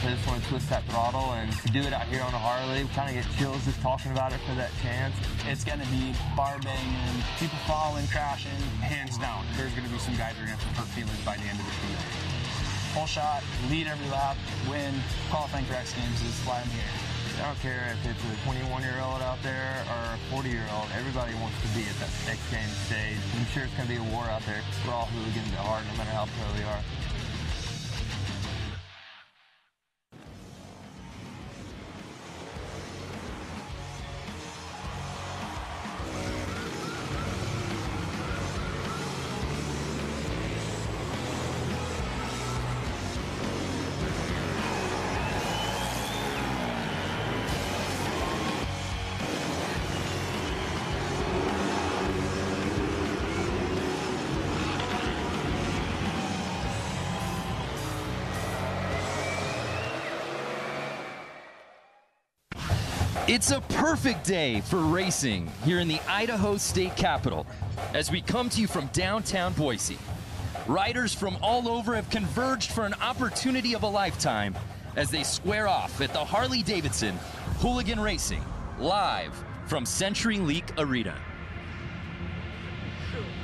I just want to twist that throttle, and to do it out here on a Harley, we kind of get chills just talking about it for that chance. It's going to be bar banging, people falling, crashing, hands down. There's going to be some guys that are going to have hurt feelings by the end of the show. Whole shot, lead every lap, win, qualifying for X Games is why I'm here. I don't care if it's a 21-year-old out there or a 40-year-old. Everybody wants to be at that X Games stage. I'm sure it's going to be a war out there. We're all hooligans at heart, no matter how pro we are. It's a perfect day for racing here in the Idaho State Capitol as we come to you from downtown Boise. Riders from all over have converged for an opportunity of a lifetime as they square off at the Harley-Davidson Hooligan Racing, live from CenturyLink Arena.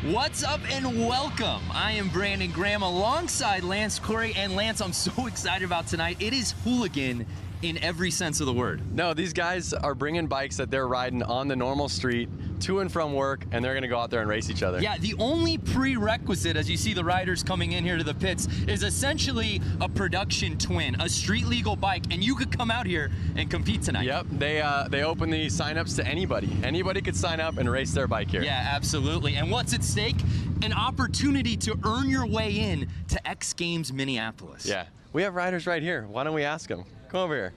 What's up and welcome. I am Brandon Graham alongside Lance Corey. And Lance, I'm so excited about tonight. It is hooligan in every sense of the word. No, these guys are bringing bikes that they're riding on the normal street to and from work, and they're going to go out there and race each other. Yeah, the only prerequisite, as you see the riders coming in here to the pits, is essentially a production twin, a street legal bike, and you could come out here and compete tonight. Yep, they open the signups to anybody. Anybody could sign up and race their bike here. Yeah, absolutely. And what's at stake? An opportunity to earn your way in to X Games Minneapolis. Yeah, we have riders right here. Why don't we ask them? Come over here.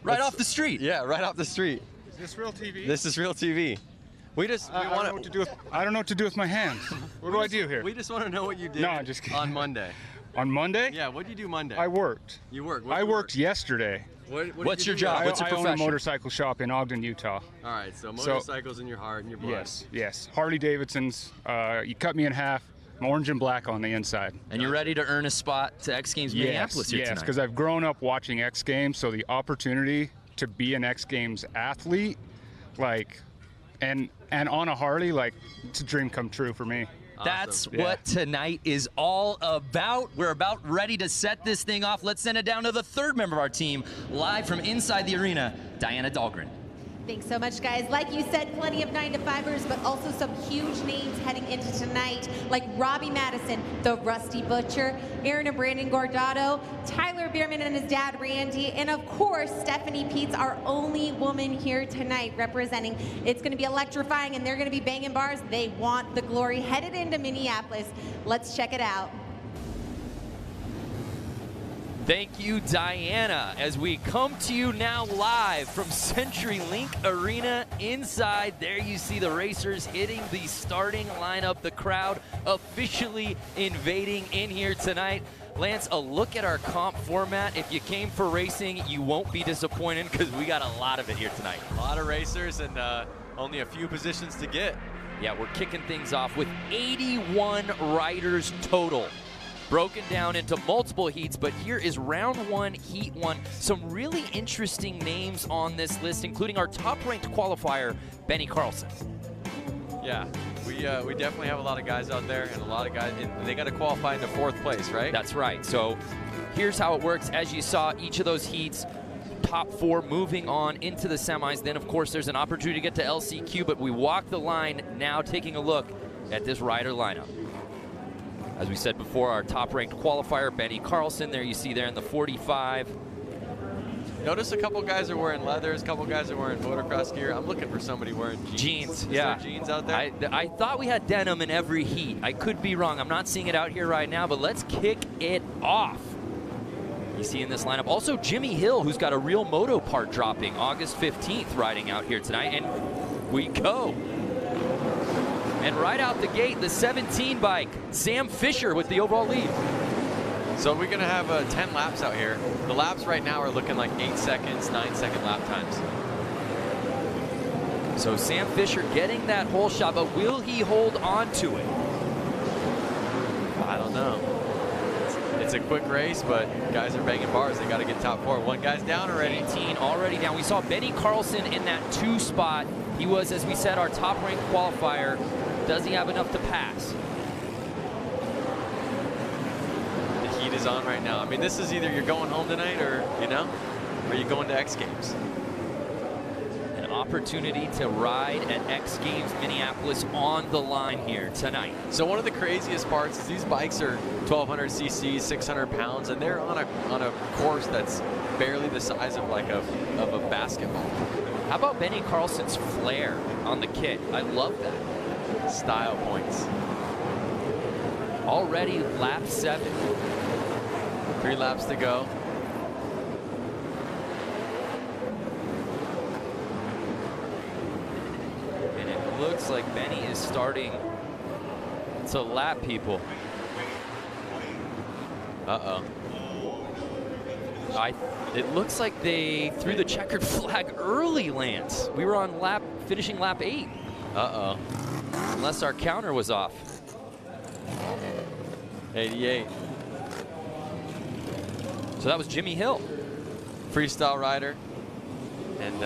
Right off the street. Yeah, right off the street. Is this real TV? This is real TV. I don't know what to do with my hands. What do I do here? We just want to know what you did. No, I'm just kidding. On Monday. On Monday? Yeah, what did you do Monday? I worked. You worked? I worked yesterday. What's your job? What's your profession? I own a motorcycle shop in Ogden, Utah. All right, so motorcycles in your heart and your blood. Yes. Harley-Davidsons. You cut me in half. I'm orange and black on the inside. And you're ready to earn a spot to X Games Minneapolis here tonight? Yes, because I've grown up watching X Games, so the opportunity to be an X Games athlete, and on a Harley, it's a dream come true for me. That's what tonight is all about. We're about ready to set this thing off. Let's send it down to the third member of our team, live from inside the arena, Diana Dahlgren. Thanks so much, guys. Like you said, plenty of 9-to-5ers, but also some huge names heading into tonight, like Robbie Madison, the Rusty Butcher, Aaron and Brandon Gordado, Tyler Bierman and his dad, Randy, and of course, Stephanie Peets, our only woman here tonight representing. It's going to be electrifying, and they're going to be banging bars. They want the glory headed into Minneapolis. Let's check it out. Thank you, Diana, as we come to you now live from CenturyLink Arena inside. There you see the racers hitting the starting lineup, the crowd officially invading in here tonight. Lance, a look at our comp format. If you came for racing, you won't be disappointed because we got a lot of it here tonight. A lot of racers and only a few positions to get. Yeah, we're kicking things off with 81 riders total, broken down into multiple heats, but here is round one, heat one. Some really interesting names on this list, including our top-ranked qualifier, Benny Carlson. Yeah, we definitely have a lot of guys out there, and a lot of guys, they got to qualify into 4th place, right? That's right. So here's how it works. As you saw, each of those heats, top 4 moving on into the semis. Then, of course, there's an opportunity to get to LCQ, but we walk the line now, taking a look at this rider lineup. As we said before, our top-ranked qualifier, Benny Carlson, there you see there in the 45. Notice a couple guys are wearing leathers, a couple guys are wearing motocross gear. I'm looking for somebody wearing jeans. Jeans, yeah. Is there jeans out there? I thought we had denim in every heat. I could be wrong. I'm not seeing it out here right now, but let's kick it off. You see in this lineup also Jimmy Hill, who's got a real moto part dropping August 15th riding out here tonight, and we go. And right out the gate, the 17 bike, Sam Fisher with the overall lead. So we're going to have 10 laps out here. The laps right now are looking like 8 seconds, 9-second lap times. So Sam Fisher getting that whole shot, but will he hold on to it? I don't know. It's It's a quick race, but guys are banging bars. They got to get top 4. One guy's down already. 18 already down. We saw Benny Carlson in that 2 spot. He was, as we said, our top-ranked qualifier. Does he have enough to pass? The heat is on right now. I mean, this is either you're going home tonight or, you know, or you're going to X Games. An opportunity to ride at X Games Minneapolis on the line here tonight. So one of the craziest parts is these bikes are 1,200 cc, 600 pounds, and they're on a course that's barely the size of like a basketball. How about Benny Carlson's flare on the kit? I love that. Style points. Already lap 7. 3 laps to go. And it looks like Benny is starting to lap people. Uh-oh. It looks like they threw the checkered flag early, Lance. We were on finishing lap 8. Uh-oh. Unless our counter was off. 88. So that was Jimmy Hill. Freestyle rider. And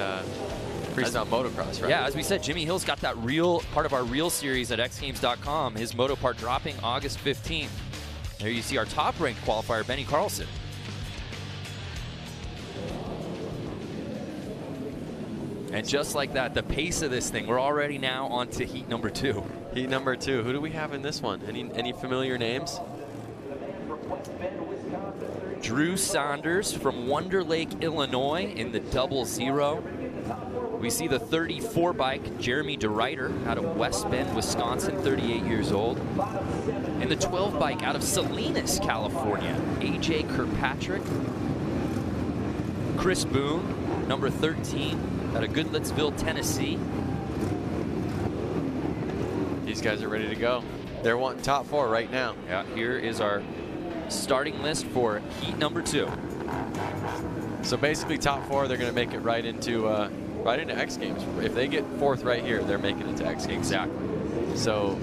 freestyle motocross rider. Yeah, as we said, Jimmy Hill's got that real part of our real series at xgames.com. His moto part dropping August 15th. There you see our top-ranked qualifier, Benny Carlson. And just like that, the pace of this thing, we're already now on to heat number 2. Heat number 2. Who do we have in this one? Any familiar names? Drew Saunders from Wonder Lake, Illinois in the 00. We see the 34 bike, Jeremy DeRuyter out of West Bend, Wisconsin, 38 years old. And the 12 bike out of Salinas, California, AJ Kirkpatrick. Chris Boone, number 13, out of Goodlettsville, Tennessee. These guys are ready to go. They're wanting top 4 right now. Yeah, here is our starting list for heat number 2. So basically top 4, they're going to make it right into X Games. If they get 4th right here, they're making it to X Games. Exactly. So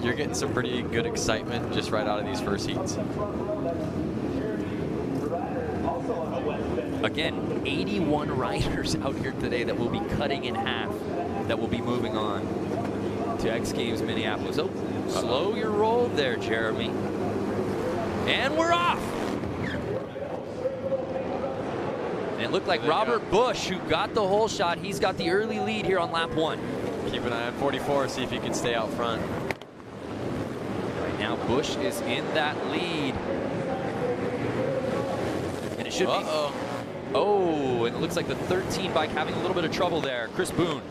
you're getting some pretty good excitement just right out of these first heats. Again, 81 riders out here today that will be cutting in half, that will be moving on to X Games Minneapolis. Oh, slow your roll there, Jeremy. And we're off. And it looked like Robert Bush, who got the whole shot, he's got the early lead here on lap 1. Keep an eye on 44, see if he can stay out front. Right now, Bush is in that lead. And it should be... Oh, and it looks like the 13 bike having a little bit of trouble there. Chris Boone.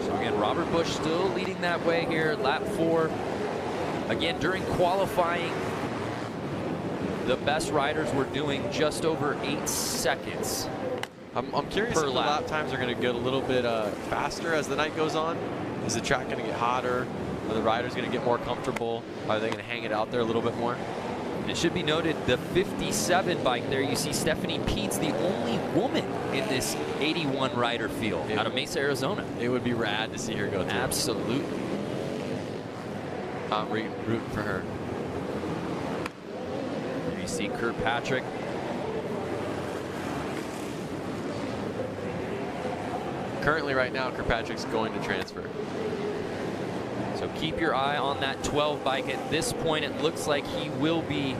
So again, Robert Bush still leading that way here, lap 4. Again, during qualifying, the best riders were doing just over 8 seconds. I'm curious if the lap times are going to get a little bit faster as the night goes on. Is the track going to get hotter? Are the riders going to get more comfortable? Are they going to hang it out there a little bit more? It should be noted, the 57 bike there, you see Stephanie Peets, the only woman in this 81 rider field out of Mesa, Arizona. It would be rad to see her go through. Absolutely. I'm rooting for her. There you see Kirkpatrick. Currently right now, Kirkpatrick's going to transfer. So keep your eye on that 12 bike. At this point, it looks like he will be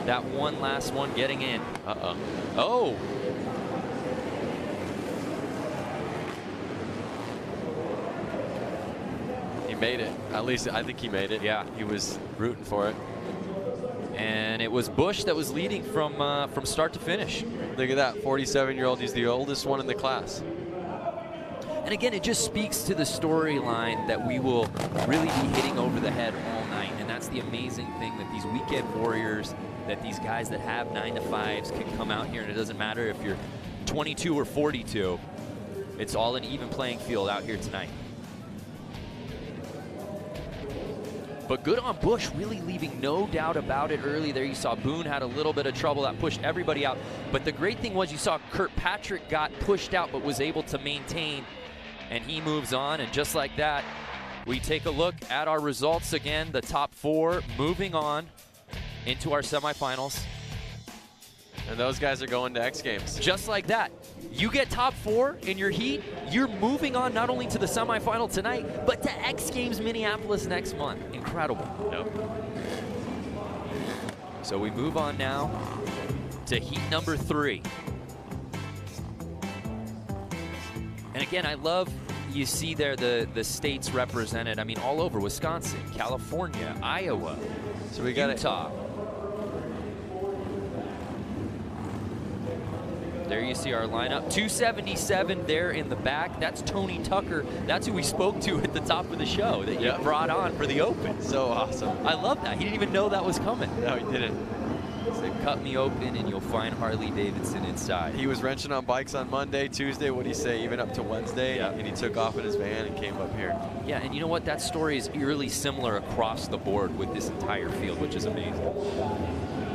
that last one getting in. Uh-oh. Oh! He made it. At least I think he made it. Yeah. He was rooting for it. And it was Bush that was leading from start to finish. Look at that, 47-year-old. He's the oldest one in the class. And again, it just speaks to the storyline that we will really be hitting over the head all night. And that's the amazing thing, that these weekend warriors, that these guys that have 9 to 5s can come out here, and it doesn't matter if you're 22 or 42. It's all an even playing field out here tonight. But good on Bush, really leaving no doubt about it early there. You saw Boone had a little bit of trouble. That pushed everybody out. But the great thing was you saw Kirkpatrick got pushed out but was able to maintain and he moves on. And just like that, we take a look at our results again. The top 4 moving on into our semifinals. And those guys are going to X Games. Just like that. You get top 4 in your heat, you're moving on not only to the semifinal tonight, but to X Games Minneapolis next month. Incredible. Yep. So we move on now to heat number 3. And again, I love you see there the states represented. I mean, all over: Wisconsin, California, Iowa, so we got Utah. There you see our lineup. 277 there in the back. That's Tony Tucker. That's who we spoke to at the top of the show that you brought on for the Open. So awesome. I love that. He didn't even know that was coming. No, he didn't. So cut me open and you'll find Harley-Davidson inside. He was wrenching on bikes on Monday, Tuesday, what'd he say, even up to Wednesday, and he took off in his van and came up here. Yeah, and you know what? That story is eerily similar across the board with this entire field, which is amazing.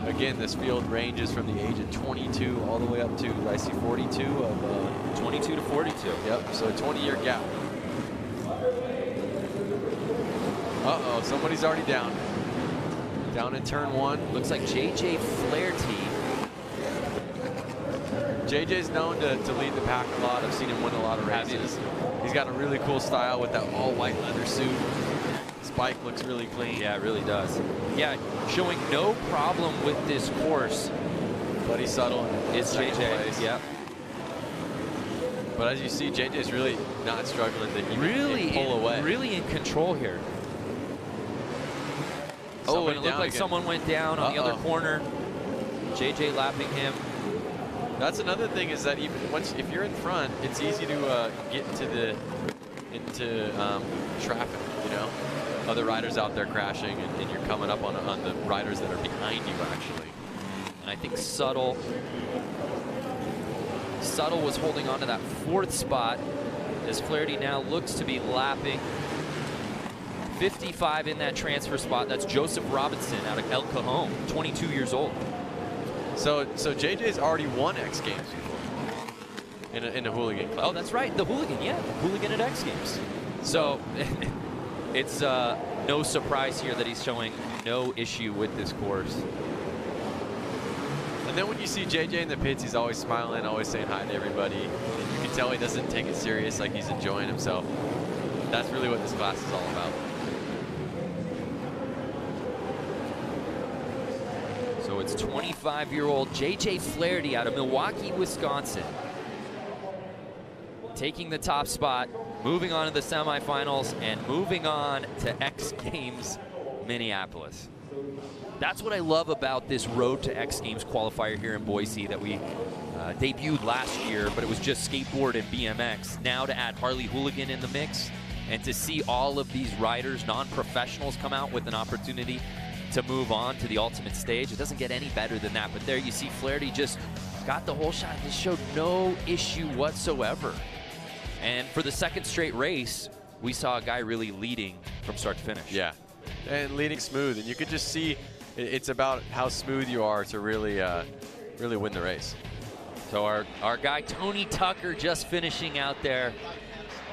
Again, this field ranges from the age of 22 all the way up to, I see 42 of 22 to 42. Yep, so a 20-year gap. Uh-oh, somebody's already down. Down in turn 1. Looks like J.J. Flaherty. JJ's known to lead the pack a lot. I've seen him win a lot of races. He's got a really cool style with that all-white leather suit. His bike looks really clean. Yeah, it really does. Yeah, showing no problem with this course. Buddy Subtle is JJ. Yeah. But as you see, JJ's really not struggling to even pull away. Really in control here. Oh, and it looked like someone went down on the other corner. JJ lapping him. That's another thing, is that even if you're in front, it's easy to get into traffic. You know, other riders out there crashing, and you're coming up on the riders that are behind you actually. And I think Subtle was holding on to that 4th spot as Flaherty now looks to be lapping. 55 in that transfer spot. That's Joseph Robinson out of El Cajon, 22 years old. So JJ's already won X Games before in a Hooligan club. Oh, that's right, the Hooligan, yeah, Hooligan at X Games. So it's no surprise here that he's showing no issue with this course. And then when you see JJ in the pits, he's always smiling, always saying hi to everybody. And you can tell he doesn't take it serious, like he's enjoying himself. That's really what this class is all about. So it's 25-year-old J.J. Flaherty out of Milwaukee, Wisconsin, taking the top spot, moving on to the semifinals, and moving on to X Games Minneapolis. That's what I love about this Road to X Games qualifier here in Boise that we debuted last year, but it was just skateboard and BMX. Now to add Harley Hooligan in the mix, and to see all of these riders, non-professionals, come out with an opportunity to move on to the ultimate stage. It doesn't get any better than that. But there you see Flaherty just got the whole shot, just showed no issue whatsoever. And for the 2nd straight race, we saw a guy really leading from start to finish. Yeah, and leading smooth. And you could just see it's about how smooth you are to really win the race. So our guy Tony Tucker just finishing out there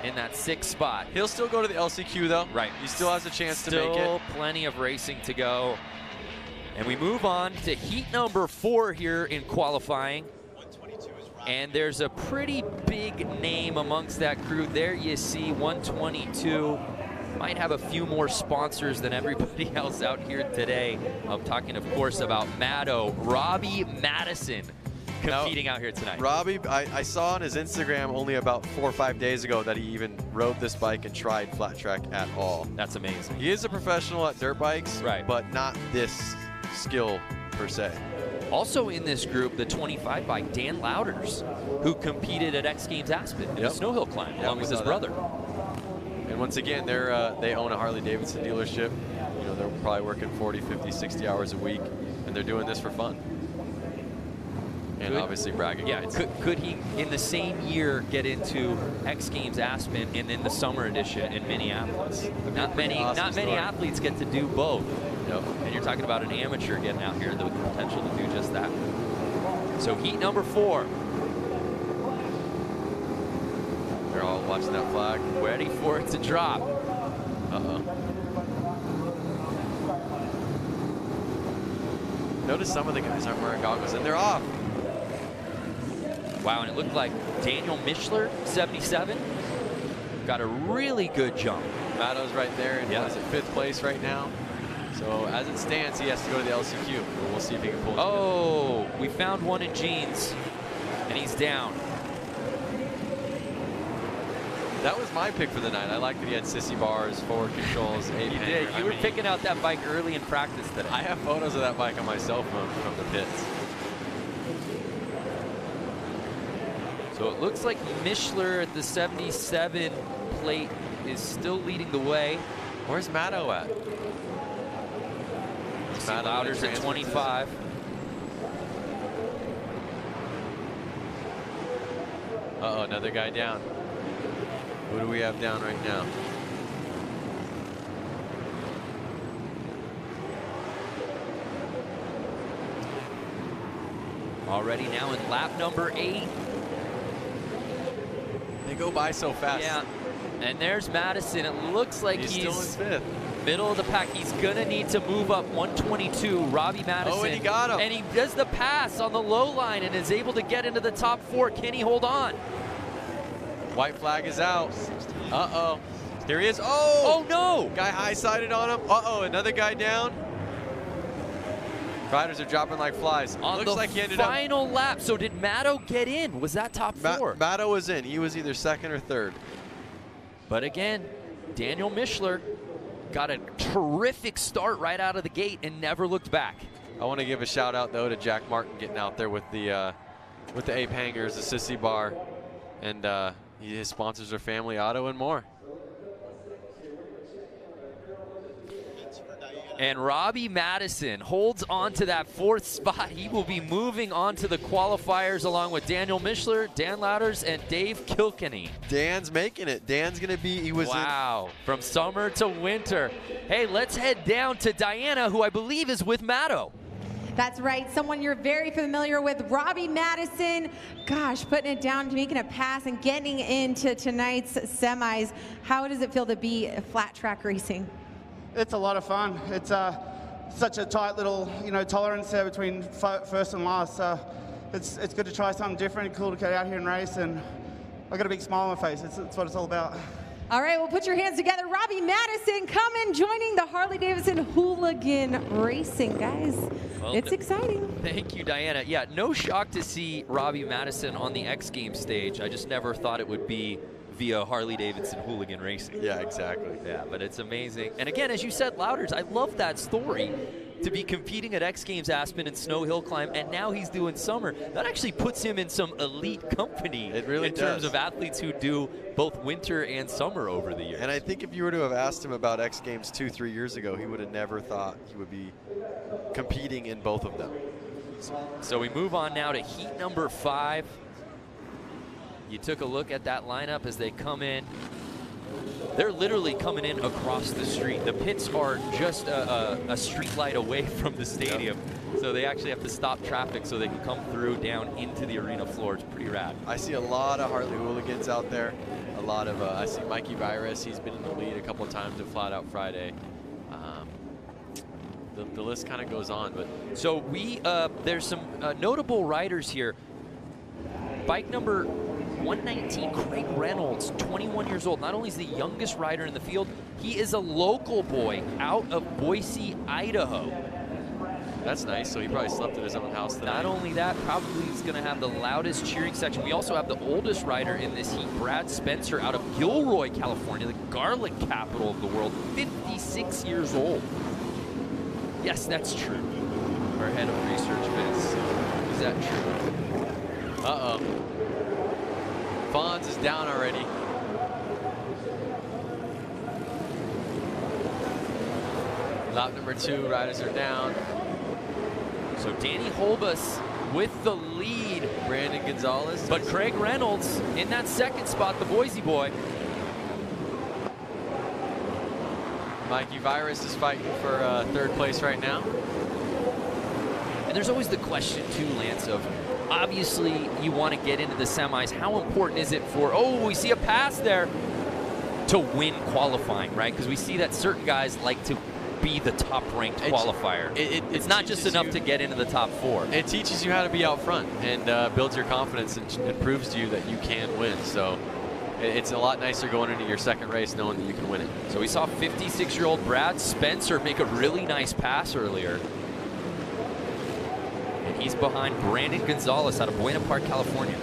in that 6th spot. He'll still go to the LCQ though. Right. He still has a chance to make it. Still plenty of racing to go. And we move on to heat number 4 here in qualifying. And there's a pretty big name amongst that crew. There you see 122. Might have a few more sponsors than everybody else out here today. I'm talking, of course, about Robbie Madison. Competing out here tonight. Robbie, I saw on his Instagram only about 4 or 5 days ago that he even rode this bike and tried flat track at all. That's amazing. He is a professional at dirt bikes, right, but not this skill per se. Also in this group, the 25 bike, Dan Louders, who competed at X Games Aspen in the snow hill climb along with his brother. And once again, they own a Harley-Davidson dealership. You know, they're probably working 40, 50, 60 hours a week, and they're doing this for fun. And obviously bragging. Yeah, could he, in the same year, get into X Games Aspen and then the summer edition in Minneapolis? Not many athletes get to do both. Yep. And you're talking about an amateur getting out here with the potential to do just that. So heat number 4. They're all watching that flag. Ready for it to drop. Uh-oh. Notice some of the guys aren't wearing goggles, and they're off. Wow, and it looked like Daniel Mischler, 77, got a really good jump. Mattow's right there, and what is it, 5th place right now. So as it stands, he has to go to the LCQ. But we'll see if he can pull it together. We found one in jeans, and he's down. That was my pick for the night. I like that he had sissy bars, forward controls, 8 You did. You were picking out that bike early in practice today. I have photos of that bike on my cell phone from the pits. So it looks like Mischler at the 77 plate is still leading the way. Where's Matto at? Louders at 25. Uh-oh, another guy down. Who do we have down right now? Already now in lap number 8. They go by so fast. Yeah, and there's Madison. It looks like he's still in 5th. Middle of the pack. He's gonna need to move up 122. Robbie Madison. Oh, and he got him. And he does the pass on the low line and is able to get into the top 4. Can he hold on? White flag is out. Uh-oh. There he is. Oh! Oh, no! Guy high-sided on him. Uh-oh, another guy down. Riders are dropping like flies. On Looks the like he ended up final lap. So did Matto get in? Was that top 4? Matto was in. He was either 2nd or 3rd. But again, Daniel Mischler got a terrific start right out of the gate and never looked back. I want to give a shout out though to Jack Martin getting out there with the ape hangers, the sissy bar, and his sponsors are Family Auto and more. And Robbie Madison holds on to that 4th spot. He will be moving on to the qualifiers along with Daniel Mischler, Dan Louders, and Dave Kilkenny. Dan's making it. Dan's going to be, he was wow, from summer to winter. Hey, let's head down to Diana, who I believe is with Matto. That's right, someone you're very familiar with, Robbie Madison. Gosh, putting it down, making a pass, and getting into tonight's semis. How does it feel to be flat track racing? It's a lot of fun. It's such a tight little, tolerance there between first and last. It's good to try something different, cool to get out here and race, and I got a big smile on my face. It's what it's all about. All right, well, put your hands together. Robbie Madison coming, joining the Harley-Davidson Hooligan Racing, guys. Well, it's exciting. Thank you, Diana. Yeah, no shock to see Robbie Madison on the X Games stage. I just never thought it would be via Harley-Davidson Hooligan Racing. Yeah, exactly. Yeah, but it's amazing. And again, as you said, Louders, I love that story. To be competing at X Games Aspen and Snow Hill Climb, and now he's doing summer. That actually puts him in some elite company in terms of athletes who do both winter and summer over the years. And I think if you were to have asked him about X Games 2-3 years ago, he would have never thought he would be competing in both of them. So we move on now to heat number 5. You took a look at that lineup as they come in. They're literally coming in across the street. The pits are just a street light away from the stadium. Yep. So they actually have to stop traffic so they can come through down into the arena floor. It's pretty rad. I see a lot of Harley hooligans out there. A lot of, I see Mikey Virus. He's been in the lead a couple of times at Flat Out Friday. The list kind of goes on. But so there's some notable riders here. Bike number 119, Craig Reynolds, 21 years old. Not only is the youngest rider in the field, he is a local boy out of Boise, Idaho. That's nice. So he probably slept at his own house tonight. Not only that, probably he's going to have the loudest cheering section. We also have the oldest rider in this heat, Brad Spencer, out of Gilroy, California, the garlic capital of the world, 56 years old. Yes, that's true. Our head of research, Vince. Is that true? Uh-oh. Fonz is down already. Lap number 2, riders are down. So Danny Holbus with the lead. Brandon Gonzalez. But Craig Reynolds in that 2nd spot, the Boise boy. Mikey Virus is fighting for 3rd place right now. And there's always the question too, Lance, of obviously you want to get into the semis. How important is it for, we see a pass there, to win qualifying, right? Because we see that certain guys like to be the top-ranked qualifier. It's not just enough to get into the top 4. It teaches you how to be out front and builds your confidence and proves to you that you can win. So it's a lot nicer going into your second race knowing that you can win it. So we saw 56-year-old Brad Spencer make a really nice pass earlier. And he's behind Brandon Gonzalez out of Buena Park, California.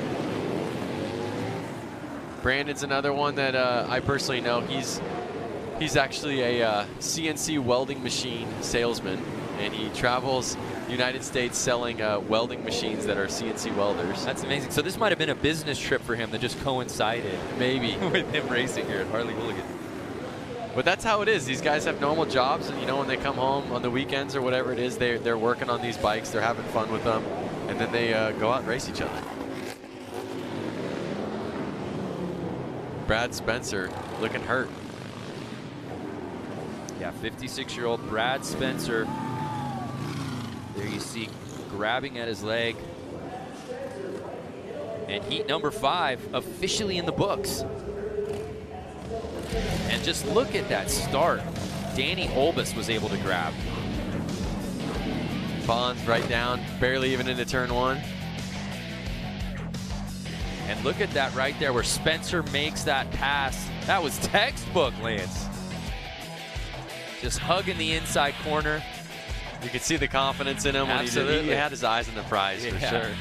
Brandon's another one that I personally know. He's actually a CNC welding machine salesman, and he travels the United States selling welding machines that are CNC welders. That's amazing. So this might have been a business trip for him that just coincided maybe with him racing here at Harley Hooligan. But that's how it is. These guys have normal jobs, and when they come home on the weekends or whatever it is, they're working on these bikes, they're having fun with them, and then they go out and race each other. Brad Spencer looking hurt. Yeah, 56-year-old Brad Spencer. There you see grabbing at his leg. And heat number 5 officially in the books. And just look at that start. Danny Holbus was able to grab. Bonds right down, barely even into turn 1. And look at that right there where Spencer makes that pass. That was textbook, Lance. Just hugging the inside corner. You could see the confidence in him. Absolutely. When he had his eyes on the prize, for sure.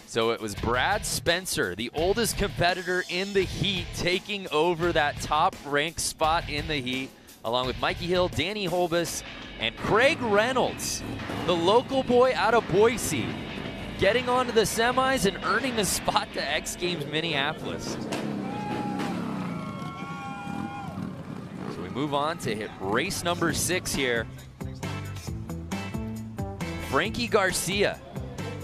So it was Brad Spencer, the oldest competitor in the heat, taking over that top-ranked spot in the heat, along with Mikey Hill, Danny Holbus, and Craig Reynolds, the local boy out of Boise, getting onto the semis and earning a spot to X Games Minneapolis. So we move on to hit race number 6 here. Frankie Garcia,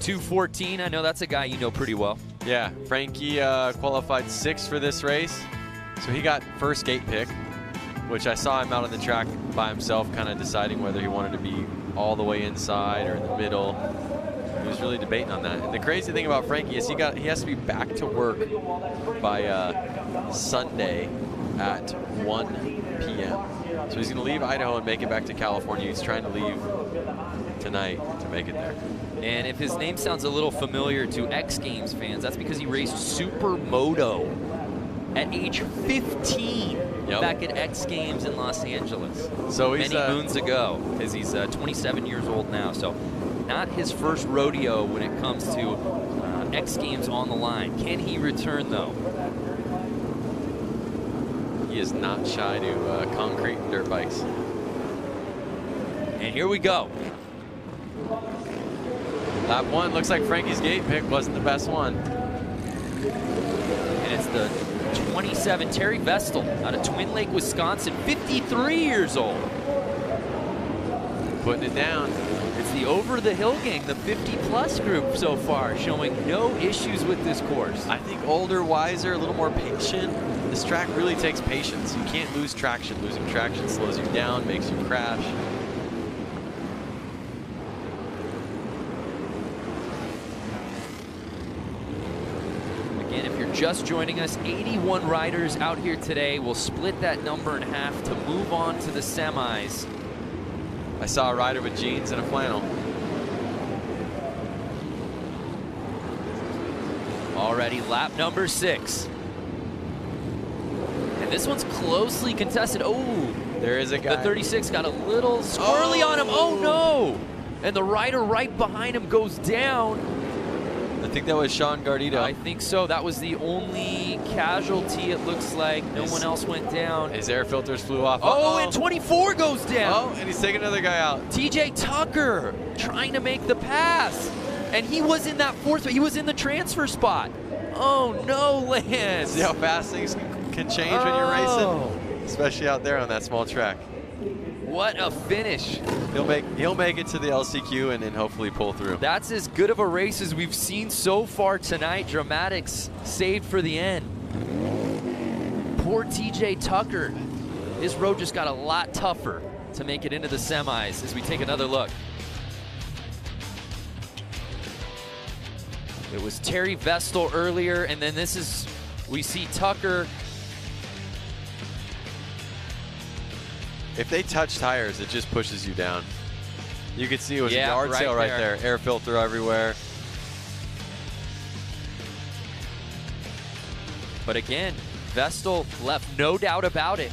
214. I know that's a guy you know pretty well. Yeah, Frankie qualified 6th for this race. So he got first gate pick, which I saw him out on the track by himself, kind of deciding whether he wanted to be all the way inside or in the middle. He was really debating on that. And the crazy thing about Frankie is he has to be back to work by Sunday at 1 p.m. So he's going to leave Idaho and make it back to California. He's trying to leave tonight to make it there. And if his name sounds a little familiar to X Games fans, that's because he raced Supermoto at age 15 back at X Games in Los Angeles. So he's, many moons ago, because he's 27 years old now. So not his first rodeo when it comes to X Games on the line. Can he return, though? He is not shy to concrete and dirt bikes. And here we go. Lap 1 looks like Frankie's gate pick wasn't the best one. And it's the 27 Terry Vestal out of Twin Lake, Wisconsin, 53 years old. Putting it down. It's the Over the Hill gang, the 50-plus group so far, showing no issues with this course. I think older, wiser, a little more patient. This track really takes patience. You can't lose traction. Losing traction slows you down, makes you crash. Again, if you're just joining us, 81 riders out here today. We'll split that number in half to move on to the semis. I saw a rider with jeans and a flannel. Already lap number 6. And this one's closely contested. Oh, there is a guy. The 36 got a little squirrely on him. Oh, no. And the rider right behind him goes down. I think that was Sean Gardito. I think so. That was the only casualty, it looks like. No one else went down. His air filters flew off. Oh, and 24 goes down. Oh, and he's taking another guy out. TJ Tucker trying to make the pass. And he was in that 4th spot. He was in the transfer spot. Oh, no, Lance. See how fast things can change when you're racing? Especially out there on that small track. What a finish. He'll make it to the LCQ and then hopefully pull through. That's as good of a race as we've seen so far tonight. Dramatics saved for the end. Poor TJ Tucker. His road just got a lot tougher to make it into the semis as we take another look. It was Terry Vestal earlier, and then we see Tucker. If they touch tires, it just pushes you down. You can see it was a yard sale right there. Air filter everywhere. But again, Vestal left no doubt about it.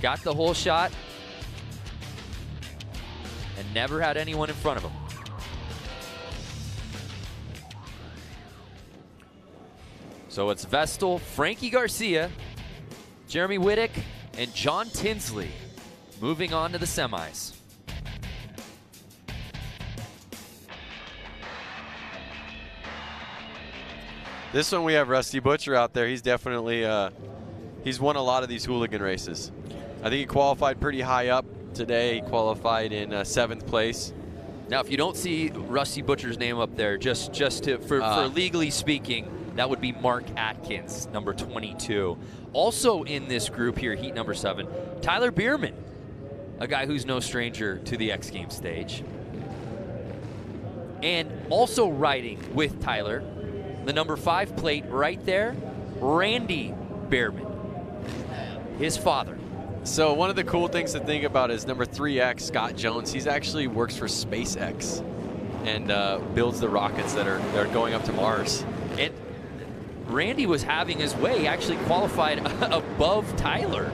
Got the whole shot and never had anyone in front of him. So it's Vestal, Frankie Garcia, Jeremy Whittick, and John Tinsley moving on to the semis. This one we have Rusty Butcher out there. He's definitely, he's won a lot of these hooligan races. I think he qualified pretty high up today. He qualified in 7th place. Now, if you don't see Rusty Butcher's name up there, for legally speaking, that would be Mark Atkins, number 22. Also in this group here, heat number 7, Tyler Bierman, a guy who's no stranger to the X Games stage. And also riding with Tyler, the number 5 plate right there, Randy Bierman, his father. So one of the cool things to think about is number 3X, Scott Jones. He's actually works for SpaceX and builds the rockets that are going up to Mars. And Randy was having his way. He actually qualified above Tyler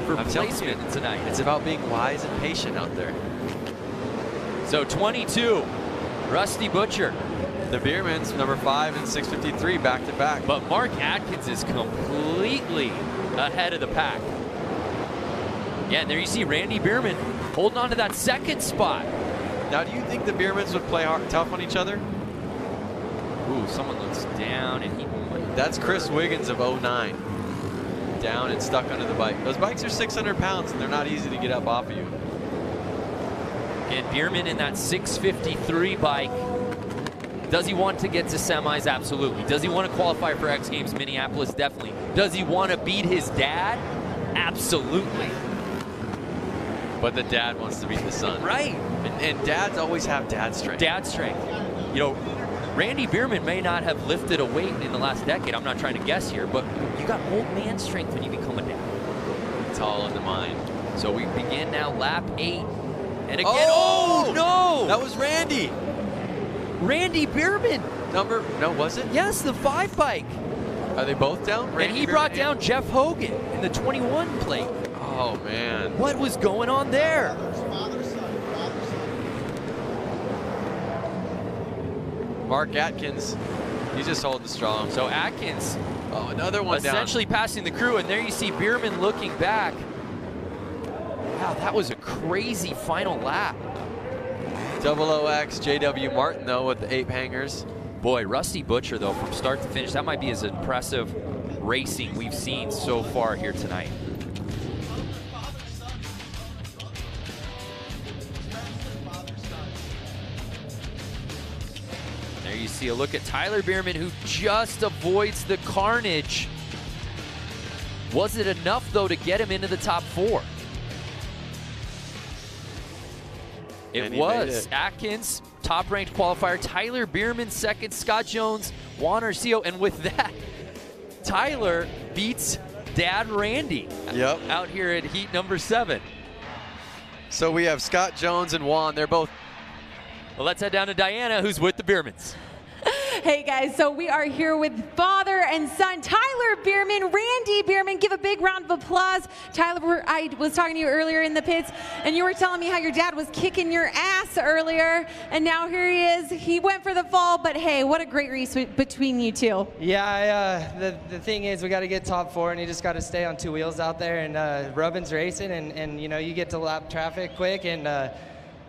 for placement tonight. It's about being wise and patient out there. So 22, Rusty Butcher. The Biermans, number 5 and 653, back to back. But Mark Atkins is completely ahead of the pack. Yeah, and there you see Randy Bierman holding on to that 2nd spot. Now, do you think the Biermans would play tough on each other? Ooh, someone looks down, and that's Chris Wiggins of 09. Down and stuck under the bike. Those bikes are 600 pounds, and they're not easy to get up off of you. And Bierman in that 653 bike. Does he want to get to semis? Absolutely. Does he want to qualify for X Games Minneapolis? Definitely. Does he want to beat his dad? Absolutely. But the dad wants to beat the son. Right. And dads always have dad strength. Dad strength. You know, Randy Bierman may not have lifted a weight in the last decade. I'm not trying to guess here, but you got old man strength when you become a dad. It's all in the mind. So we begin now lap 8. And again, oh no! That was Randy. Randy Bierman. No, was it? Yes, the 5 bike. Are they both down? Randy and he brought down Jeff Hogan in the 21 plate. Oh, man. What was going on there? Mark Atkins, he's just holding strong. So Atkins, another one essentially down. Passing the crew, and there you see Bierman looking back. Wow, that was a crazy final lap. OOX, JW Martin, though, with the 8 hangers. Boy, Rusty Butcher, though, from start to finish, that might be as impressive racing we've seen so far here tonight. There you see a look at Tyler Bierman, who just avoids the carnage. Was it enough, though, to get him into the top 4? It was. Atkins, top-ranked qualifier. Tyler Bierman, 2nd. Scott Jones, Juan Arceo. And with that, Tyler beats Dad Randy out here at heat number 7. So we have Scott Jones and Juan. They're both. Well, let's head down to Diana, who's with the Biermans. Hey guys, so we are here with father and son, Tyler Bierman, Randy Bierman. Give a big round of applause. Tyler, I was talking to you earlier in the pits, and you were telling me how your dad was kicking your ass earlier, and now here he is. He went for the fall, but hey, what a great race between you two. Yeah, the thing is, we got to get top 4, and you just got to stay on 2 wheels out there, and Rubin's racing, and you know, you get to lap traffic quick, and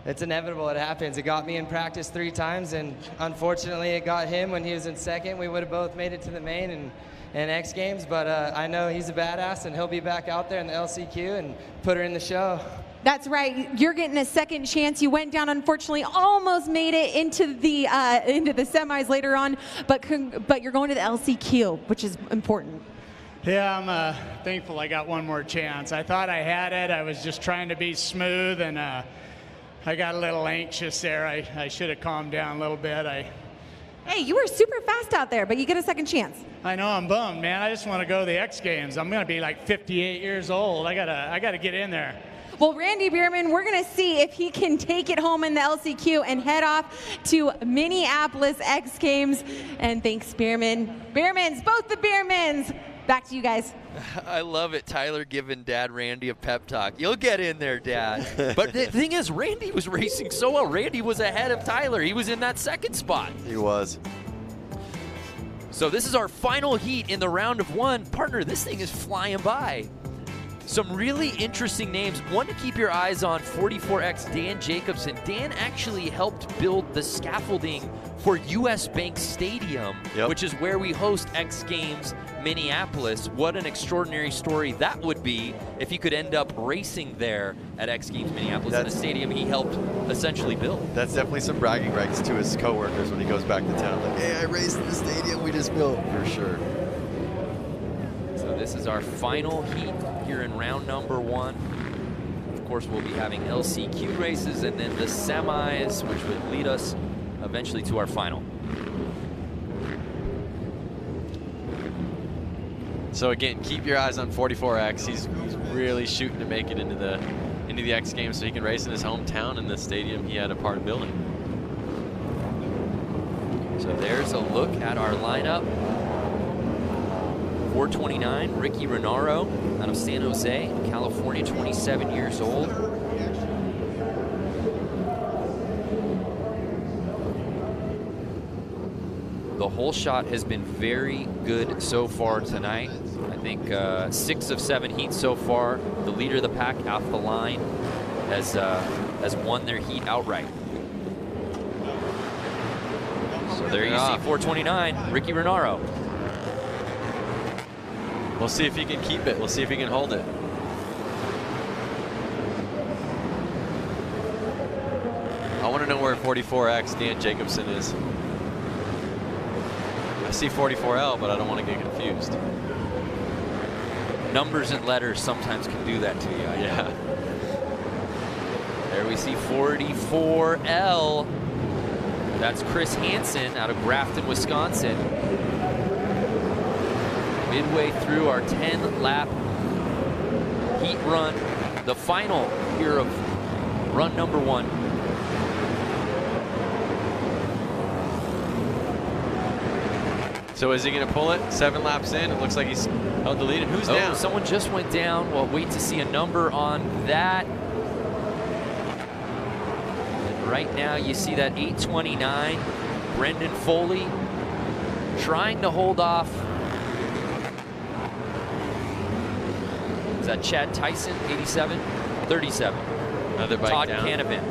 it's inevitable. It happens. It got me in practice 3 times, and unfortunately it got him when he was in 2nd. We would have both made it to the main and X Games, but I know he's a badass, and he'll be back out there in the LCQ and put her in the show. That's right. You're getting a second chance. You went down, unfortunately, almost made it into the semis later on, but you're going to the LCQ, which is important. Yeah, I'm thankful I got one more chance. I thought I had it. I was just trying to be smooth, and I got a little anxious there. I should have calmed down a little bit. Hey, you were super fast out there, but you get a second chance. I know, I'm bummed, man. I just want to go to the X Games. I'm going to be like 58 years old. I gotta get in there. Well, Randy Bierman, we're going to see if he can take it home in the LCQ and head off to Minneapolis X Games. And thanks, Bierman. Biermans, both the Biermans. Back to you guys. I love it. Tyler giving Dad Randy a pep talk. You'll get in there, Dad. But the thing is, Randy was racing so well. Randy was ahead of Tyler. He was in that second spot. He was. So this is our final heat in the round of one. Partner, this thing is flying by. Some really interesting names. One to keep your eyes on, 44X Dan Jacobson. Dan actually helped build the scaffolding for US Bank Stadium, which is where we host X Games Minneapolis. What an extraordinary story that would be if he could end up racing there at X Games Minneapolis in a stadium he helped essentially build. That's definitely some bragging rights to his coworkers when he goes back to town. Like, hey, I raced in the stadium we just built, for sure. So this is our final heat here in round number one. Of course, we'll be having LCQ races and then the semis, which would lead us eventually to our final. So again, keep your eyes on 44X. He's really shooting to make it into the X Games so he can race in his hometown in the stadium he had a part of building. So there's a look at our lineup. 429, Ricky Renaro out of San Jose, California, 27 years old. The whole shot has been very good so far tonight. I think 6 of 7 heats so far. The leader of the pack, off the line, has won their heat outright. So there you see 429, Ricky Renaro. We'll see if he can keep it. We'll see if he can hold it. I want to know where 44X Dan Jacobson is. I see 44L, but I don't want to get confused. Numbers and letters sometimes can do that to you. Yeah. There we see 44L. That's Chris Hansen out of Grafton, Wisconsin. Midway through our 10-lap heat run, the final here of run number one. So is he going to pull it? 7 laps in, it looks like he's held the lead. And who's down? Someone just went down. We'll wait to see a number on that. And right now you see that 829, Brendan Foley trying to hold off. Is that Chad Tyson, 87? 37. Another bike Todd down. Canavan.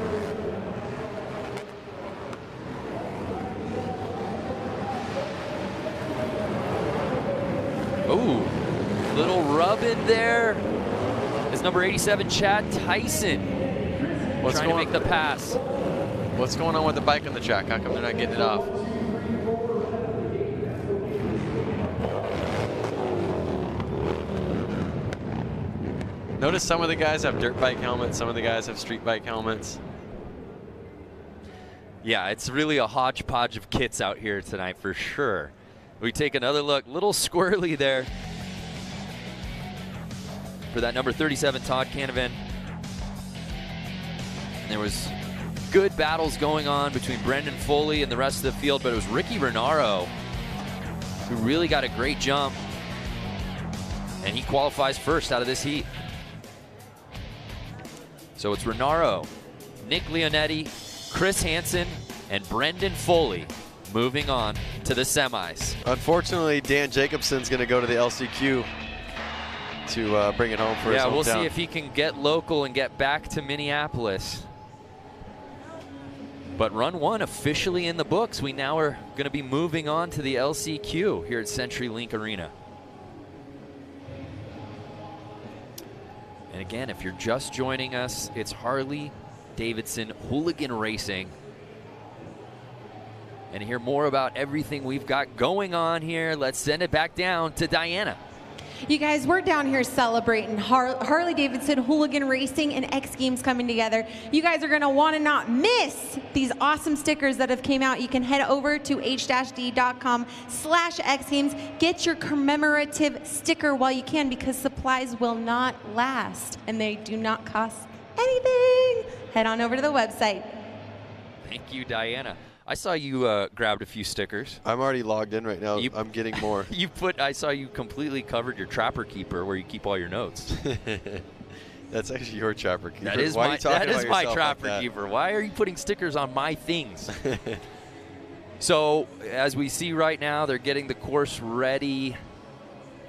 Ooh, little rub in there. Is number 87, Chad Tyson. Trying to make the pass. What's going on with the bike on the track? How come they're not getting it off? Notice some of the guys have dirt bike helmets, some of the guys have street bike helmets. Yeah, it's really a hodgepodge of kits out here tonight for sure. We take another look, little squirrely there for that number 37, Todd Canavan. And there was good battles going on between Brendan Foley and the rest of the field, but it was Ricky Renaro who really got a great jump, and he qualifies first out of this heat. So it's Renaro, Nick Leonetti, Chris Hansen, and Brendan Foley moving on to the semis. Unfortunately, Dan Jacobson's going to go to the LCQ to bring it home for his hometown. Yeah, we'll see if he can get local and get back to Minneapolis. But run one officially in the books. We now are going to be moving on to the LCQ here at CenturyLink Arena. And again, if you're just joining us, it's Harley-Davidson Hooligan Racing. And to hear more about everything we've got going on here, let's send it back down to Diana. You guys, we're down here celebrating Harley-Davidson Hooligan Racing and X Games coming together. You guys are going to want to not miss these awesome stickers that have came out. You can head over to h-d.com/X Games. Get your commemorative sticker while you can, because supplies will not last and they do not cost anything. Head on over to the website. Thank you, Diana. I saw you grabbed a few stickers. I'm already logged in right now. I'm getting more. I saw you completely covered your Trapper Keeper where you keep all your notes. That's actually your Trapper Keeper. That is my Trapper Keeper. Why are you putting stickers on my things? So as we see right now, they're getting the course ready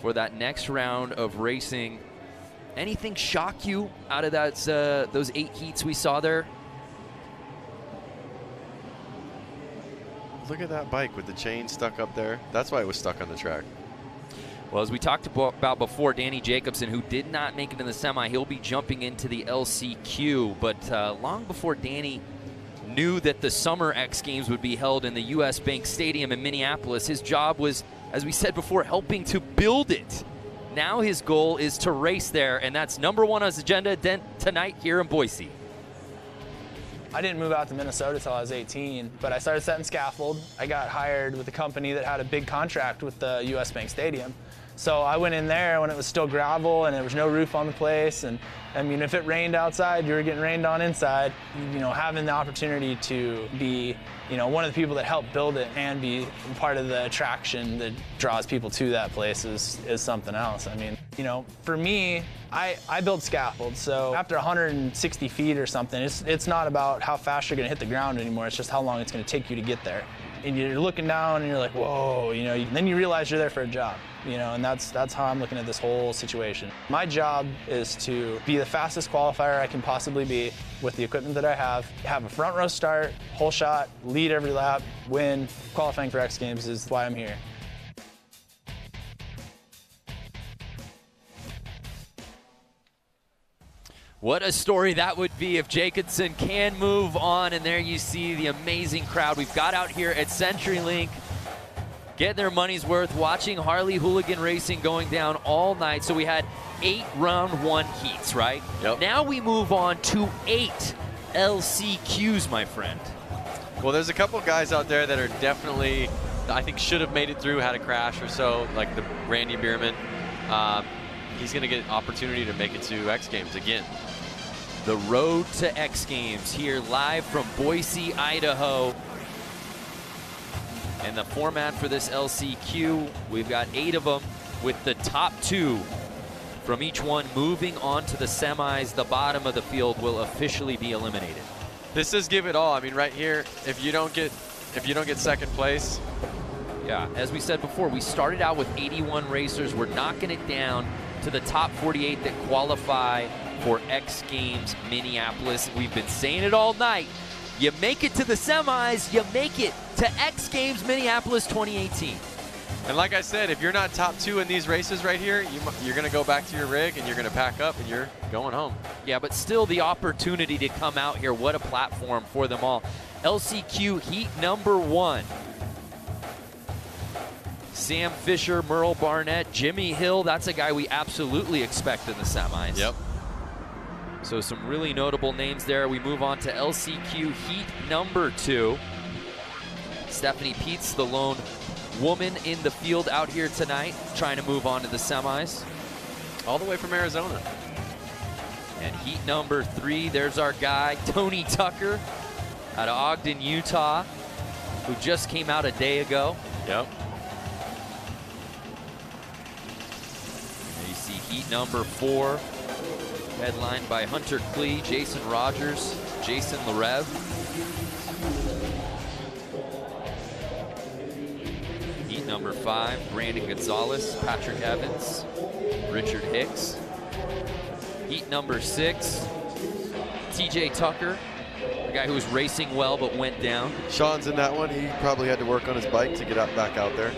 for that next round of racing. Anything shock you out of that, those 8 heats we saw there? Look at that bike with the chain stuck up there. That's why it was stuck on the track. Well, as we talked about before, Danny Jacobson, who did not make it in the semi, he'll be jumping into the LCQ. But long before Danny knew that the Summer X Games would be held in the U.S. Bank Stadium in Minneapolis, his job was, as we said before, helping to build it. Now his goal is to race there, and that's number 1 on his agenda tonight here in Boise. I didn't move out to Minnesota until I was 18, but I started setting scaffold. I got hired with a company that had a big contract with the U.S. Bank Stadium. So I went in there when it was still gravel and there was no roof on the place. And I mean, if it rained outside, you were getting rained on inside. You know, having the opportunity to be, you know, one of the people that helped build it and be part of the attraction that draws people to that place is something else. I mean, you know, for me, I build scaffold, so after 160 feet or something, it's not about how fast you're gonna hit the ground anymore, it's just how long it's gonna take you to get there. And you're looking down and you're like, whoa, you know, then you realize you're there for a job, you know, and that's how I'm looking at this whole situation. My job is to be the fastest qualifier I can possibly be with the equipment that I have a front row start, whole shot, lead every lap, win. Qualifying for X Games is why I'm here. What a story that would be if Jacobson can move on. And there you see the amazing crowd we've got out here at CenturyLink, getting their money's worth, watching Harley Hooligan Racing going down all night. So we had 8 round 1 heats, right? Yep. Now we move on to 8 LCQs, my friend. Well, there's a couple guys out there that are definitely, I think, should have made it through, had a crash or so, like the Randy Bierman. He's going to get an opportunity to make it to X Games again. The road to X Games here live from Boise, Idaho. And the format for this LCQ, we've got 8 of them, with the top 2 from each one moving on to the semis. The bottom of the field will officially be eliminated. This is give it all. I mean, right here, if you don't get second place. Yeah, as we said before, we started out with 81 racers. We're knocking it down to the top 48 that qualify for X Games Minneapolis. We've been saying it all night. You make it to the semis, you make it to X Games Minneapolis 2018. And like I said, if you're not top 2 in these races right here, you're going to go back to your rig and you're going to pack up and you're going home. Yeah, but still the opportunity to come out here. What a platform for them all. LCQ heat number 1. Sam Fisher, Merle Barnett, Jimmy Hill. That's a guy we absolutely expect in the semis. Yep. So some really notable names there. We move on to LCQ heat number 2. Stephanie Peets, the lone woman in the field out here tonight, trying to move on to the semis. All the way from Arizona. And heat number 3, there's our guy, Tony Tucker, out of Ogden, Utah, who just came out a day ago. Yep. Heat number 4, headlined by Hunter Klee, Jason Rogers, Jason Larev. Heat number 5, Brandon Gonzalez, Patrick Evans, Richard Hicks. Heat number 6, TJ Tucker, a guy who was racing well but went down. Sean's in that one. He probably had to work on his bike to get back out there.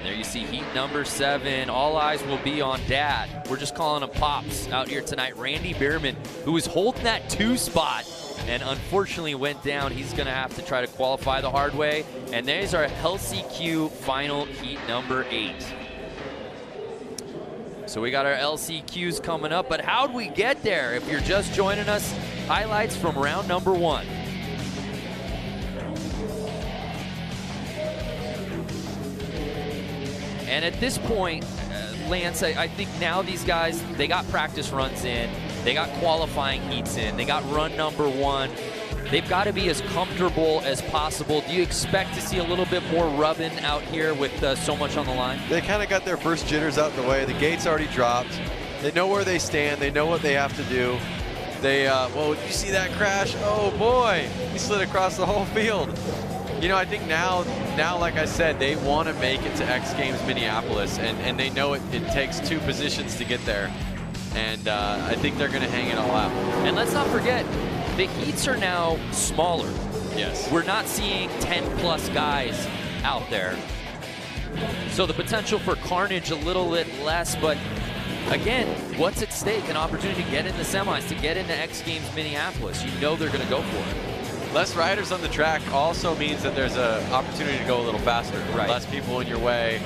There you see heat number 7. All eyes will be on Dad. We're just calling him Pops out here tonight. Randy Bierman, who was holding that 2 spot and unfortunately went down. He's going to have to try to qualify the hard way. And there's our LCQ final heat number 8. So we got our LCQs coming up, but how'd we get there? If you're just joining us, highlights from round number 1. And at this point, Lance, I think now these guys, they got practice runs in, they got qualifying heats in, they got run number 1. They've got to be as comfortable as possible. Do you expect to see a little bit more rubbing out here with so much on the line? They kind of got their first jitters out the way. The gate's already dropped. They know where they stand. They know what they have to do. They, well, did you see that crash? Oh boy, he slid across the whole field. You know, I think now, like I said, they want to make it to X Games Minneapolis, and they know it takes 2 positions to get there. And I think they're going to hang it all out. And let's not forget, the heats are now smaller. Yes. We're not seeing 10+ guys out there. So the potential for carnage a little bit less, but again, what's at stake? An opportunity to get in the semis, to get into X Games Minneapolis. You know they're going to go for it. Less riders on the track also means that there's an opportunity to go a little faster. Right. Less people in your way.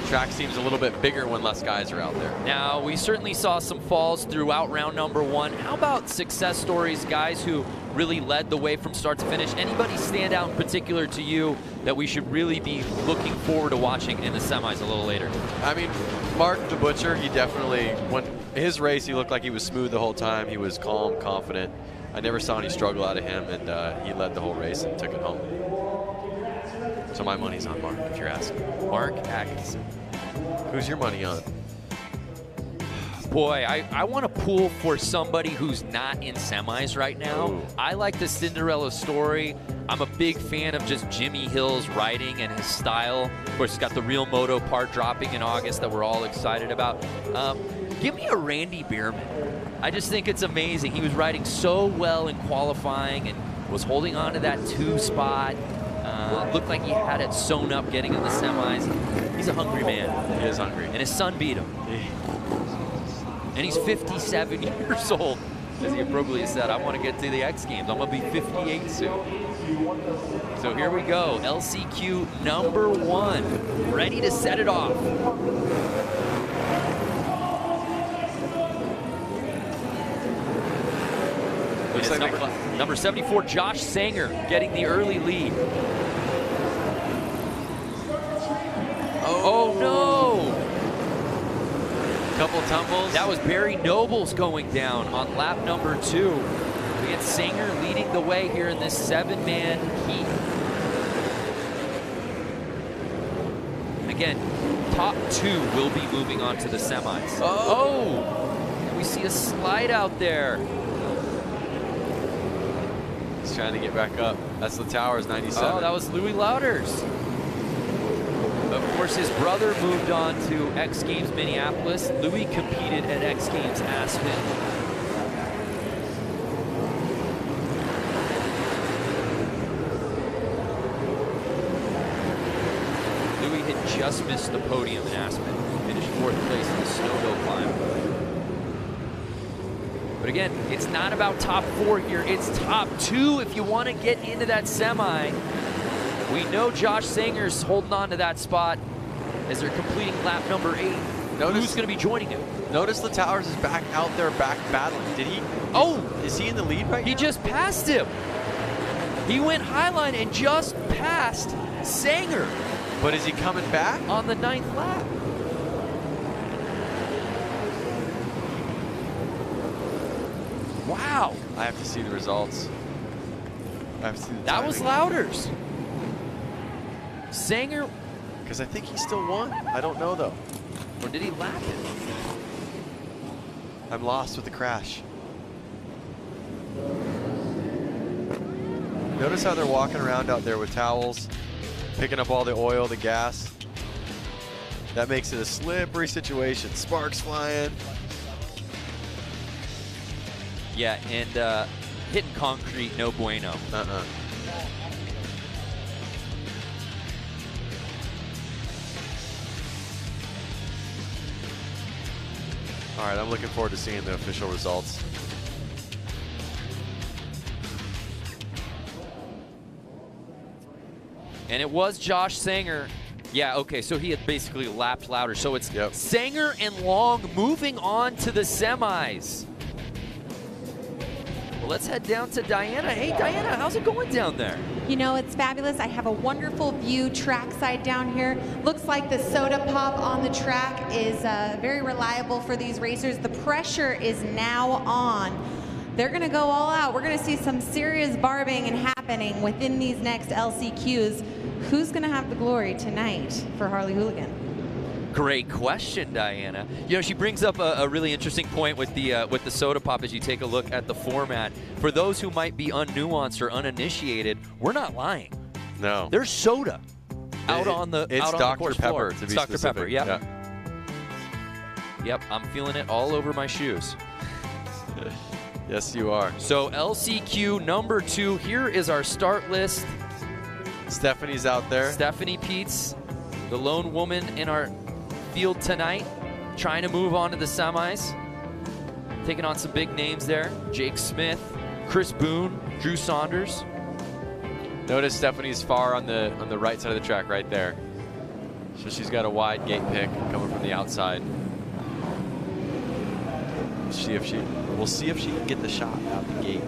Track seems a little bit bigger when less guys are out there. Now, we certainly saw some falls throughout round number 1. How about success stories, guys who really led the way from start to finish? Anybody stand out in particular to you that we should really be looking forward to watching in the semis a little later? I mean, Mark the Butcher, he definitely, when his race, he looked like he was smooth the whole time. He was calm, confident. I never saw any struggle out of him, and he led the whole race and took it home. So my money's on Mark, if you're asking. Mark Atkinson. Who's your money on? Boy, I want to pull for somebody who's not in semis right now. Ooh. I like the Cinderella story. I'm a big fan of just Jimmy Hill's riding and his style. Of course, he's got the Real Moto part dropping in August that we're all excited about. Give me a Randy Bierman. I just think it's amazing. He was riding so well in qualifying and was holding on to that 2 spot. Looked like he had it sewn up getting in the semis. He's a hungry man. He is hungry. And his son beat him. And he's 57 years old. As he appropriately said, I want to get to the X Games. I'm going to be 58 soon. So here we go. LCQ number 1. Ready to set it off. Looks like number 74, Josh Sanger, getting the early lead. Oh no! Couple tumbles. That was Barry Nobles going down on lap number 2. We had Sanger leading the way here in this 7-man heat. Again, top 2 will be moving on to the semis. Oh! And we see a slide out there. He's trying to get back up. That's the Towers, 97. Oh, that was Louis Louders. Of course, his brother moved on to X Games Minneapolis. Louis competed at X Games Aspen. Louis had just missed the podium in Aspen. Finished 4th place in the snowhill climb. But again, it's not about top 4 here. It's top 2 if you want to get into that semi. We know Josh Sanger's holding on to that spot as they're completing lap number 8. Who's going to be joining him? Notice the Towers is back out there, back battling. Did he? Oh! Is he in the lead right now? He just passed him. He went highline and just passed Sanger. But is he coming back? On the 9th lap. Wow. I have to see the results. I have to see the That was Louders. Sanger. Because I think he still won. I don't know, though. Or did he lap it? I'm lost with the crash. Notice how they're walking around out there with towels, picking up all the oil, the gas. That makes it a slippery situation. Sparks flying. Yeah, and hitting concrete, no bueno. All right, I'm looking forward to seeing the official results. And it was Josh Sanger Yeah, okay, so he had basically lapped louder. So it's Sanger and Long moving on to the semis. Well, let's head down to Diana. Hey, Diana, how's it going down there? You know, it's fabulous. I have a wonderful view trackside down here. Looks like the soda pop on the track is very reliable for these racers. The pressure is now on. They're gonna go all out. We're gonna see some serious barbing happening within these next LCQs. Who's gonna have the glory tonight for Harley Hooligan? Great question, Diana. You know, she brings up a really interesting point with the soda pop as you take a look at the format. For those who might be unnuanced or uninitiated, we're not lying. No. There's soda out on the It's out on Dr. the course Pepper, floor. to be It's Dr. specific. Pepper, yep. Yep, I'm feeling it all over my shoes. Yes, you are. So LCQ number 2, here is our start list. Stephanie's out there. Stephanie Peets, the lone woman in our field tonight, trying to move on to the semis. Taking on some big names there. Jake Smith, Chris Boone, Drew Saunders. Notice Stephanie's far on the right side of the track right there. So she's got a wide gate pick coming from the outside. We'll see if she can get the shot out the gate.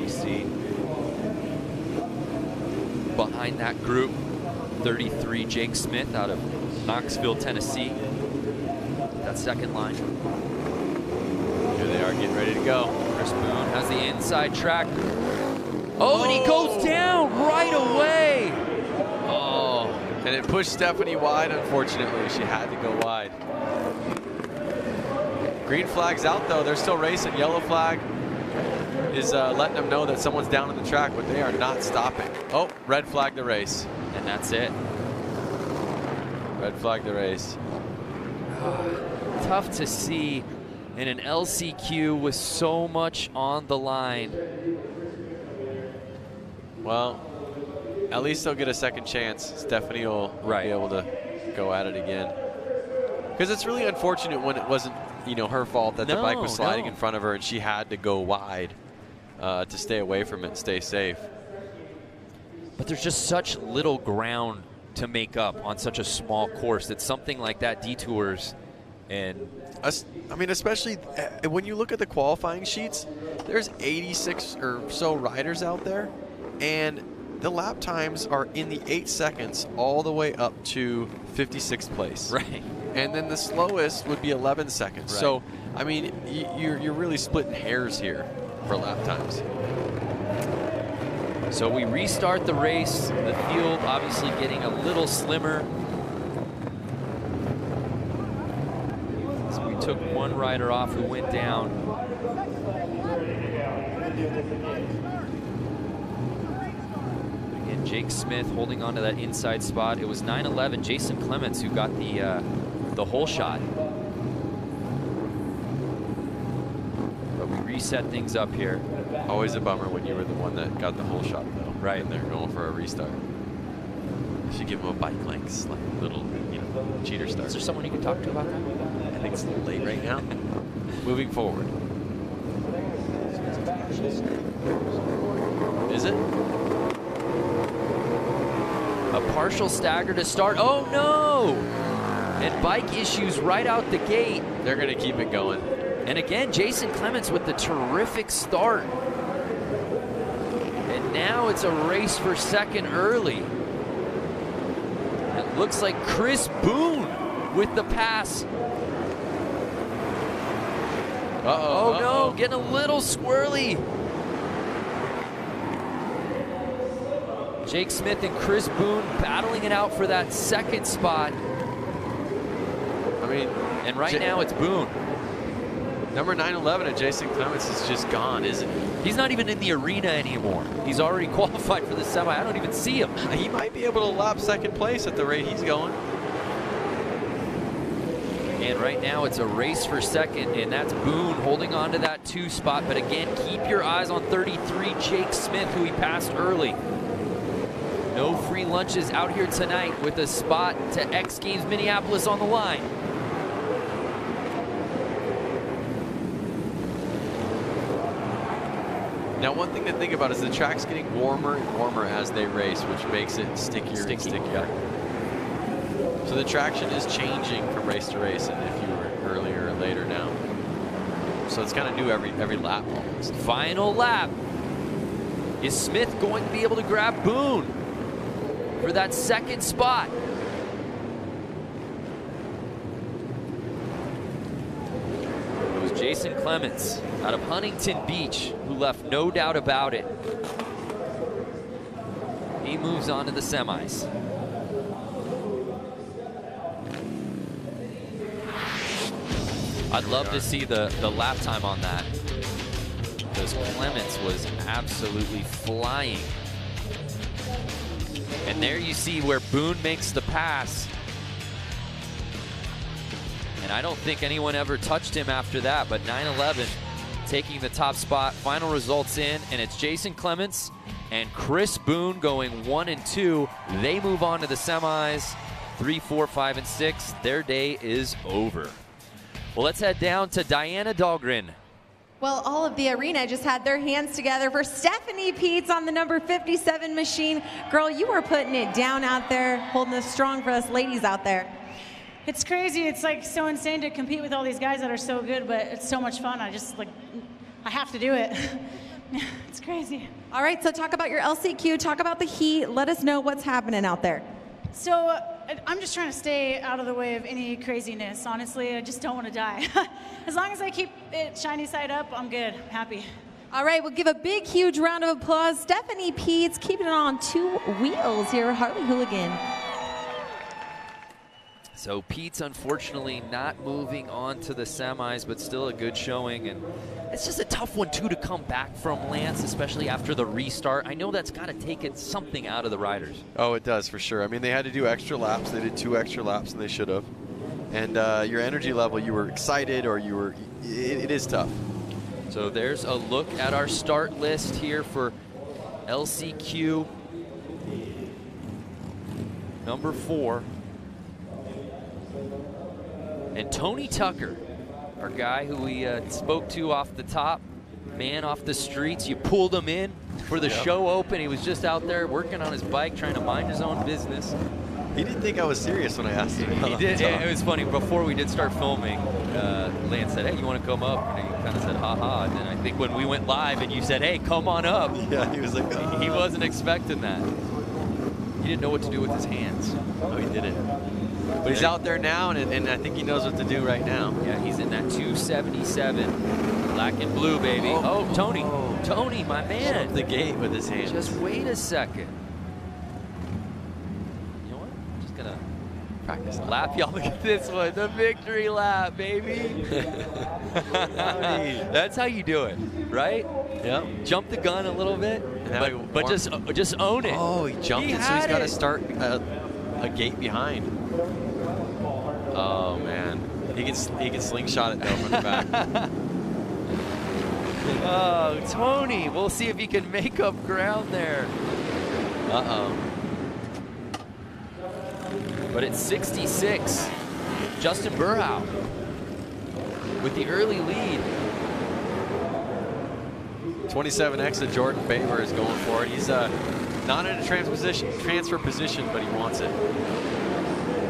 You see behind that group, 33 Jake Smith out of Knoxville, Tennessee. That second line. Here they are getting ready to go. Chris Boone has the inside track. Oh, and he goes down right away. Oh, and it pushed Stephanie wide, unfortunately. She had to go wide. Green flag's out, though. They're still racing. Yellow flag is letting them know that someone's down on the track, but they are not stopping. Oh, red flag the race. And that's it. Red flag the race. Tough to see in an LCQ with so much on the line. Well, at least they'll get a second chance. Stephanie will be able to go at it again. Because it's really unfortunate when it wasn't, you know, her fault that the bike was sliding in front of her and she had to go wide to stay away from it and stay safe. But there's just such little ground to make up on such a small course that something like that detours. And I mean, especially when you look at the qualifying sheets, there's 86 or so riders out there, and the lap times are in the 8 seconds all the way up to 56th place. Right. And then the slowest would be 11 seconds. Right. So, I mean, you're really splitting hairs here for lap times. So we restart the race. The field obviously getting a little slimmer. So we took one rider off who went down. Again, Jake Smith holding on to that inside spot. It was 9-11 Jason Clements who got the hole shot. But we reset things up here. Always a bummer when you were the one that got the hole shot, though. Right. And they're going for a restart. You should give them a bike length, like little, you know, cheater start. Is there someone you can talk to about that? I think it's a little late right now. Moving forward. Is it? A partial stagger to start. Oh no! And bike issues right out the gate. They're going to keep it going. And again, Jason Clements with the terrific start. And now it's a race for second early. It looks like Chris Boone with the pass. Oh no, getting a little squirrely. Jake Smith and Chris Boone battling it out for that second spot. I mean, and right now it's Boone. Number 911 of Jason Clements is just gone, isn't he? He's not even in the arena anymore. He's already qualified for the semi. I don't even see him. He might be able to lap second place at the rate he's going. And right now it's a race for second, and that's Boone holding on to that 2 spot. But again, keep your eyes on 33 Jake Smith, who he passed early. No free lunches out here tonight with a spot to X Games Minneapolis on the line. Now, one thing to think about is the track's getting warmer and warmer as they race, which makes it stickier and stickier. So the traction is changing from race to race, and if you were earlier or later now. So it's kind of new every lap almost. Final lap. Is Smith going to be able to grab Boone for that second spot? It was Jason Clements out of Huntington Beach who left no doubt about it. He moves on to the semis. I'd love to see the lap time on that, because Clements was absolutely flying. And there you see where Boone makes the pass. And I don't think anyone ever touched him after that, but 9-11 taking the top spot. Final results in, and it's Jason Clements and Chris Boone going 1 and 2. They move on to the semis, 3, 4, 5, and 6. Their day is over. Well, let's head down to Diana Dahlgren. Well, all of the arena just had their hands together for Stephanie Peets on the number 57 machine. Girl, you were putting it down out there, holding it strong for us ladies out there. It's crazy. It's like so insane to compete with all these guys that are so good, but it's so much fun. I have to do it. It's crazy. All right, so talk about your LCQ, talk about the heat. Let us know what's happening out there. So I'm just trying to stay out of the way of any craziness. Honestly, I just don't want to die. As long as I keep it shiny side up, I'm good, happy. All right, we'll give a big, huge round of applause. Stephanie Peets keeping it on 2 wheels here, Harley Hooligan. So Pete's unfortunately not moving on to the semis, but still a good showing. And it's just a tough one, too, to come back from, Lance, especially after the restart. I know that's got to take something out of the riders. Oh, it does, for sure. I mean, they had to do extra laps. They did 2 extra laps than they should have. And your energy level, you were excited or you were, it is tough. So there's a look at our start list here for LCQ number 4. And Tony Tucker, our guy who we spoke to off the top, man off the streets. You pulled him in for the show open. He was just out there working on his bike, trying to mind his own business. He didn't think I was serious when I asked him. He did. It was funny. Before we did start filming, Lance said, "Hey, you want to come up?" And he kind of said, "Ha ha." And then I think when we went live and you said, "Hey, come on up," yeah, he was like, he wasn't expecting that. He didn't know what to do with his hands. Oh, he did it. But he's out there now, and I think he knows what to do right now. Yeah, he's in that 277. Black and blue, baby. Oh, Tony. Oh. Tony, my man. Up the gate with his hands. Just wait a second. You know what? I'm just going to practice lap. Y'all look at this one. The victory lap, baby. That's how you do it, right? Yep. Jump the gun a little bit, but just own it. Oh, he jumped it, so he's got to start a gate behind. Oh man, he can slingshot it though from the back. Oh, Tony, we'll see if he can make up ground there. Uh-oh. But it's 66. Justin Burhow with the early lead. 27X of Jordan Baber is going for it. He's not in a transfer position, but he wants it.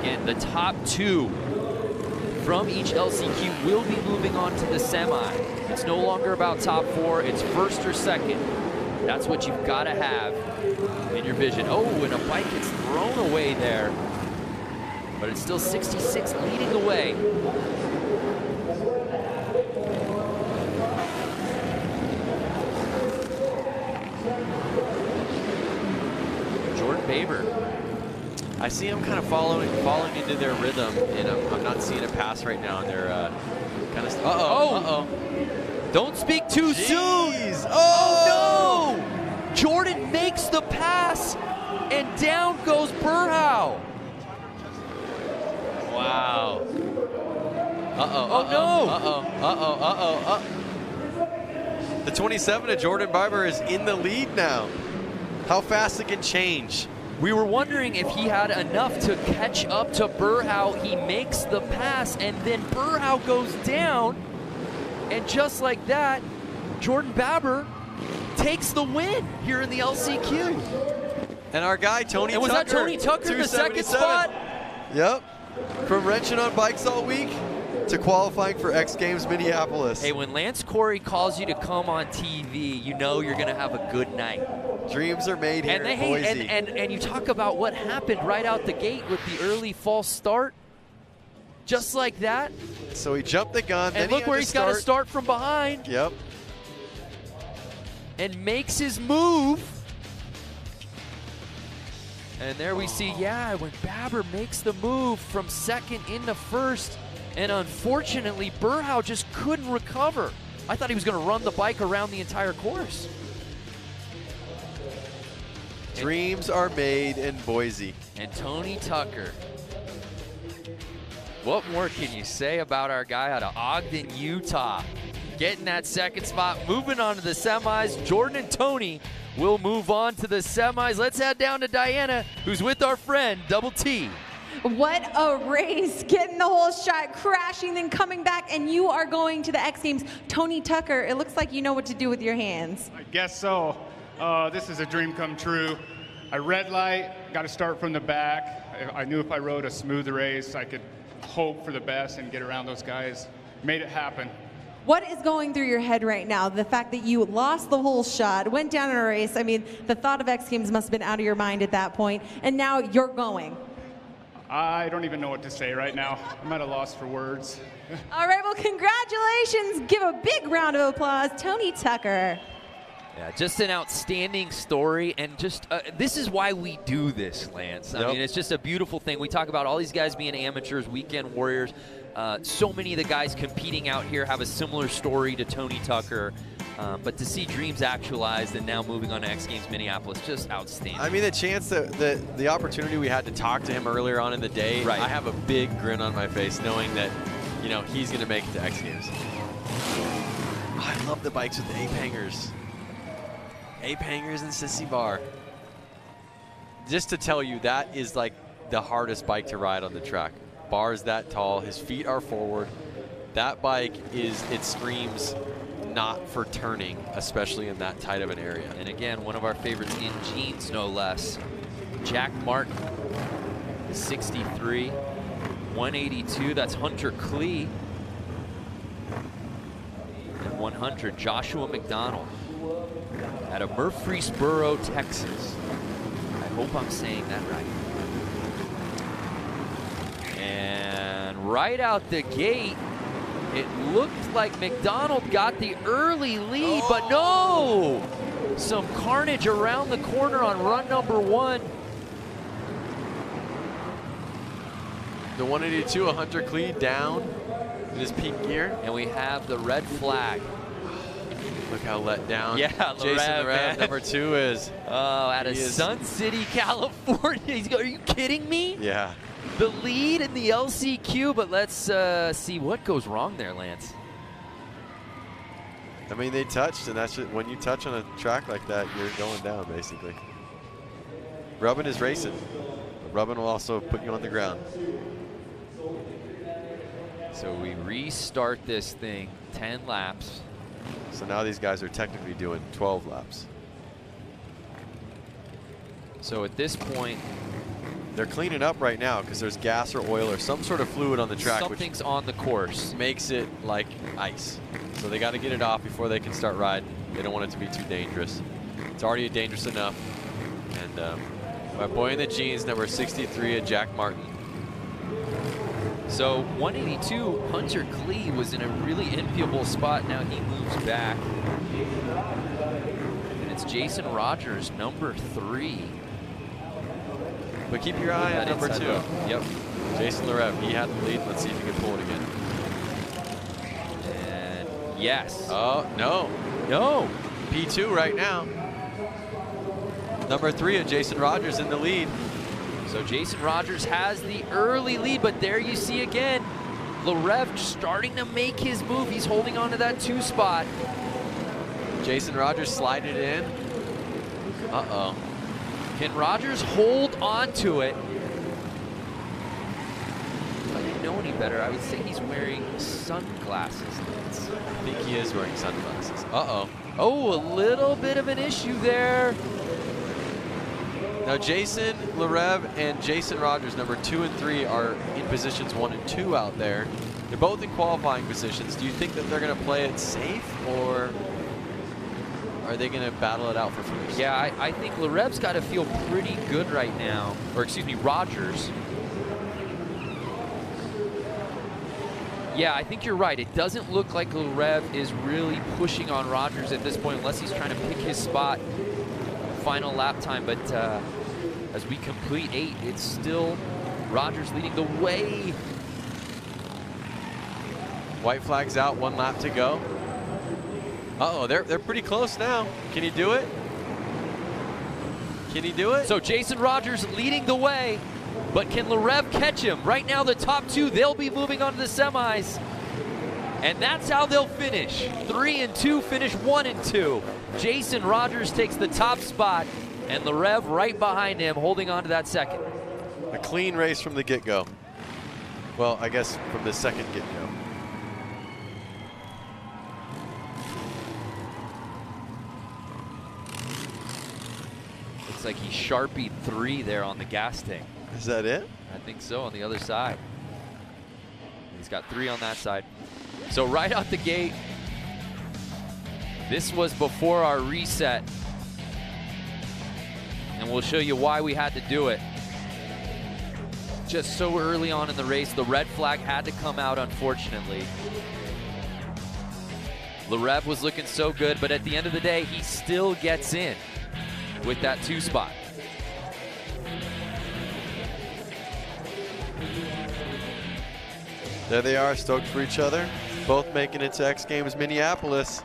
Again, the top 2 from each LCQ will be moving on to the semi. It's no longer about top 4, it's first or second. That's what you've got to have in your vision. Oh, and a bike gets thrown away there. But it's still 66 leading the way. Jordan Baber. I see him kind of falling into their rhythm, and I'm not seeing a pass right now, and they're kind of. Uh-oh. Don't speak too soon. Oh no! Jordan makes the pass, and down goes Burhow. Wow. The 27 of Jordan Barber is in the lead now. How fast it can change. We were wondering if he had enough to catch up to Burhow. He makes the pass, and then Burhow goes down. And just like that, Jordan Baber takes the win here in the LCQ. And our guy, Tony Tucker. And was that Tony Tucker in the second spot? Yep. From wrenching on bikes all week to qualifying for X Games Minneapolis. Hey, when Lance Corey calls you to come on TV, you know you're going to have a good night. Dreams are made here in Boise. And you talk about what happened right out the gate with the early false start. Just like that. So he jumped the gun. And look where he's got to start from behind. Yep. And makes his move. And there we see, when Babber makes the move from second into first, and unfortunately, Burhow just couldn't recover. I thought he was going to run the bike around the entire course. Dreams are made in Boise. And Tony Tucker. What more can you say about our guy out of Ogden, Utah? Getting that second spot, moving on to the semis. Jordan and Tony will move on to the semis. Let's head down to Diana, who's with our friend, Double T. What a race, getting the whole shot, crashing, then coming back, and you are going to the X Games. Tony Tucker, it looks like you know what to do with your hands. I guess so. This is a dream come true. I red light, got to start from the back. I knew if I rode a smooth race, I could hope for the best and get around those guys. Made it happen. What is going through your head right now? The fact that you lost the whole shot, went down in a race. I mean, the thought of X Games must have been out of your mind at that point, and now you're going. I don't even know what to say right now. I'm at a loss for words. All right, well, congratulations. Give a big round of applause, Tony Tucker. Yeah, just an outstanding story, and just this is why we do this, Lance. I mean, it's just a beautiful thing. We talk about all these guys being amateurs, weekend warriors. So many of the guys competing out here have a similar story to Tony Tucker. But to see dreams actualized and now moving on to X Games Minneapolis, just outstanding. I mean, the chance that the opportunity we had to talk to him earlier on in the day, I have a big grin on my face knowing that, you know, he's going to make it to X Games. Oh, I love the bikes with the ape hangers. Ape hangers and sissy bar. Just to tell you, that is like the hardest bike to ride on the track. Bar's that tall, his feet are forward. That bike it screams not for turning, especially in that tight of an area. And again, one of our favorites in jeans, no less. Jack Martin is 63, 182, that's Hunter Klee. And 100, Joshua McDonald out of Murfreesboro, Texas. I hope I'm saying that right. And right out the gate, it looked like McDonald got the early lead, but no! Some carnage around the corner on run number one. The 182, a Hunter Klee down in his peak gear. And we have the red flag. Look how let down Jason Rev, number 2 is. Oh, out of Sun City, California. Are you kidding me? Yeah. The lead in the LCQ, but let's see what goes wrong there, Lance. I mean, they touched, and that's just, when you touch on a track like that, you're going down, basically. Rubbing is racing. Rubbing will also put you on the ground. So we restart this thing, 10 laps. So now these guys are technically doing 12 laps. So at this point, they're cleaning up right now because there's gas or oil or some sort of fluid on the track. Something's on the course. Makes it like ice. So they got to get it off before they can start riding. They don't want it to be too dangerous. It's already dangerous enough. And my boy in the jeans, number 63, Jack Martin. So 182, Hunter Klee was in a really enviable spot. Now he moves back. And it's Jason Rogers, number 3. But keep your eye on number 2. Yep. Jason Larev, he had the lead. Let's see if he can pull it again. And yes. Oh, no. No. P2 right now. Number 3 of Jason Rogers in the lead. So Jason Rogers has the early lead, but there you see again, Larev starting to make his move. He's holding on to that 2 spot. Jason Rogers slided in. Uh-oh. Can Rogers hold on to it? I didn't know any better, I would say he's wearing sunglasses. I think he is wearing sunglasses. Uh-oh. Oh, a little bit of an issue there. Now Jason Larev and Jason Rogers, number 2 and 3, are in positions 1 and 2 out there. They're both in qualifying positions. Do you think that they're going to play it safe, or are they going to battle it out for first? Yeah, I think Larev's got to feel pretty good right now. Or excuse me, Rogers. Yeah, I think you're right. It doesn't look like Larev is really pushing on Rogers at this point, unless he's trying to pick his spot final lap time. But as we complete 8, it's still Rogers leading the way. White flag's out, 1 lap to go. Uh-oh, they're pretty close now. Can he do it? Can he do it? So Jason Rogers leading the way, but can Larev catch him? Right now, the top 2, they'll be moving on to the semis. And that's how they'll finish. 3 and 2 finish 1 and 2. Jason Rogers takes the top spot, and Larev right behind him, holding on to that second. A clean race from the get-go. Well, I guess from the second get-go. Looks like he Sharpied 3 there on the gas tank. Is that it? I think so, on the other side. He's got 3 on that side. So right out the gate, this was before our reset. And we'll show you why we had to do it. Just so early on in the race, the red flag had to come out, unfortunately. Larev was looking so good, but at the end of the day, he still gets in with that 2 spot. There they are, stoked for each other. Both making it to X Games Minneapolis.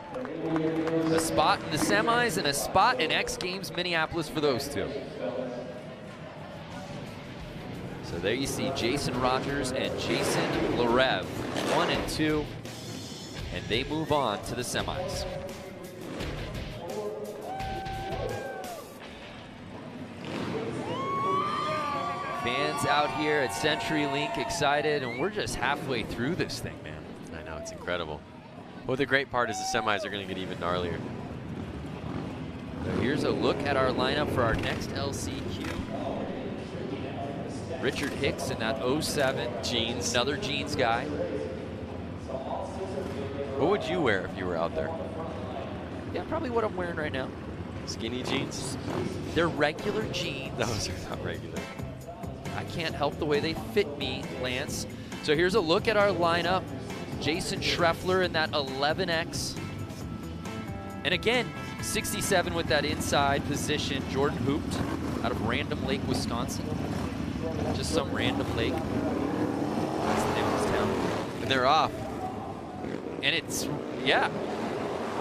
A spot in the semis and a spot in X Games Minneapolis for those 2. So there you see Jason Rogers and Jason Larev, 1 and 2, and they move on to the semis. Fans out here at CenturyLink excited, and we're just halfway through this thing, man. I know, it's incredible. Well, the great part is the semis are going to get even gnarlier. So here's a look at our lineup for our next LCQ. Richard Hicks in that 07 jeans, another jeans guy. What would you wear if you were out there? Yeah, probably what I'm wearing right now. Skinny jeans? They're regular jeans. Those are not regular. I can't help the way they fit me, Lance. So here's a look at our lineup. Jason Schreffler in that 11X. And again, 67 with that inside position. Jordan Hooped out of Random Lake, Wisconsin. Just some random lake. That's the name of this town. And they're off. And it's, yeah.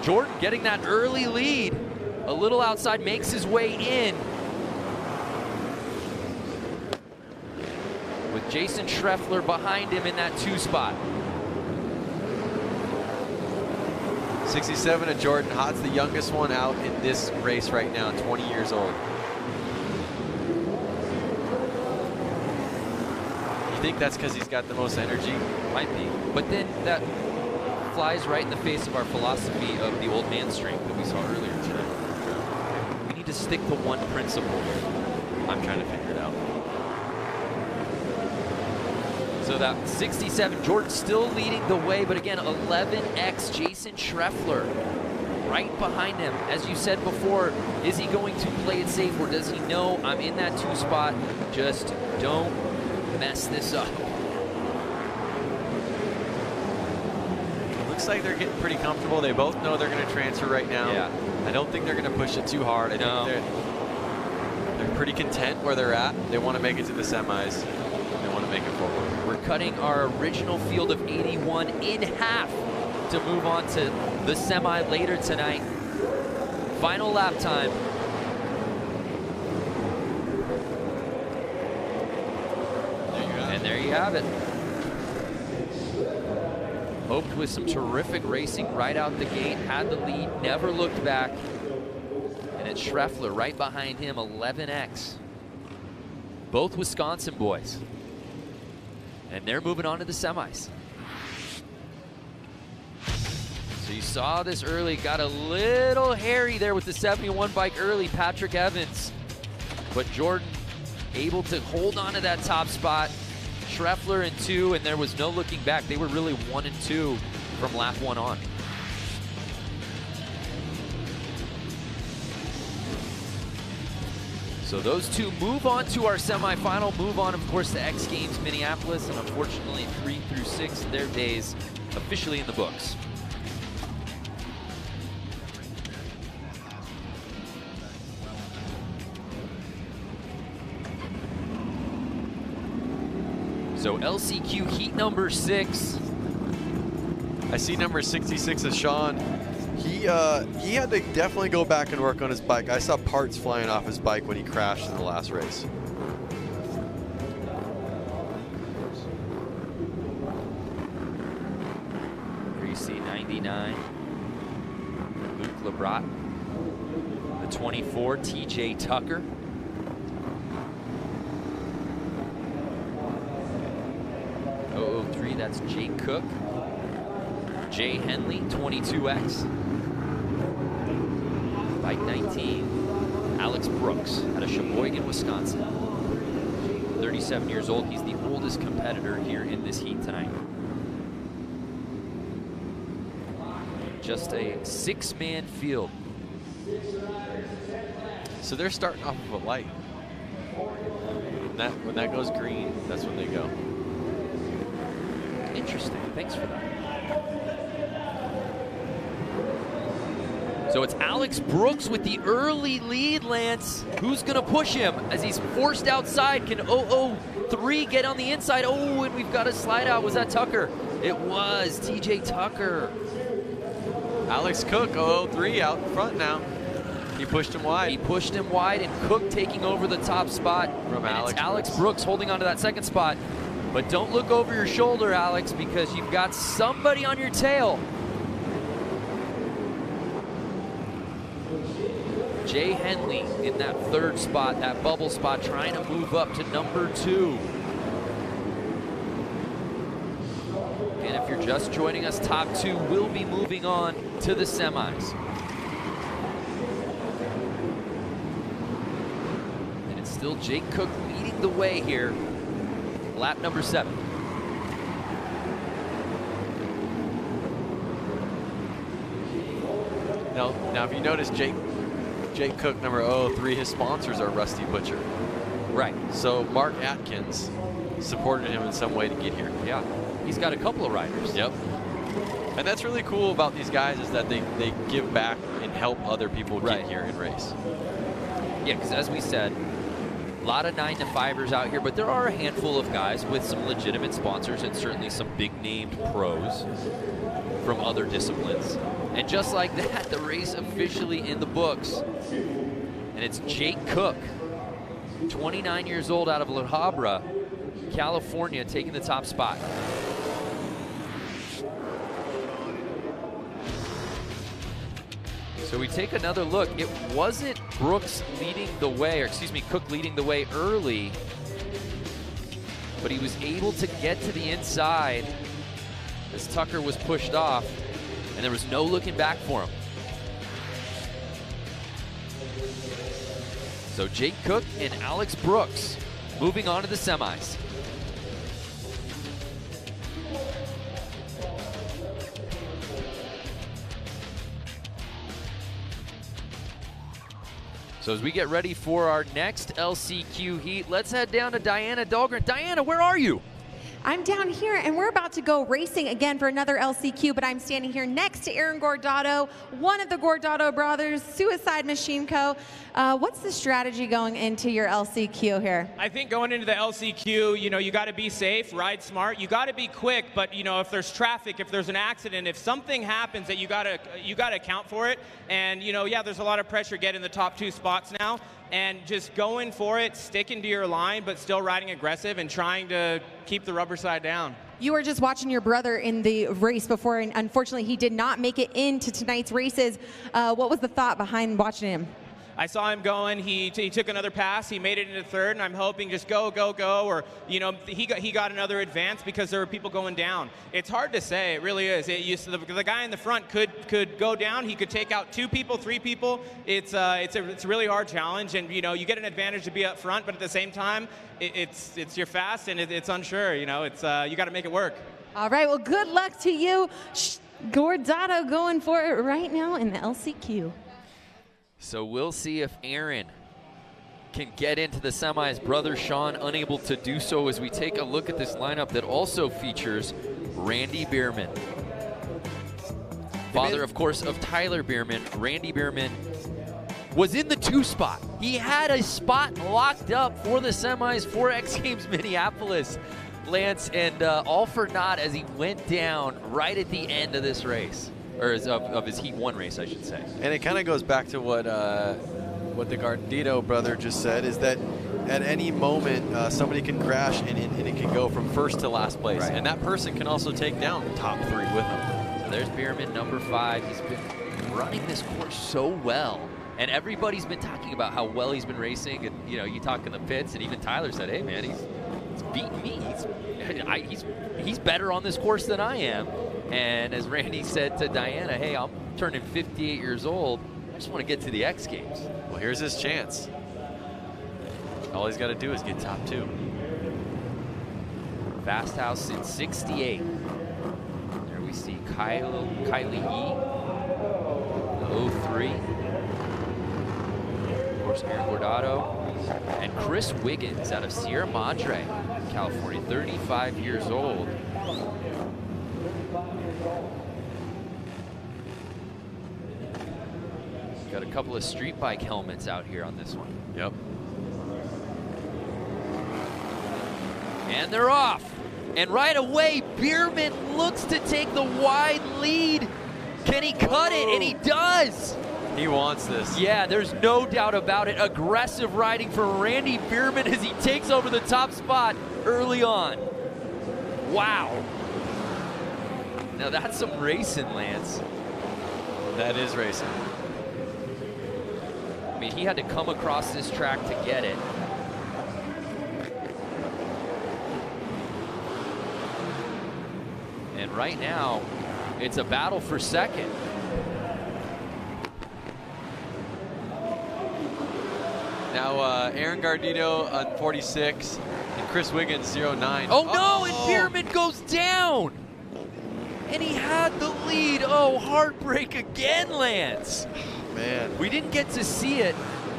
Jordan getting that early lead. A little outside, makes his way in. With Jason Schreffler behind him in that 2 spot. 67 of Jordan. Hod's the youngest one out in this race right now, 20 years old. You think that's because he's got the most energy? Might be. But then that flies right in the face of our philosophy of the old man strength that we saw earlier today. We need to stick to one principle here. I'm trying to figure it out. So that 67, Jordan still leading the way, but again, 11X Jason Schreffler right behind him. As you said before, is he going to play it safe, or does he know I'm in that 2 spot? Just don't mess this up. Looks like they're getting pretty comfortable. They both know they're going to transfer right now. Yeah. I don't think they're going to push it too hard. I think they're pretty content where they're at. They want to make it to the semis. They want to make it forward. We're cutting our original field of 81 in half to move on to the semi later tonight. Final lap time. And there you have it. Hoped with some terrific racing right out the gate, had the lead, never looked back. And it's Schreffler right behind him, 11X. Both Wisconsin boys. And they're moving on to the semis. So you saw this early, got a little hairy there with the 71 bike early, Patrick Evans. But Jordan able to hold on to that top spot. Schreffler in 2, and there was no looking back. They were really 1 and 2 from lap 1 on. So those two move on to our semifinal, move on, of course, to X Games Minneapolis, and unfortunately 3 through 6, their days officially in the books. So LCQ heat number 6. I see number 66 is Sean. He had to definitely go back and work on his bike. I saw parts flying off his bike when he crashed in the last race. Greasy 99. Luke Lebrat. The 24, TJ Tucker. .003, that's Jake Cook. Jay Henley, 22X. Bike 19, Alex Brooks out of Sheboygan, Wisconsin. 37 years old. He's the oldest competitor here in this heat tonight. Just a 6-man field. So they're starting off of a light. When that goes green, that's when they go. Interesting. Thanks for that. So it's Alex Brooks with the early lead, Lance. Who's going to push him as he's forced outside? Can 003 get on the inside? Oh, and we've got a slide out. Was that Tucker? It was TJ Tucker. Alex Cook, 003 out in front now. He pushed him wide. He pushed him wide, and Cook taking over the top spot. From Alex Brooks holding on to that second spot. But don't look over your shoulder, Alex, because you've got somebody on your tail. Jay Henley in that third spot, that bubble spot, trying to move up to number 2. And if you're just joining us, top 2 will be moving on to the semis. And it's still Jake Cook leading the way here. Lap number 7. Now if you notice, Jake Cook, number 003, his sponsors are Rusty Butcher. Right. So Mark Atkins supported him in some way to get here. Yeah. He's got a couple of riders. Yep. And that's really cool about these guys is that they give back and help other people get here and race. Yeah, because as we said, a lot of 9-to-5ers out here, but there are a handful of guys with some legitimate sponsors and certainly some big-named pros from other disciplines. And just like that, the race officially in the books. And it's Jake Cook, 29 years old, out of La Habra, California, taking the top spot. So we take another look. It wasn't Brooks leading the way, or excuse me, Cook leading the way early, but he was able to get to the inside as Tucker was pushed off, and there was no looking back for him. So Jake Cook and Alex Brooks moving on to the semis. So as we get ready for our next LCQ heat, let's head down to Diana Dahlgren. Diana, where are you? I'm down here, and we're about to go racing again for another LCQ, but I'm standing here next to Aaron Gordado, one of the Gordado brothers, Suicide Machine Co. What's the strategy going into your LCQ here? I think going into the LCQ, you got to be safe, ride smart. You got to be quick, but if there's traffic, if there's an accident, if something happens, that you got to account for it. And yeah, there's a lot of pressure getting the top 2 spots now. And just going for it, sticking to your line, but still riding aggressive and trying to keep the rubber side down. You were just watching your brother in the race before, and unfortunately he did not make it into tonight's races. What was the thought behind watching him? I saw him going. He took another pass. He made it into third, and I'm hoping just go, go, go, or he got another advance because there were people going down. It's hard to say. It really is. The guy in the front could go down. He could take out 2 people, 3 people. It's a really hard challenge, and you get an advantage to be up front, but at the same time, you're fast and it's unsure. You got to make it work. All right. Well, good luck to you, Gordado, going for it right now in the LCQ. So we'll see if Aaron can get into the semis. Brother Sean unable to do so as we take a look at this lineup that also features Randy Bierman. Father, of course, of Tyler Bierman. Randy Bierman was in the 2 spot. He had a spot locked up for the semis for X Games Minneapolis, Lance, and all for naught as he went down right at the end of this race. Or of his Heat 1 race, I should say. And it kind of goes back to what the Gardito brother just said, is that at any moment somebody can crash and it can go from first to last place. Right. And that person can also take down the top 3 with them. So there's Bierman, number 5. He's been running this course so well. And everybody's been talking about how well he's been racing. And, you talk in the pits, and even Tyler said, hey, man, he's beating me. He's better on this course than I am. And as Randy said to Diana, hey, I'm turning 58 years old. I just want to get to the X Games. Well, here's his chance. All he's got to do is get top 2. Fast house in 68. There we see Kylie Yee, the 03. Of course, Aaron Gordado. And Chris Wiggins out of Sierra Madre, California, 35 years old. Got a couple of street bike helmets out here on this one. Yep. And they're off. And right away, Bierman looks to take the wide lead. Can he cut it? And he does. He wants this. Yeah, there's no doubt about it. Aggressive riding from Randy Bierman as he takes over the top spot early on. Wow. Now that's some racing, Lance. That is racing. I mean, he had to come across this track to get it. And right now, it's a battle for second. Now, Aaron Gardito on 46 and Chris Wiggins 09. Oh, no, and Bierman goes down. And he had the lead. Oh, heartbreak again, Lance. Man. We didn't get to see it.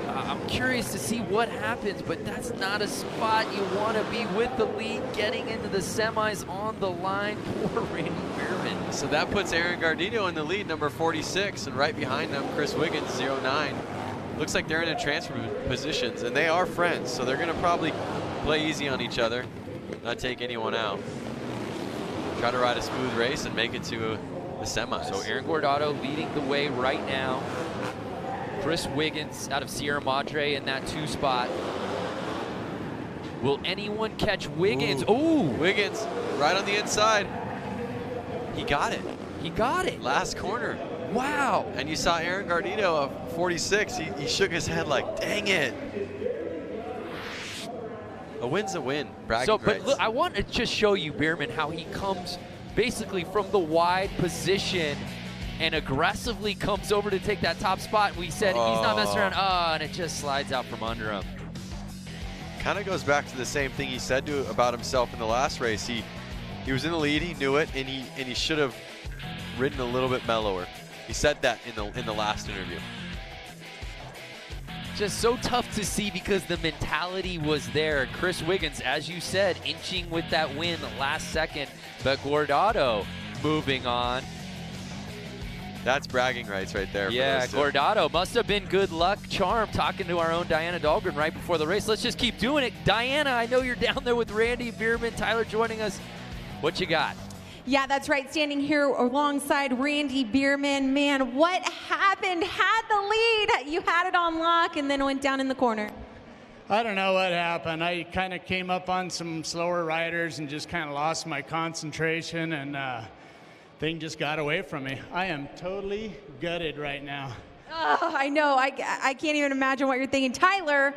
I'm curious to see what happens, but that's not a spot you want to be with the lead getting into the semis on the line. Poor Randy Bierman. So that puts Aaron Gardito in the lead, number 46, and right behind them, Chris Wiggins, 09. Looks like they're in a transfer positions, and they are friends, so they're going to probably play easy on each other, not take anyone out. Try to ride a smooth race and make it to the semis. So Aaron Gordado leading the way right now. Chris Wiggins out of Sierra Madre in that 2 spot. Will anyone catch Wiggins? Ooh, Wiggins right on the inside. He got it. He got it. Last corner. Wow. And you saw Aaron Gardito of 46. He shook his head like, dang it. A win's a win. Bragging rights. But look, I want to just show you, Bierman, how he comes basically from the wide position and aggressively comes over to take that top spot. We said he's not messing around. Oh, and it just slides out from under him. Kind of goes back to the same thing he said about himself in the last race. He was in the lead, he knew it, and he should have ridden a little bit mellower. He said that in the last interview. Just so tough to see because the mentality was there. Chris Wiggins, as you said, inching with that win the last second, but Gordado moving on. That's bragging rights right there. Yeah, Gordado must have been good luck charm talking to our own Diana Dahlgren right before the race. Let's just keep doing it. Diana, I know you're down there with Randy Bierman. Tyler joining us. What you got? Yeah, that's right. Standing here alongside Randy Bierman. Man, what happened? Had the lead. You had it on lock and then went down in the corner. I don't know what happened. I kind of came up on some slower riders and just kind of lost my concentration, and thing just got away from me. I am totally gutted right now. Oh, I know. I can't even imagine what you're thinking. Tyler,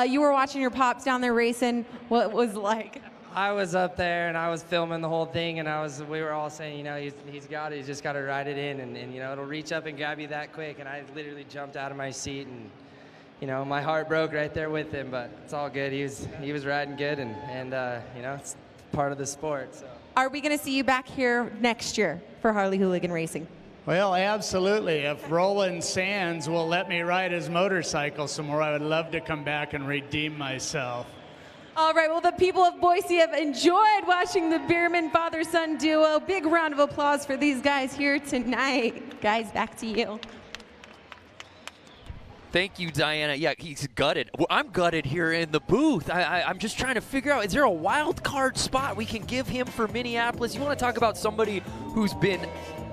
you were watching your pops down there racing. What was it like? I was up there and I was filming the whole thing, and we were all saying, you know, he's got it. He's just got to ride it in, and you know, it'll reach up and grab you that quick. And I literally jumped out of my seat, and you know, my heart broke right there with him. But it's all good. He was riding good, and you know, it's part of the sport. So. Are we going to see you back here next year for Harley Hooligan Racing? Well, absolutely. If Roland Sands will let me ride his motorcycle some more, I would love to come back and redeem myself. All right, well, the people of Boise have enjoyed watching the Bierman father-son duo. Big round of applause for these guys here tonight. Guys, back to you. Thank you, Diana. Yeah, he's gutted. Well, I'm gutted here in the booth. I'm just trying to figure out, is there a wild card spot we can give him for Minneapolis? You want to talk about somebody who's been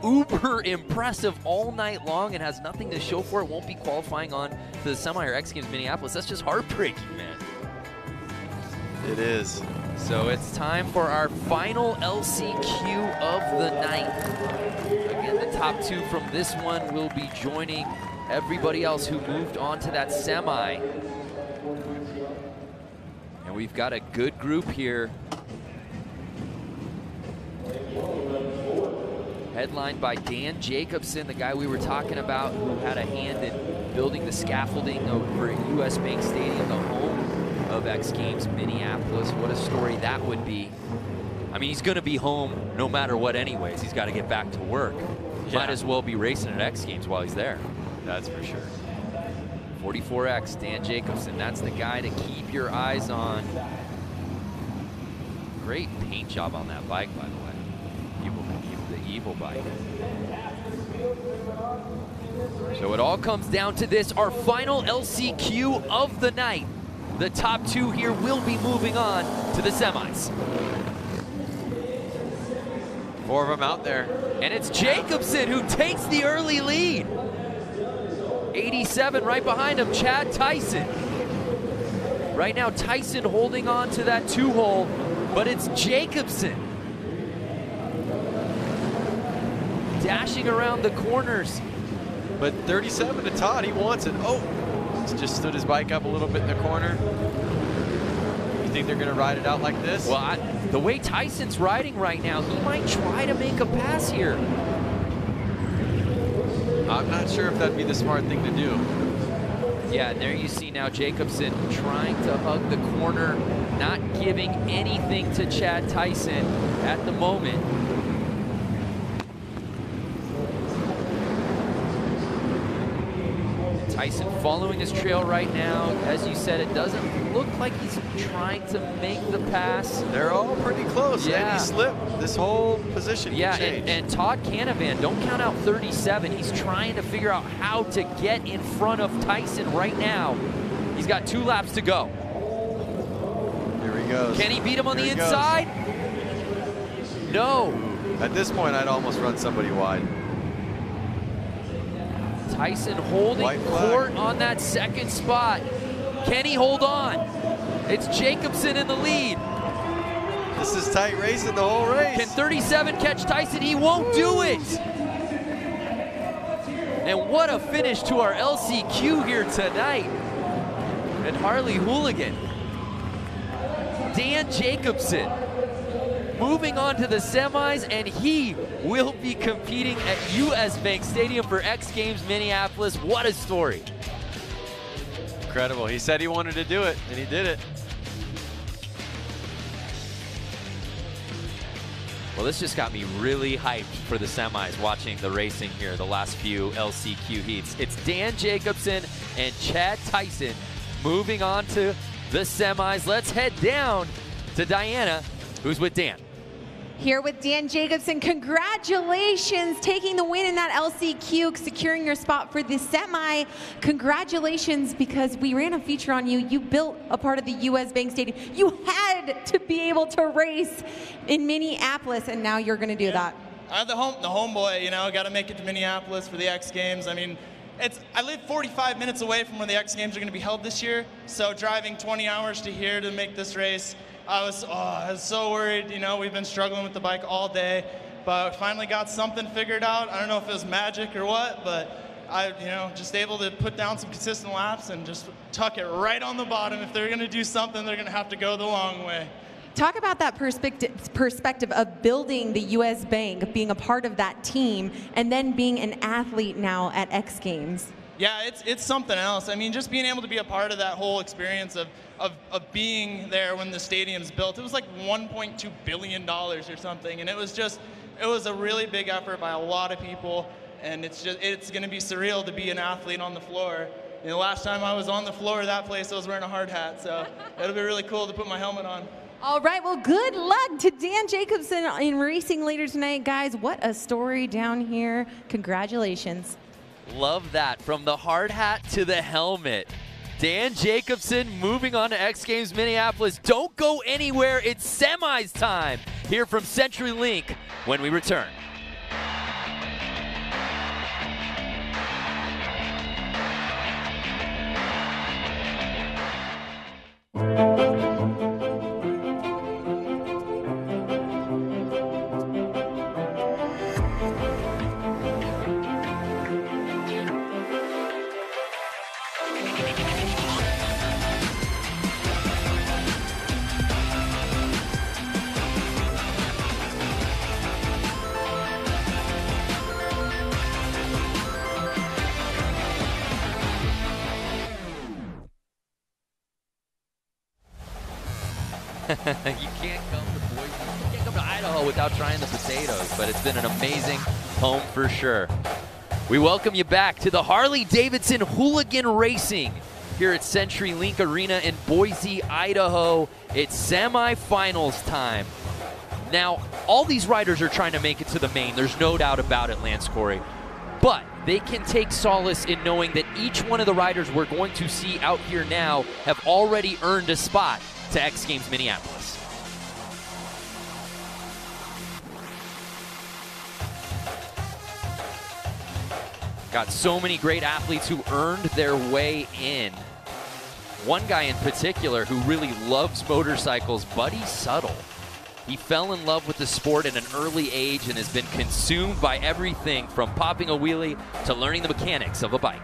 uber impressive all night long and has nothing to show for it, won't be qualifying on to the Semi or X Games Minneapolis. That's just heartbreaking, man. It is. So it's time for our final LCQ of the night. Again, the top two from this one will be joining everybody else who moved on to that semi. And we've got a good group here. Headlined by Dan Jacobson, the guy we were talking about who had a hand in building the scaffolding over at US Bank Stadium, the home of X Games Minneapolis. What a story that would be. I mean, he's going to be home no matter what anyways. He's got to get back to work. Yeah. Might as well be racing at X Games while he's there. That's for sure. 44X, Dan Jacobson, that's the guy to keep your eyes on. Great paint job on that bike, by the way. The Evil bike. So it all comes down to this, our final LCQ of the night. The top two here will be moving on to the semis. 4 of them out there. And it's Jacobson who takes the early lead. 87 right behind him, Chad Tyson. Right now, Tyson holding on to that 2-hole, but it's Jacobson. Dashing around the corners. But 37 to Todd, he wants it. Oh, he's just stood his bike up a little bit in the corner. You think they're gonna ride it out like this? Well, the way Tyson's riding right now, he might try to make a pass here. I'm not sure if that'd be the smart thing to do. Yeah, and there you see now Jacobson trying to hug the corner, not giving anything to Chad Tyson at the moment. Tyson following his trail right now. As you said, it doesn't look like he's trying to make the pass. They're all pretty close. Yeah. Any slip, this whole position can change. And Todd Canavan, don't count out 37. He's trying to figure out how to get in front of Tyson right now. He's got 2 laps to go. Here he goes. Can he beat him on the inside? No. At this point, I'd almost run somebody wide. Tyson holding court on that second spot. Can he hold on? It's Jacobson in the lead. This is tight racing the whole race. Can 37 catch Tyson? He won't do it. And what a finish to our LCQ here tonight at Harley Hooligan. Dan Jacobson moving on to the semis, and he will be competing at US Bank Stadium for X Games Minneapolis. What a story. Incredible. He said he wanted to do it, and he did it. Well, this just got me really hyped for the semis, watching the racing here, the last few LCQ heats. It's Dan Jacobson and Chad Tyson moving on to the semis. Let's head down to Diana, who's with Dan. Here with Dan Jacobson, congratulations taking the win in that LCQ, securing your spot for the semi. Congratulations, because we ran a feature on you. You built a part of the US Bank Stadium. You had to be able to race in Minneapolis, and now you're going to do that. I'm the homeboy, you know, got to make it to Minneapolis for the X Games. I mean, I live 45 minutes away from where the X Games are going to be held this year, so driving 20 hours to here to make this race, I was so worried. You know, we've been struggling with the bike all day, but finally got something figured out. I don't know if it was magic or what, but just able to put down some consistent laps and just tuck it right on the bottom. If they're going to do something, they're going to have to go the long way. Talk about that perspective of building the U.S. Bank, being a part of that team, and then being an athlete now at X Games. Yeah, it's something else. I mean, just being able to be a part of that whole experience of being there when the stadium's built. It was like $1.2 billion or something, and it was a really big effort by a lot of people, and it's going to be surreal to be an athlete on the floor. The last time I was on the floor of that place, I was wearing a hard hat, so it'll be really cool to put my helmet on. All right, well, good luck to Dan Jacobson in racing later tonight. Guys, what a story down here. Congratulations. Love that. From the hard hat to the helmet. Dan Jacobson moving on to X Games Minneapolis. Don't go anywhere. It's semis time here from CenturyLink when we return. You can't come to Boise, you can't come to Idaho without trying the potatoes, but it's been an amazing home for sure. We welcome you back to the Harley-Davidson Hooligan Racing here at CenturyLink Arena in Boise, Idaho. It's semifinals time. Now, all these riders are trying to make it to the main. There's no doubt about it, Lance Corey. But they can take solace in knowing that each one of the riders we're going to see out here now have already earned a spot to X Games Minneapolis. Got so many great athletes who earned their way in. One guy in particular who really loves motorcycles, Buddy Suttle. He fell in love with the sport at an early age and has been consumed by everything from popping a wheelie to learning the mechanics of a bike.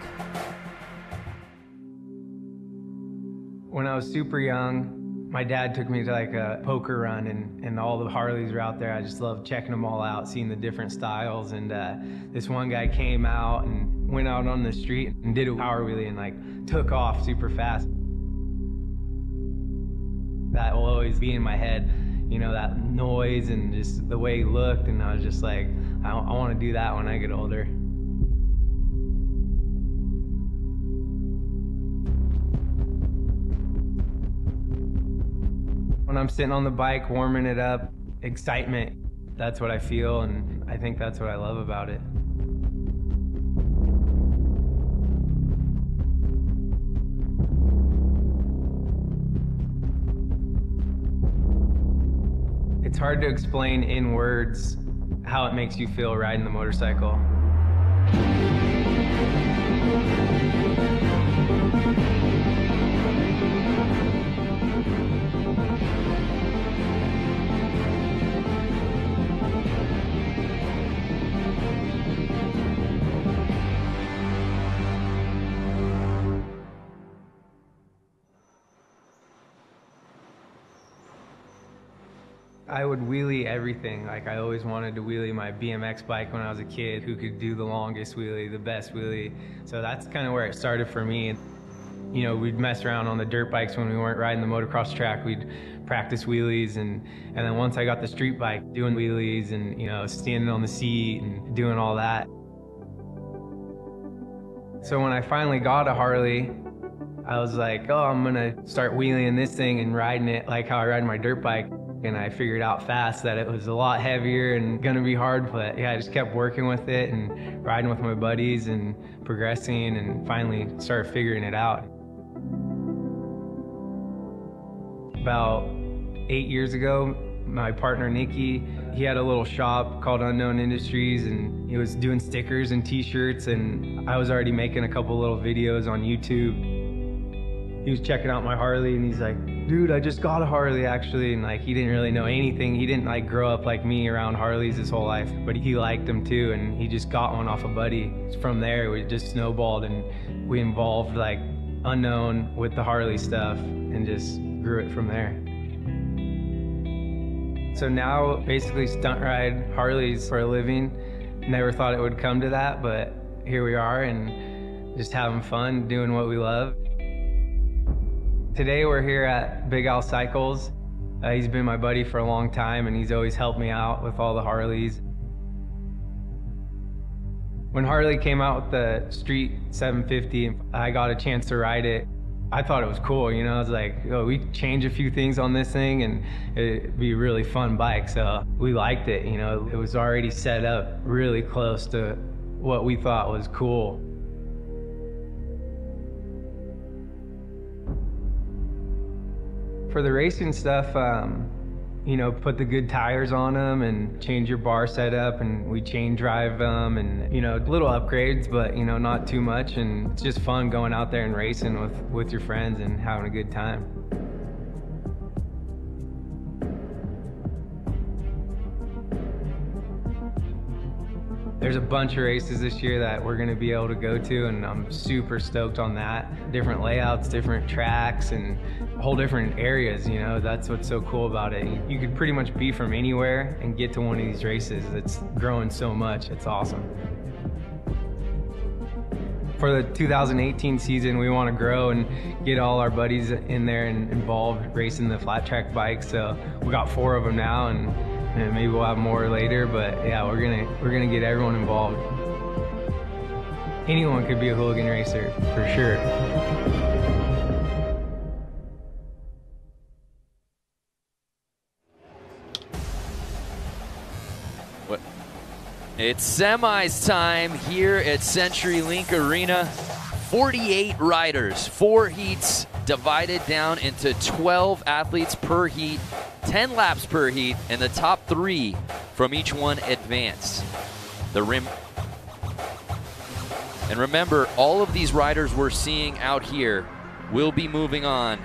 When I was super young, my dad took me to like a poker run, and all the Harleys were out there. I just loved checking them all out, seeing the different styles. And this one guy came out and went out on the street and did a power wheelie and like took off super fast. That will always be in my head, you know, that noise and just the way he looked. And I was just like, I want to do that when I get older. When I'm sitting on the bike, warming it up, excitement, that's what I feel, and I think that's what I love about it. It's hard to explain in words how it makes you feel riding the motorcycle. I would wheelie everything. Like, I always wanted to wheelie my BMX bike when I was a kid, who could do the longest wheelie, the best wheelie. So that's kind of where it started for me. You know, we'd mess around on the dirt bikes when we weren't riding the motocross track. We'd practice wheelies, and then once I got the street bike, doing wheelies and, you know, standing on the seat and doing all that. So when I finally got a Harley, I was like, oh, I'm gonna start wheeling this thing and riding it like how I ride my dirt bike. And I figured out fast that it was a lot heavier and gonna be hard, but yeah, I just kept working with it and riding with my buddies and progressing, and finally started figuring it out. About 8 years ago, my partner Nikki, he had a little shop called Unknown Industries, and he was doing stickers and t-shirts, and I was already making a couple little videos on YouTube. he was checking out my Harley, and he's like, dude, I just got a Harley actually. And like, he didn't really know anything. He didn't like grow up like me around Harleys his whole life, but he liked them too, and he just got one off a buddy. From there, we just snowballed, and we involved like unknown with the Harley stuff and just grew it from there. So now basically stunt ride Harleys for a living. Never thought it would come to that, but here we are, and just having fun doing what we love. Today we're here at Big Al Cycles. He's been my buddy for a long time, and he's always helped me out with all the Harleys. When Harley came out with the Street 750, I got a chance to ride it. I thought it was cool, you know. I was like, oh, we change a few things on this thing and it'd be a really fun bike. So we liked it, you know. It was already set up really close to what we thought was cool. For the racing stuff, you know, put the good tires on them and change your bar setup, and we chain drive them, and, you know, little upgrades, but, you know, not too much. And it's just fun going out there and racing with your friends and having a good time. There's a bunch of races this year that we're gonna be able to go to, and I'm super stoked on that. Different layouts, different tracks, and whole different areas, you know. That's what's so cool about it. You could pretty much be from anywhere and get to one of these races. It's growing so much, it's awesome. For the 2018 season, we want to grow and get all our buddies in there and involved racing the flat track bikes. So we got 4 of them now, and maybe we'll have more later, but yeah, we're gonna get everyone involved. Anyone could be a hooligan racer, for sure. What? It's semis time here at CenturyLink Arena. 48 riders, 4 heats divided down into 12 athletes per heat. 10 laps per heat, and the top 3 from each one advance. And remember, all of these riders we're seeing out here will be moving on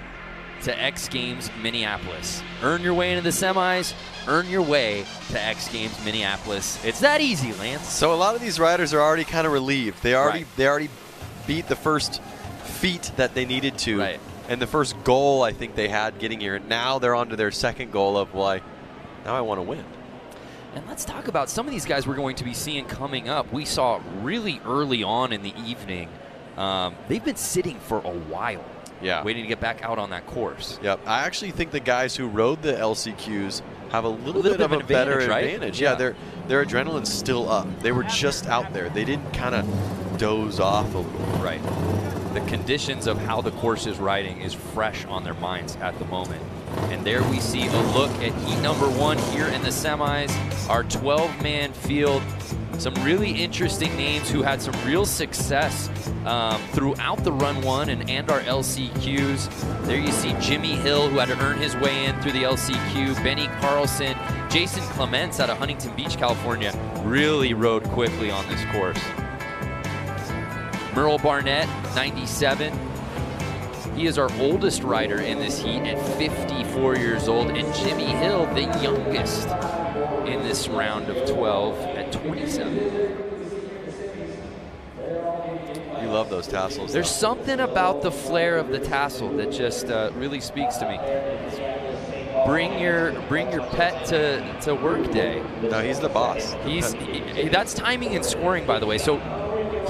to X Games Minneapolis. Earn your way into the semis, earn your way to X Games Minneapolis. It's that easy, Lance. So a lot of these riders are already kind of relieved. They already beat the first feat that they needed to. Right. And the first goal I think they had getting here, and now they're on to their second goal of, like, now I want to win. And let's talk about some of these guys we're going to be seeing coming up. We saw really early on in the evening, they've been sitting for a while, waiting to get back out on that course. Yep, I actually think the guys who rode the LCQs have a little bit of a better advantage. Yeah, their adrenaline's still up. They were just out there. They didn't kind of doze off a little. Right. The conditions of how the course is riding is fresh on their minds at the moment. And there we see a look at heat number 1 here in the semis. Our 12-man field. Some really interesting names who had some real success throughout the Run 1 and our LCQs. There you see Jimmy Hill, who had to earn his way in through the LCQ. Benny Carlson. Jason Clements out of Huntington Beach, California, really rode quickly on this course. Merle Barnett, 97. He is our oldest rider in this heat at 54 years old. And Jimmy Hill, the youngest in this round of 12 at 27. You love those tassels. There's something about the flair of the tassel that just really speaks to me. Bring your pet to work day. No, he's the boss. That's timing and scoring, by the way. So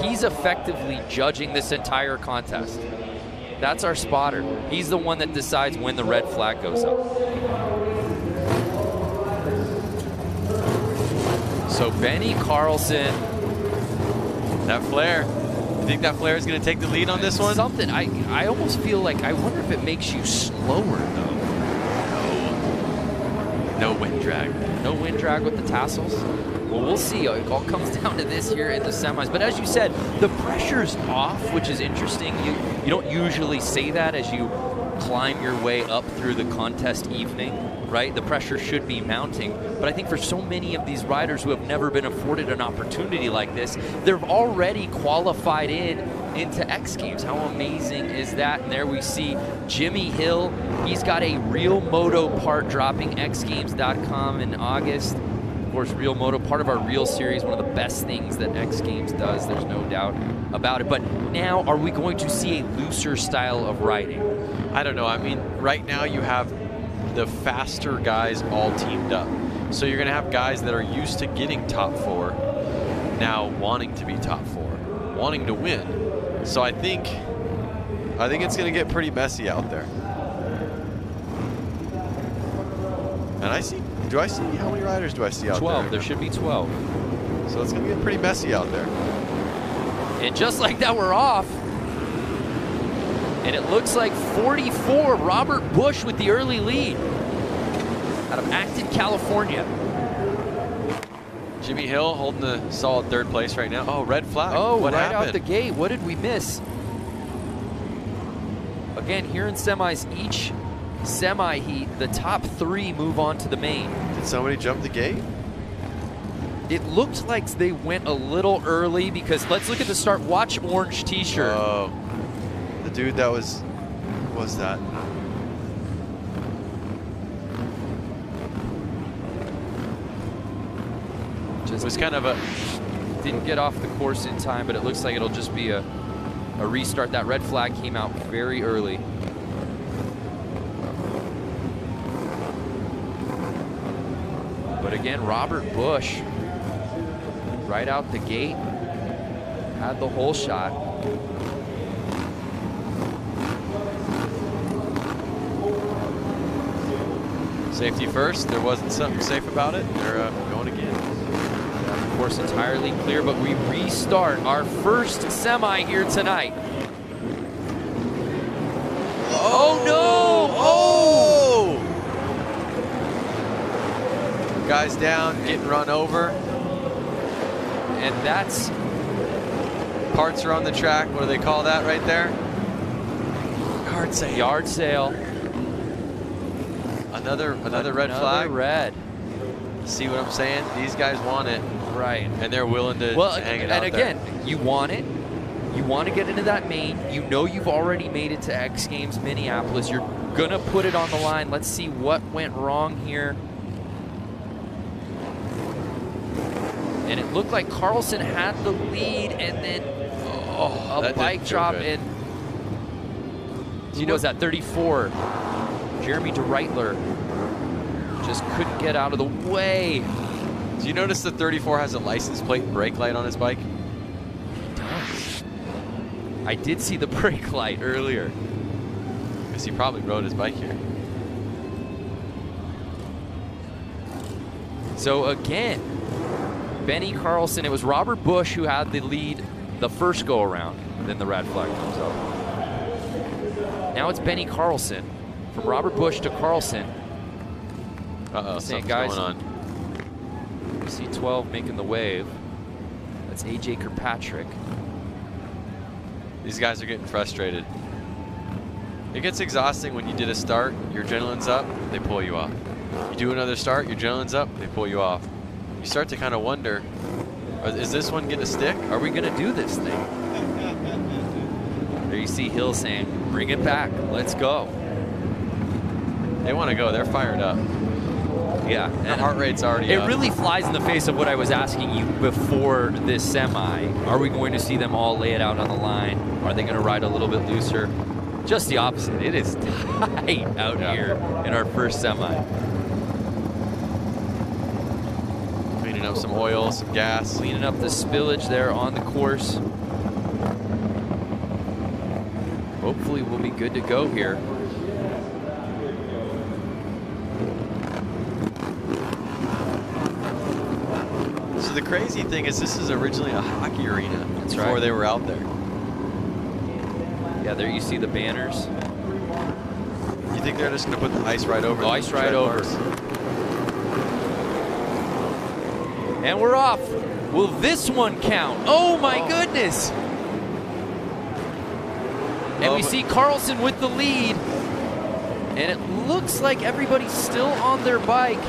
he's effectively judging this entire contest. That's our spotter. He's the one that decides when the red flag goes up. So Benny Carlson. That flare. You think that flare is going to take the lead on this one? Something. I almost feel like, I wonder if it makes you slower, though. No wind drag. No wind drag with the tassels? Well, we'll see. It all comes down to this here in the semis. But as you said, the pressure's off, which is interesting. You don't usually say that as you climb your way up through the contest evening, right? The pressure should be mounting. But I think for so many of these riders who have never been afforded an opportunity like this, they've already qualified into X Games. How amazing is that? And there we see Jimmy Hill. He's got a Real Moto part dropping xgames.com in August. Of course, Real Moto, part of our Real series, one of the best things that X Games does. There's no doubt about it. But now, are we going to see a looser style of riding? I don't know. I mean, right now you have the faster guys all teamed up. So you're going to have guys that are used to getting top 4 now wanting to be top 4, wanting to win. So I think it's going to get pretty messy out there. And do I see, how many riders do I see out 12, there? there should be 12. So it's going to get pretty messy out there. And just like that, we're off. And it looks like 44, Robert Bush with the early lead out of Acton, California. Jimmy Hill holding the solid 3rd place right now. Oh, red flag. Oh, what right happened? out the gate. What did we miss? Again, here in semis, each semi-heat, the top 3 move on to the main. Did somebody jump the gate? It looked like they went a little early because let's look at the start. Watch orange t-shirt. Oh, the dude that was, who was that? Just it was kind of a... Didn't get off the course in time, but it looks like it'll just be a restart. That red flag came out very early. But again, Robert Bush, right out the gate, had the hole shot. Safety first. There wasn't something safe about it. They're going again. Of course, entirely clear, but we restart our first semi here tonight. Oh no! Oh! Guys down, getting run over. And that's... Parts are on the track. What do they call that right there? Yard sale. Yard sale. Another red flag. Red. See what I'm saying? These guys want it. Right. And they're willing to hang it out and again, you want it. You want to get into that main. You know you've already made it to X Games Minneapolis. You're going to put it on the line. Let's see what went wrong here. And it looked like Carlson had the lead, and then a bike drop. And was that 34? Jeremy DeReitler just couldn't get out of the way. Do you notice the 34 has a license plate and brake light on his bike? He does. I did see the brake light earlier. Because he probably rode his bike here. So again, Benny Carlson, it was Robert Bush who had the lead the first go around, then the red flag comes up. Now it's Benny Carlson. From Robert Bush to Carlson. Something's guys, going on. C12 making the wave. That's AJ Kirkpatrick. These guys are getting frustrated. It gets exhausting when you did a start, your adrenaline's up, they pull you off. You do another start, your adrenaline's up, they pull you off. You start to kind of wonder, is this one going to stick? Are we going to do this thing? There you see Hill saying, bring it back, let's go. They want to go, they're fired up. Yeah. The heart rate's already up. It really flies in the face of what I was asking you before this semi. Are we going to see them all lay it out on the line? Are they going to ride a little bit looser? Just the opposite. It is tight out here in our first semi. Cleaning up some oil, some gas. Cleaning up the spillage there on the course. Hopefully we'll be good to go here. So the crazy thing is this is originally a hockey arena. That's before right. They were out there. Yeah, there you see the banners. You think they're just going to put the ice right over? The ice right over. And we're off. Will this one count? Oh my goodness. And we see Carlson with the lead. And it looks like everybody's still on their bike.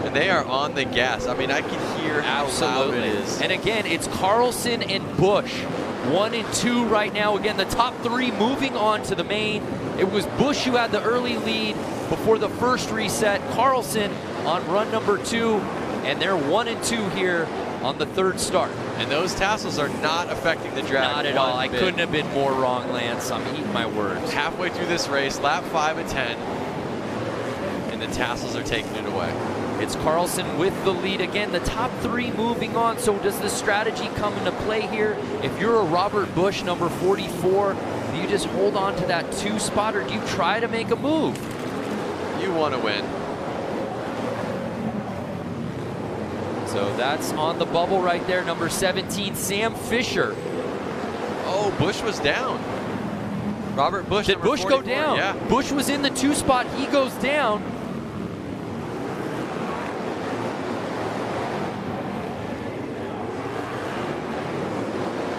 And they are on the gas. I mean, I can hear how loud it is. And again, it's Carlson and Busch. 1 and 2 right now. Again, the top 3 moving on to the main. It was Busch who had the early lead before the first reset. Carlson on run number 2, and they're 1 and 2 here on the 3rd start. And those tassels are not affecting the drag. Not at all. I couldn't have been more wrong, Lance. I'm eating my words. Halfway through this race, lap 5 of 10, and the tassels are taking it away. It's Carlson with the lead again. The top 3 moving on. So does the strategy come into play here? If you're a Robert Busch, number 44, do you just hold on to that 2 spot, or do you try to make a move? You want to win. So that's on the bubble right there. Number 17, Sam Fisher. Oh, Busch was down. Robert Busch. Did Busch go down? Yeah. Busch was in the 2 spot. He goes down.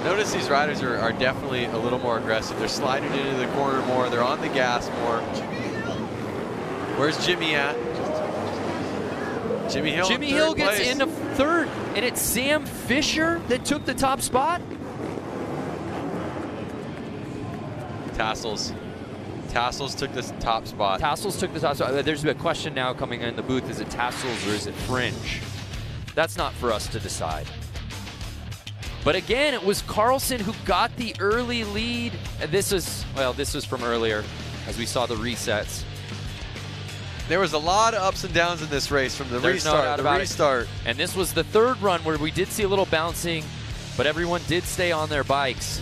Notice these riders are definitely a little more aggressive. They're sliding into the corner more. They're on the gas more. Where's Jimmy at? Jimmy Hill. Jimmy Hill gets into 3rd, and it's Sam Fisher that took the top spot. Tassels. Tassels took the top spot. Tassels took the top spot. There's a question now coming in the booth. Is it Tassels or is it Fringe? That's not for us to decide. But again, it was Carlson who got the early lead. And this was from earlier as we saw the resets. There was a lot of ups and downs in this race from the restart. And this was the 3rd run where we did see a little bouncing, but everyone did stay on their bikes.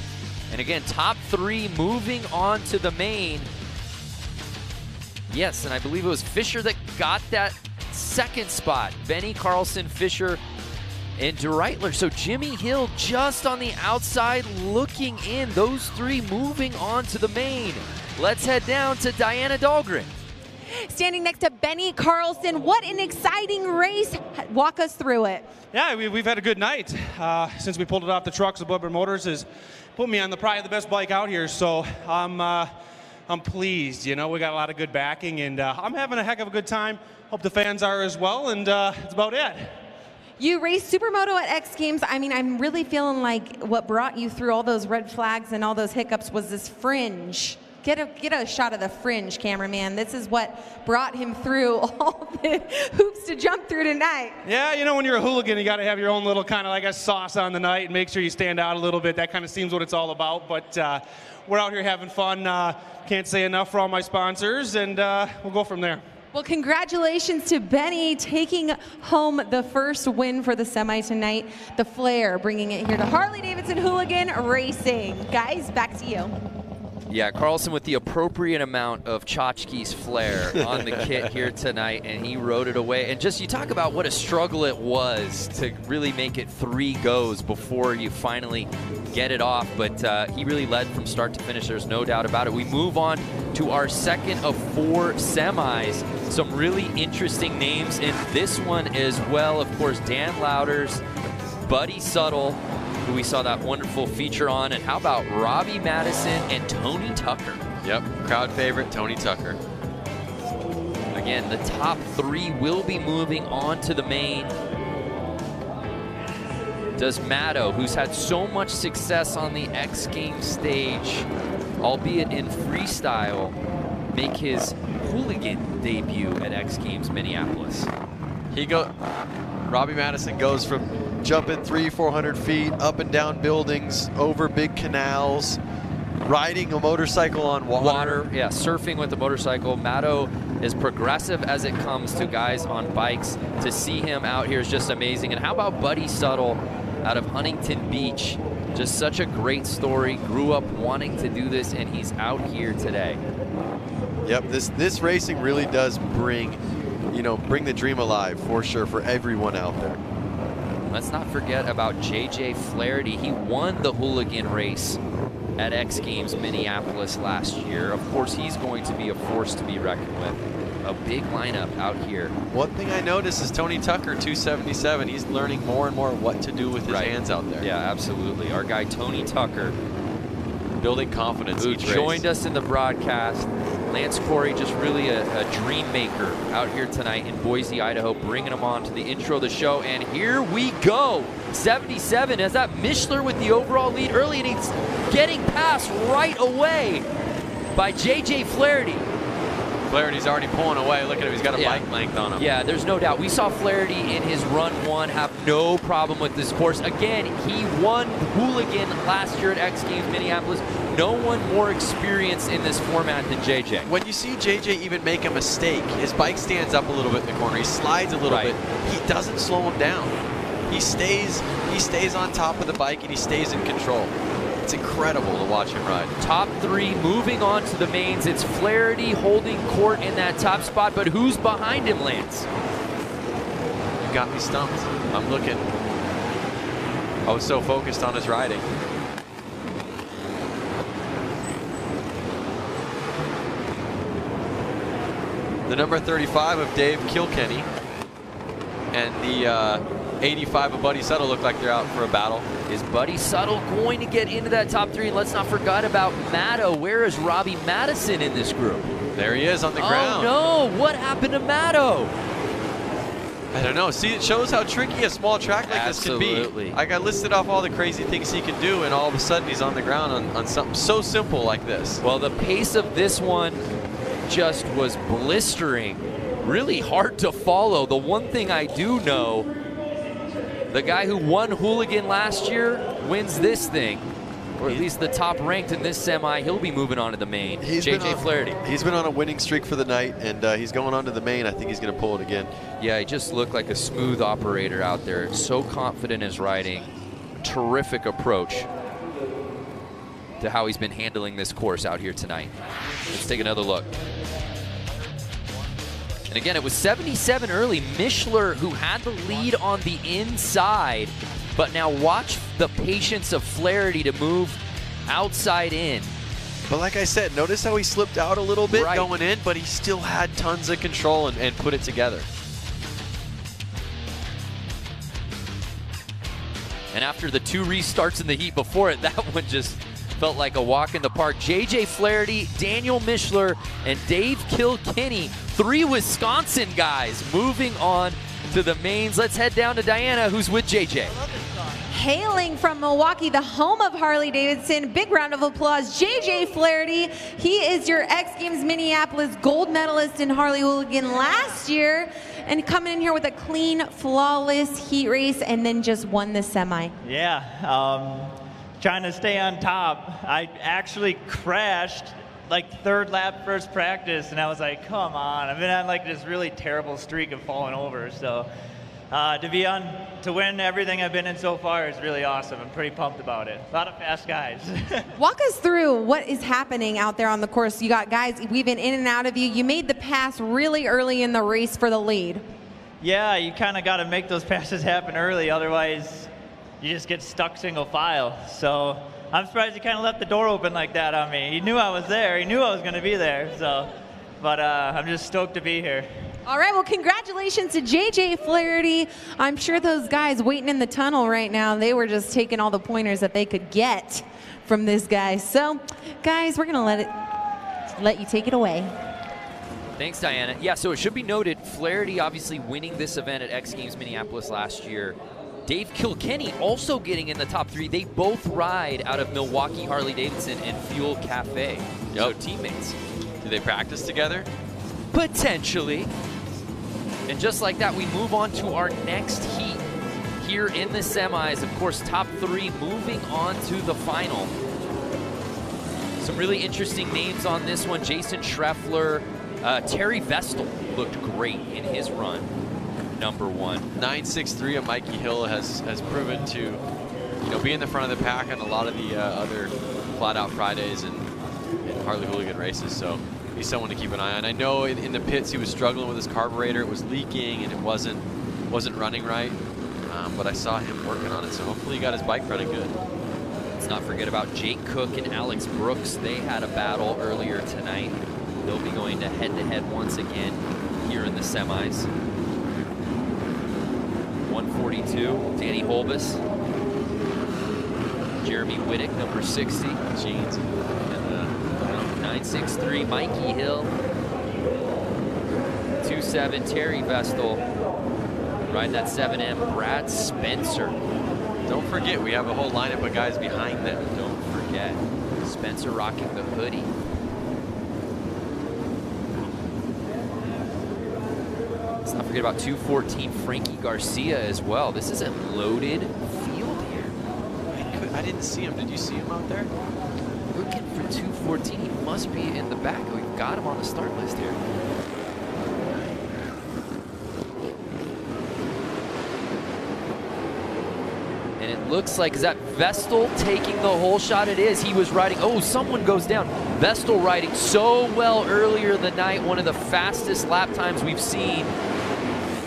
And again, top 3 moving on to the main. Yes, and I believe it was Fisher that got that 2nd spot. Benny, Carlson, Fisher, and DeReitler. So Jimmy Hill just on the outside looking in. Those 3 moving on to the main. Let's head down to Diana Dahlgren. Standing next to Benny Carlson, what an exciting race. Walk us through it. Yeah, we've had a good night. Since we pulled it off the trucks, Weber Motors has put me on probably the best bike out here, so I'm pleased. You know, we got a lot of good backing, and I'm having a heck of a good time. Hope the fans are as well, and that's about it. You raced Supermoto at X Games. I mean, I'm really feeling like what brought you through all those red flags and all those hiccups was this Fringe. Get a shot of the Fringe, cameraman. This is what brought him through all the hoops to jump through tonight. Yeah, you know, when you're a hooligan, you got to have your own little kind of like a sauce on the night and make sure you stand out a little bit. That kind of seems what it's all about. But we're out here having fun. Can't say enough for all my sponsors, and we'll go from there. Well, congratulations to Benny taking home the first win for the semi tonight. The Flair bringing it here to Harley-Davidson Hooligan Racing. Guys, back to you. Yeah, Carlson with the appropriate amount of Tchotchke's flair on the kit here tonight, and he rode it away. And just, you talk about what a struggle it was to really make it 3 goes before you finally get it off, but he really led from start to finish. There's no doubt about it. We move on to our 2nd of 4 semis. Some really interesting names in this one as well. Of course, Dan Louders, Buddy Suttle, who we saw that wonderful feature on, and how about Robbie Madison and Tony Tucker? Yep, crowd favorite, Tony Tucker. Again, the top 3 will be moving on to the main. Does Matto, who's had so much success on the X Games stage, albeit in freestyle, make his hooligan debut at X Games Minneapolis? Robbie Madison goes from jumping 300-400 feet, up and down buildings, over big canals, riding a motorcycle on water. Yeah, surfing with a motorcycle. Matto is progressive as it comes to guys on bikes. To see him out here is just amazing. And how about Buddy Suttle out of Huntington Beach? Just such a great story. Grew up wanting to do this, and he's out here today. Yep, this racing really does bring the dream alive for sure for everyone out there. Let's not forget about JJ Flaherty. He won the hooligan race at X Games Minneapolis last year. Of course, he's going to be a force to be reckoned with. A big lineup out here. One thing I noticed is Tony Tucker, 277. He's learning more and more what to do with his hands out there. Yeah, absolutely. Our guy Tony Tucker, building confidence. Who joined us in the broadcast. Lance Corey, just really a dream maker out here tonight in Boise, Idaho, bringing them on to the intro of the show. And here we go. 77 as that Mishler with the overall lead early, and he's getting passed right away by J.J. Flaherty. Flaherty's already pulling away. Look at him. He's got a bike length on him. Yeah, there's no doubt. We saw Flaherty in his run 1 have no problem with this course. Again, he won Hooligan last year at X Games Minneapolis. No one more experienced in this format than JJ. When you see JJ even make a mistake, his bike stands up a little bit in the corner. He slides a little bit. He doesn't slow him down. He stays on top of the bike and he stays in control. It's incredible to watch him ride. Top 3 moving on to the mains. It's Flaherty holding court in that top spot, but who's behind him, Lance? You got me stumped. I'm looking. I was so focused on his riding. The number 35 of Dave Kilkenny and the 85 of Buddy Suttle look like they're out for a battle. Is Buddy Suttle going to get into that top 3? And let's not forget about Matto. Where is Robbie Madison in this group? There he is on the ground. Oh no, what happened to Matto? I don't know. See, it shows how tricky a small track like this can be. Like, I listed off all the crazy things he can do, and all of a sudden he's on the ground on something so simple like this. Well, the pace of this one just was blistering. Really hard to follow. The one thing I do know, the guy who won Hooligan last year wins this thing, or at least the top ranked in this semi. He'll be moving on to the main. J.J. Flaherty. He's been on a winning streak for the night, and he's going on to the main. I think he's going to pull it again. Yeah, he just looked like a smooth operator out there. So confident in his riding. Terrific approach to how he's been handling this course out here tonight. Let's take another look. And again, it was 77 early. Mishler, who had the lead on the inside, but now watch the patience of Flaherty to move outside in. But like I said, notice how he slipped out a little bit going in, but he still had tons of control and put it together. And after the 2 restarts in the heat before it, that one just felt like a walk in the park. J.J. Flaherty, Daniel Mishler, and Dave Kilkenny, 3 Wisconsin guys moving on to the mains. Let's head down to Diana, who's with J.J. Hailing from Milwaukee, the home of Harley-Davidson, big round of applause, J.J. Flaherty. He is your X Games Minneapolis gold medalist in Harley Hooligan last year, and coming in here with a clean, flawless heat race, and then just won the semi. Yeah, trying to stay on top. I actually crashed like 3rd lap first practice, and I was like, come on. I've been on like this really terrible streak of falling over, so to win everything I've been in so far is really awesome. I'm pretty pumped about it. A lot of fast guys. Walk us through what is happening out there on the course. You got guys weaving in and out of you. You made the pass really early in the race for the lead. Yeah, you kind of got to make those passes happen early, otherwise you just get stuck single file. So I'm surprised he kind of left the door open like that on me. He knew I was there. He knew I was going to be there. So, but I'm just stoked to be here. All right, well, congratulations to J.J. Flaherty. I'm sure those guys waiting in the tunnel right now, they were just taking all the pointers that they could get from this guy. So, guys, we're going to let you take it away. Thanks, Diana. Yeah, so it should be noted, Flaherty obviously winning this event at X Games Minneapolis last year. Dave Kilkenny also getting in the top 3. They both ride out of Milwaukee Harley-Davidson and Fuel Cafe. So teammates. Do they practice together? Potentially. And just like that, we move on to our next heat here in the semis. Of course, top 3 moving on to the final. Some really interesting names on this one. Jason Schreffler, Terry Vestal looked great in his run. Number 1. 963 of Mikey Hill has proven to, be in the front of the pack on a lot of the other Flat Out Fridays and Harley Hooligan races. So he's someone to keep an eye on. I know in the pits he was struggling with his carburetor. It was leaking and it wasn't running right. But I saw him working on it. So hopefully he got his bike running good. Let's not forget about Jake Cook and Alex Brooks. They had a battle earlier tonight. They'll be going to head-to-head once again here in the semis. 142, Danny Holbus. Jeremy Whittick, number 60. Jeans. And 963 Mikey Hill. 2.7 Terry Vestal. Riding that 7M Brad Spencer. Don't forget, we have a whole lineup of guys behind them. Don't forget. Spencer rocking the hoodie. Let's not forget about 214 Frankie Garcia as well. This is a loaded field here. I didn't see him. Did you see him out there? Looking for 214. He must be in the back. We've got him on the start list here. And it looks like, is that Vestal taking the whole shot? It is. He was riding, oh, someone goes down. Vestal riding so well earlier in the night, one of the fastest lap times we've seen.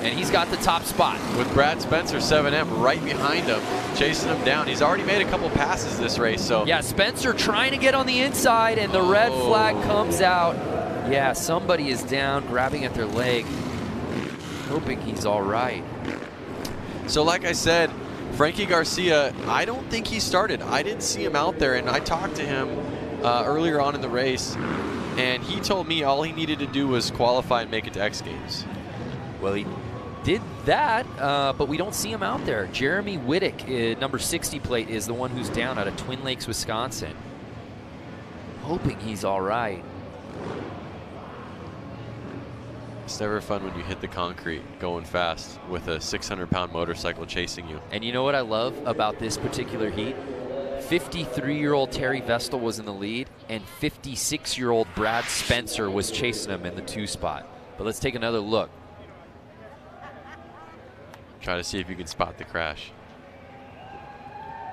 And he's got the top spot. With Brad Spencer 7M right behind him, chasing him down. He's already made a couple passes this race, so. Yeah, Spencer trying to get on the inside, and the red flag comes out. Yeah, somebody is down, grabbing at their leg, hoping he's all right. So like I said, Frankie Garcia, I don't think he started. I didn't see him out there, and I talked to him earlier on in the race, and he told me all he needed to do was qualify and make it to X Games. Well, he did that, but we don't see him out there. Jeremy Whittick, number 60 plate, is the one who's down out of Twin Lakes, Wisconsin. Hoping he's all right. It's never fun when you hit the concrete going fast with a 600-pound motorcycle chasing you. And you know what I love about this particular heat? 53-year-old Terry Vestal was in the lead, and 56-year-old Brad Spencer was chasing him in the 2 spot. But let's take another look. Try to see if you can spot the crash.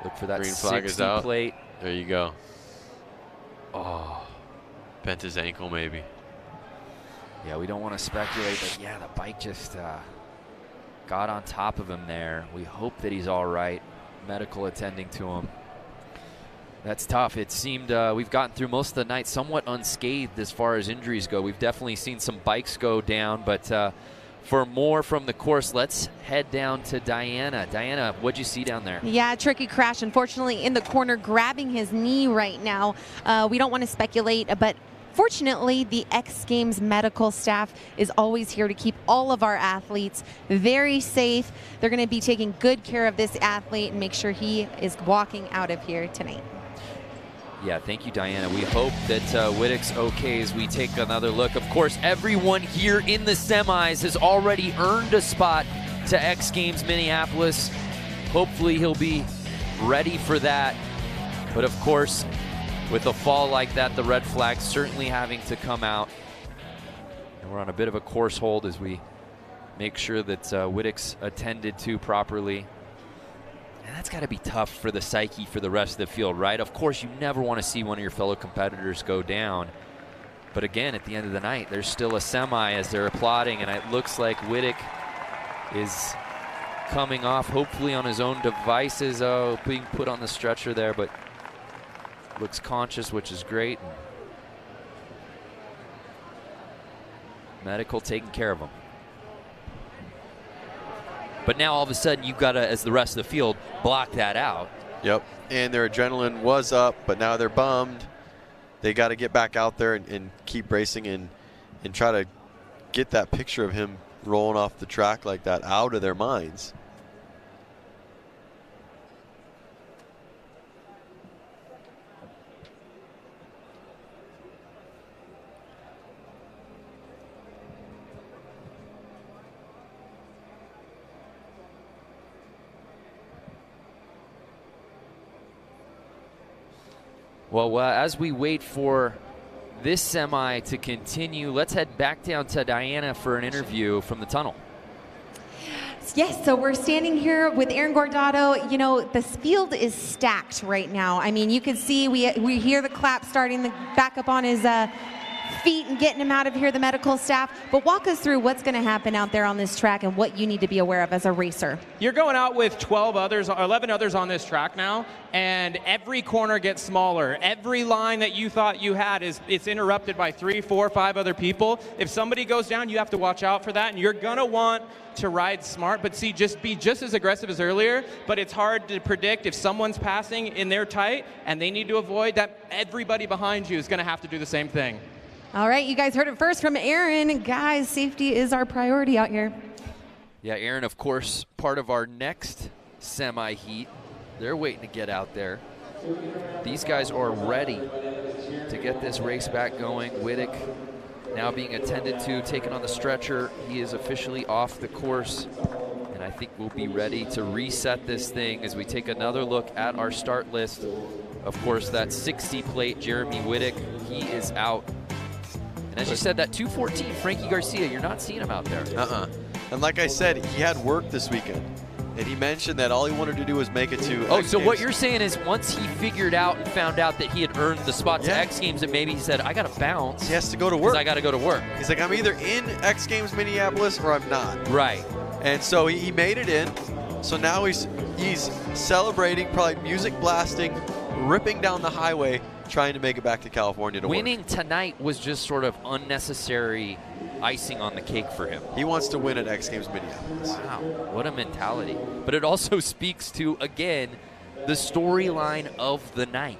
Look for that green flag 60 is out. plate. There you go. Oh, bent his ankle maybe. Yeah, we don't want to speculate, but yeah, the bike just got on top of him there. We hope that he's all right. Medical attending to him. That's tough. It seemed we've gotten through most of the night somewhat unscathed as far as injuries go. We've definitely seen some bikes go down, but for more from the course, let's head down to Diana. Diana, what'd you see down there? Yeah, tricky crash. Unfortunately, in the corner, grabbing his knee right now. We don't want to speculate, but fortunately, the X Games medical staff is always here to keep all of our athletes very safe. They're going to be taking good care of this athlete and make sure he is walking out of here tonight. Yeah, thank you, Diana. We hope that Whittick's okay as we take another look. Of course, everyone here in the semis has already earned a spot to X Games Minneapolis. Hopefully he'll be ready for that. But of course, with a fall like that, the red flag certainly having to come out. And we're on a bit of a course hold as we make sure that Whittick's attended to properly. And that's got to be tough for the psyche for the rest of the field, right? Of course, you never want to see one of your fellow competitors go down. But again, at the end of the night, there's still a semi as they're applauding, and it looks like Whittick is coming off, hopefully on his own devices. Oh, being put on the stretcher there, but looks conscious, which is great. Medical taking care of him. But now all of a sudden you've got to, as the rest of the field, block that out. Yep, and their adrenaline was up, but now they're bummed. They got to get back out there and keep racing and try to get that picture of him rolling off the track like that out of their minds. Well, as we wait for this semi to continue, let's head back down to Diana for an interview from the tunnel. Yes, so we're standing here with Aaron Guardado. You know, this field is stacked right now. I mean, you can see we hear the clap starting back up on his feet and getting him out of here, the medical staff. But walk us through what's going to happen out there on this track and what you need to be aware of as a racer. You're going out with 11 others on this track now, and every corner gets smaller. Every line that you thought you had it's interrupted by 3, 4, 5 other people. If somebody goes down, you have to watch out for that, and you're gonna want to ride smart, but see, just be just as aggressive as earlier. But it's hard to predict if someone's passing in their tight and they need to avoid that. Everybody behind you is going to have to do the same thing. All right, you guys heard it first from Aaron. Guys, safety is our priority out here. Yeah, Aaron, of course, part of our next semi-heat. They're waiting to get out there. These guys are ready to get this race back going. Wittick now being attended to, taken on the stretcher. He is officially off the course, and I think we'll be ready to reset this thing as we take another look at our start list. Of course, that 60 plate Jeremy Wittick, he is out. And as you said, that 214 Frankie Garcia, you're not seeing him out there. And like I said, he had work this weekend. And he mentioned that all he wanted to do was make it to X so Games. what you're saying is once he figured out and found out that he had earned the spot to X Games, and maybe he said, I got to bounce. He has to go to work. I got to go to work. He's like, I'm either in X Games Minneapolis or I'm not. Right. And so he made it in. So now he's celebrating, probably music blasting, ripping down the highway, trying to make it back to California to Winning tonight was just sort of unnecessary icing on the cake for him. He wants to win at X Games Minneapolis. Wow, what a mentality. But it also speaks to, again, the storyline of the night.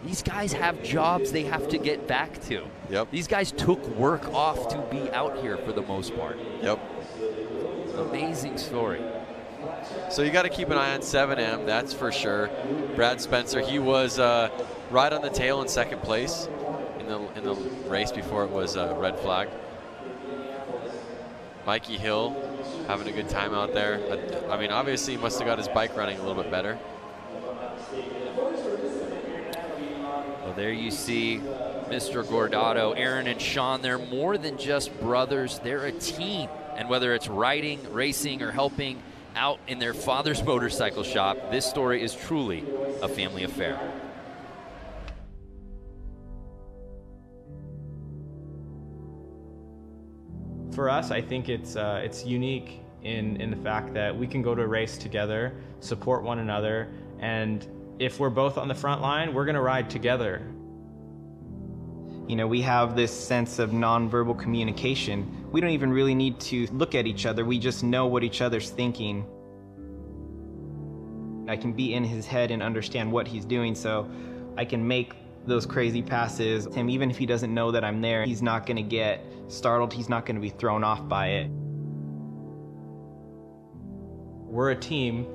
These guys have jobs they have to get back to. Yep. These guys took work off to be out here for the most part. Yep. Amazing story. So you got to keep an eye on 7M, that's for sure. Brad Spencer, he was right on the tail in second place in the race before it was red flag. Mikey Hill having a good time out there. I mean, obviously he must have got his bike running a little bit better. Well, there you see Mr. Gordato, Aaron and Sean. They're more than just brothers. They're a team. And whether it's riding, racing, or helping out in their father's motorcycle shop, this story is truly a family affair. For us, I think it's unique in the fact that we can go to a race together, support one another, and if we're both on the front line, we're going to ride together. You know, we have this sense of nonverbal communication. We don't even really need to look at each other. We just know what each other's thinking. I can be in his head and understand what he's doing, so I can make those crazy passes. Even if he doesn't know that I'm there, he's not going to get startled. He's not going to be thrown off by it. We're a team.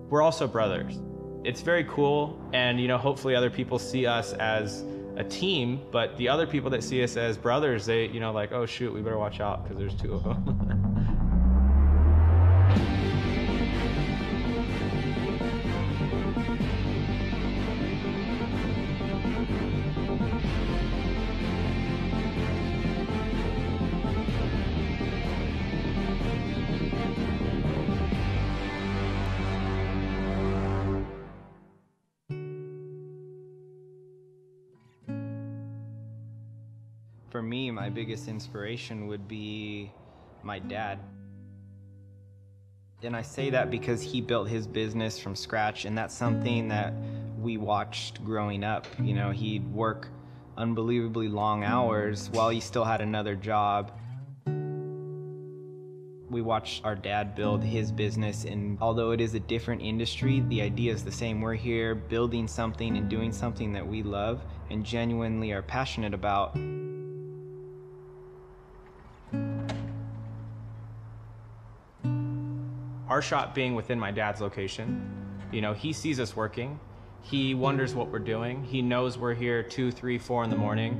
We're also brothers. It's very cool, and you know, hopefully other people see us as a team, but the other people that see us as brothers, they, you know, like, oh shoot, we better watch out because there's two of them. For me, my biggest inspiration would be my dad. And I say that because he built his business from scratch, and that's something that we watched growing up. You know, he'd work unbelievably long hours while he still had another job. We watched our dad build his business, and although it is a different industry, the idea is the same. We're here building something and doing something that we love and genuinely are passionate about. Our shop being within my dad's location, you know, he sees us working. He wonders what we're doing. He knows we're here 2, 3, 4 in the morning.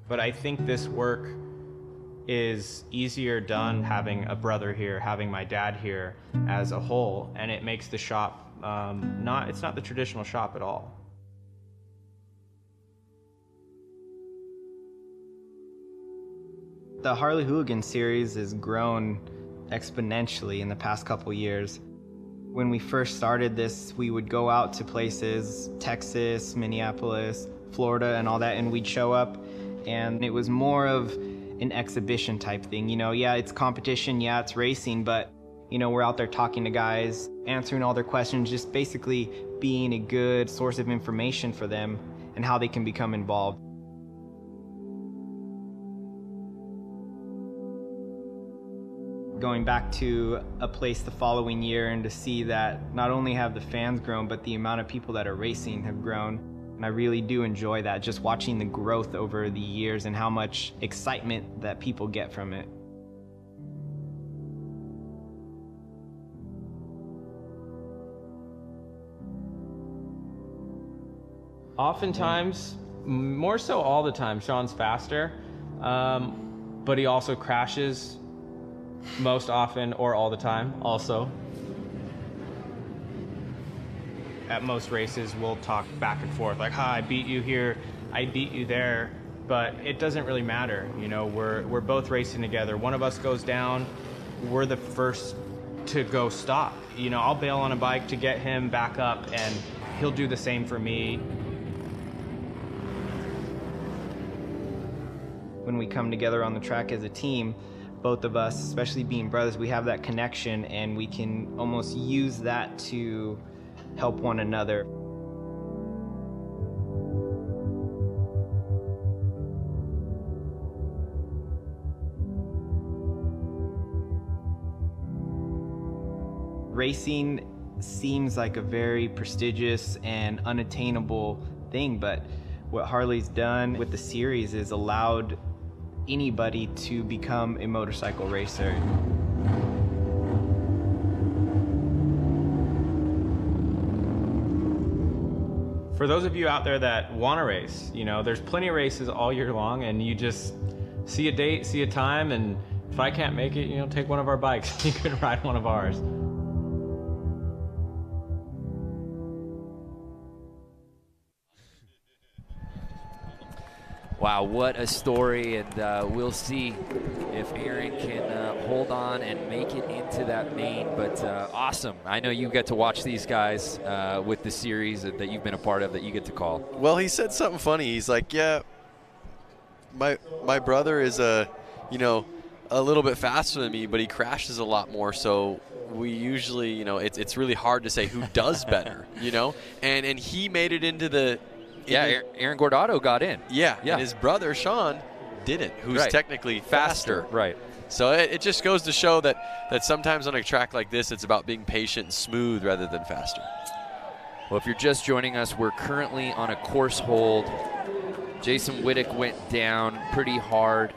But I think this work is easier done having a brother here, having my dad here as a whole, and it makes the shop it's not the traditional shop at all. The Harley Hooligan series has grown exponentially in the past couple years. When we first started this, we would go out to places, Texas, Minneapolis, Florida, and all that, and we'd show up, and it was more of an exhibition type thing. You know, yeah, it's competition, yeah, it's racing, but, you know, we're out there talking to guys, answering all their questions, just basically being a good source of information for them and how they can become involved. Going back to a place the following year and to see that not only have the fans grown, but the amount of people that are racing have grown. And I really do enjoy that, just watching the growth over the years and how much excitement that people get from it. Oftentimes, more so all the time, Sean's faster, but he also crashes most often or all the time also. At most races, we'll talk back and forth, like, hi, I beat you here, I beat you there, but it doesn't really matter. You know, we're both racing together. One of us goes down, we're the first to go stop. You know, I'll bail on a bike to get him back up, and he'll do the same for me. When we come together on the track as a team, both of us, especially being brothers, we have that connection, and we can almost use that to help one another. Racing seems like a very prestigious and unattainable thing, but what Harley's done with the series is allowed anybody to become a motorcycle racer. For those of you out there that want to race, you know, there's plenty of races all year long, and you just see a date, see a time, and if I can't make it, you know, take one of our bikes. You can ride one of ours. Wow, what a story, and we'll see if Aaron can hold on and make it into that main, but awesome. I know you get to watch these guys with the series that you've been a part of that you get to call. Well, he said something funny. He's like, yeah, my brother is a little bit faster than me, but he crashes a lot more, so we usually, you know, it's really hard to say who does better, you know, and he made it into the Aaron Gordado got in. Yeah, and his brother, Sean, didn't, who's technically faster. Right. So it just goes to show that sometimes on a track like this, it's about being patient and smooth rather than faster. Well, if you're just joining us, we're currently on a course hold. Jason Wittick went down pretty hard,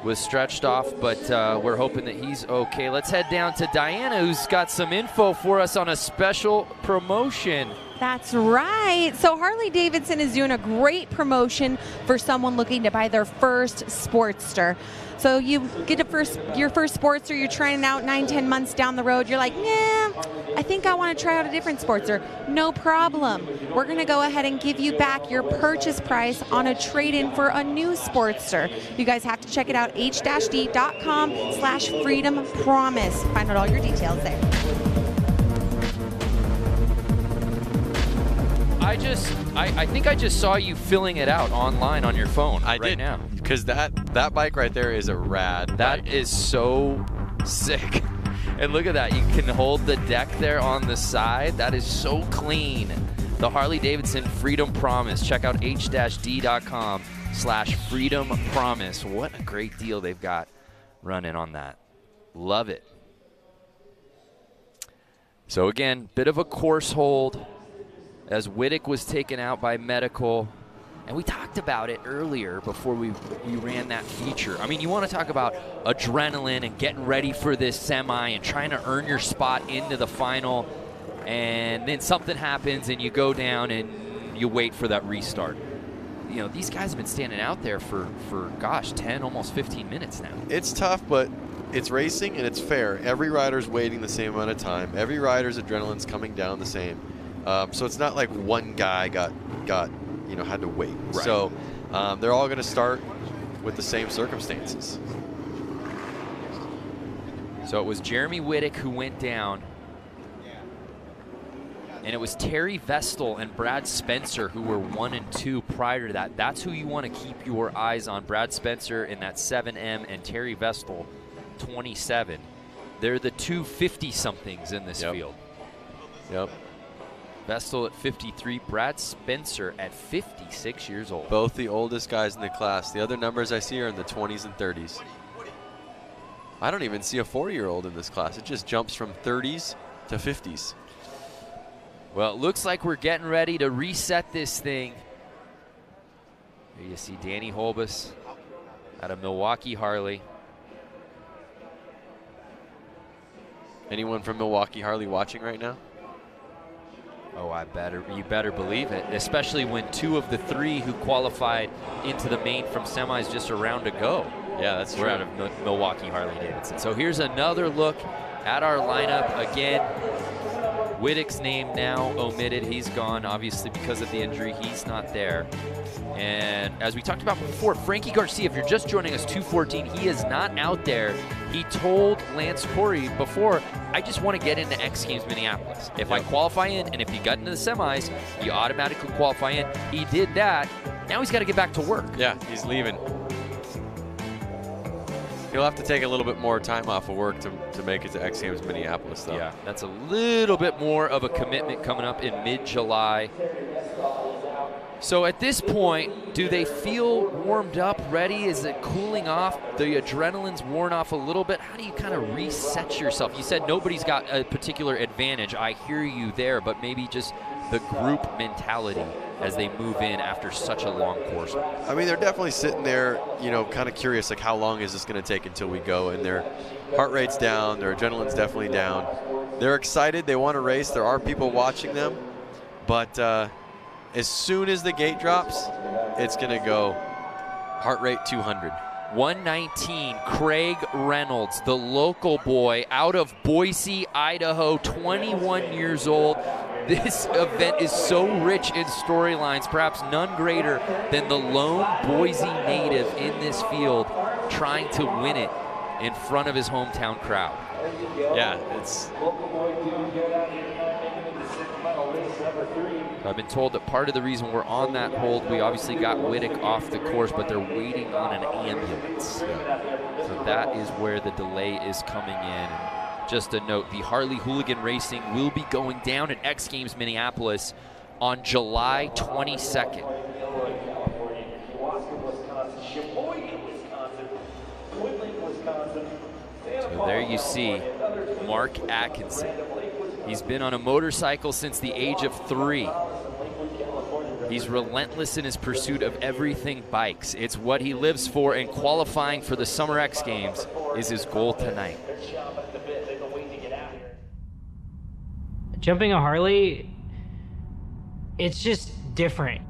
was stretched off, but we're hoping that he's okay. Let's head down to Diana, who's got some info for us on a special promotion. That's right. So Harley-Davidson is doing a great promotion for someone looking to buy their first Sportster. So you get your first Sportster, you're trying it out 9-10 months down the road. You're like, yeah, I think I want to try out a different Sportster. No problem. We're going to go ahead and give you back your purchase price on a trade-in for a new Sportster. You guys have to check it out, h-d.com/freedom promise. Find out all your details there. I think I just saw you filling it out online on your phone now. Because that bike right there is a rad bike. Is so sick. And look at that. You can hold the deck there on the side. That is so clean. The Harley-Davidson Freedom Promise. Check out h-d.com/freedom promise. What a great deal they've got running on that. Love it. So again, bit of a course hold as Wittick was taken out by medical. And we talked about it earlier before we ran that feature. I mean, you want to talk about adrenaline and getting ready for this semi and trying to earn your spot into the final, and then something happens and you go down and you wait for that restart. You know, these guys have been standing out there for gosh, 10, almost 15 minutes now. It's tough, but it's racing and it's fair. Every rider's waiting the same amount of time. Every rider's adrenaline's coming down the same. So it's not like one guy got had to wait. Right. So they're all going to start with the same circumstances. So it was Jeremy Wittick who went down. And it was Terry Vestal and Brad Spencer who were 1 and 2 prior to that. That's who you want to keep your eyes on. Brad Spencer in that 7M and Terry Vestal, 27. They're the 250-somethings in this field. Yep. Vestal at 53, Brad Spencer at 56 years old. Both the oldest guys in the class. The other numbers I see are in the 20s and 30s. I don't even see a 4-year-old in this class. It just jumps from 30s to 50s. Well, it looks like we're getting ready to reset this thing. Here you see Danny Holbus out of Milwaukee Harley. Anyone from Milwaukee Harley watching right now? Oh, you better believe it, especially when 2 of the 3 who qualified into the main from semis just a round ago. Yeah, that's true. We're out of Milwaukee Harley-Davidson. So here's another look at our lineup. Again, Whittick's name now omitted. He's gone, obviously, because of the injury. He's not there. And as we talked about before, Frankie Garcia, if you're just joining us, 214, he is not out there. He told Lance Corey before, I just want to get into X Games Minneapolis. If I qualify in, and if he got into the semis, you automatically qualify in. He did that. Now he's got to get back to work. Yeah, he's leaving. He'll have to take a little bit more time off of work to make it to X Games Minneapolis, though. Yeah, that's a little bit more of a commitment coming up in mid-July. So at this point, do they feel warmed up, ready? Is it cooling off? The adrenaline's worn off a little bit. How do you kind of reset yourself? You said nobody's got a particular advantage. I hear you there, but maybe just the group mentality as they move in after such a long course. I mean, they're definitely sitting there, you know, kind of curious, like how long is this going to take until we go? And their heart rate's down, their adrenaline's definitely down. They're excited, they want to race. There are people watching them, but as soon as the gate drops, it's going to go heart rate 200. 119, Craig Reynolds, the local boy out of Boise, Idaho, 21 years old. This event is so rich in storylines, perhaps none greater than the lone Boise native in this field trying to win it in front of his hometown crowd. Yeah, it's... I've been told that part of the reason we're on that hold, we obviously got Whittick off the course, but they're waiting on an ambulance. So that is where the delay is coming in. Just a note, the Harley Hooligan Racing will be going down at X Games Minneapolis on July 22nd. So there you see Mark Atkinson. He's been on a motorcycle since the age of 3. He's relentless in his pursuit of everything bikes. It's what he lives for, and qualifying for the Summer X Games is his goal tonight. Jumping a Harley, it's just different.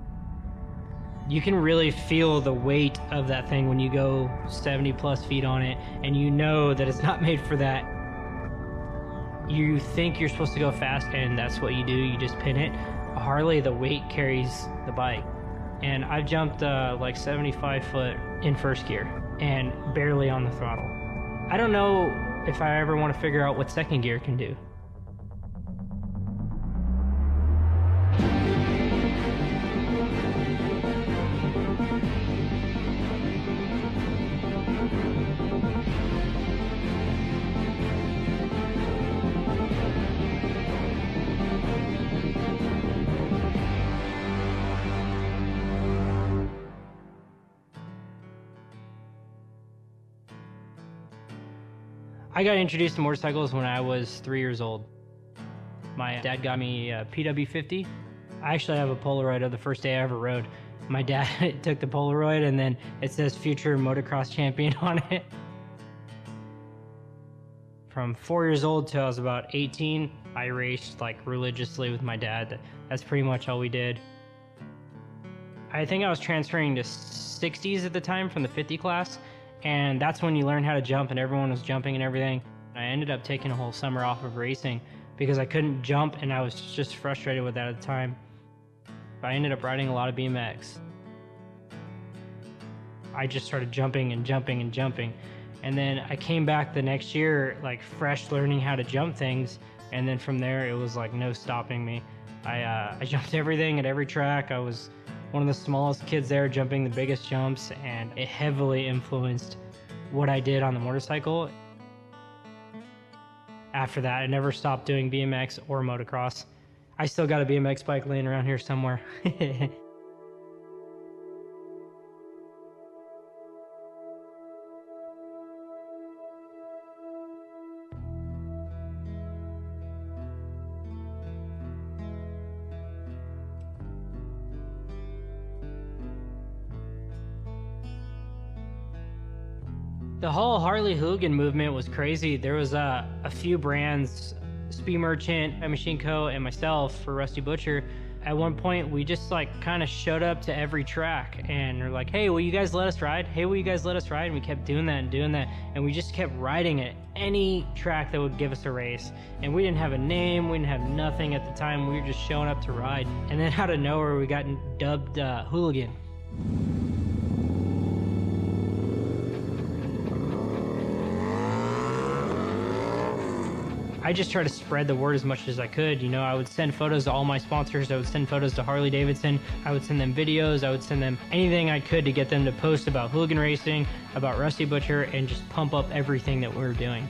You can really feel the weight of that thing when you go 70+ feet on it, and you know that it's not made for that. You think you're supposed to go fast, and that's what you do. You just pin it. A Harley, the weight carries the bike. And I've jumped like 75 foot in first gear and barely on the throttle. I don't know if I ever want to figure out what second gear can do. I got introduced to motorcycles when I was 3 years old. My dad got me a PW50. I actually have a Polaroid of the first day I ever rode. My dad took the Polaroid and then it says future motocross champion on it. From 4 years old till I was about 18, I raced like religiously with my dad. That's pretty much all we did. I think I was transferring to 60s at the time from the 50 class. And that's when you learn how to jump, and everyone was jumping and everything. I ended up taking a whole summer off of racing because I couldn't jump, and I was just frustrated with that at the time. I ended up riding a lot of BMX. I just started jumping and jumping and jumping. And then I came back the next year, like fresh learning how to jump things. And then from there, it was like no stopping me. I jumped everything at every track. I was one of the smallest kids there jumping the biggest jumps, and it heavily influenced what I did on the motorcycle. After that, I never stopped doing BMX or motocross. I still got a BMX bike laying around here somewhere. The whole Harley Hooligan movement was crazy. There was a few brands, Speed Merchant, Machine Co, and myself for Rusty Butcher. At one point, we just like kind of showed up to every track and we're like, hey, will you guys let us ride? Hey, will you guys let us ride? And we kept doing that and doing that. And we just kept riding at any track that would give us a race. And we didn't have a name, we didn't have nothing at the time. We were just showing up to ride. And then out of nowhere, we got dubbed Hooligan. I just try to spread the word as much as I could. You know, I would send photos to all my sponsors. I would send photos to Harley-Davidson. I would send them videos. I would send them anything I could to get them to post about hooligan racing, about Rusty Butcher, and just pump up everything that we were doing.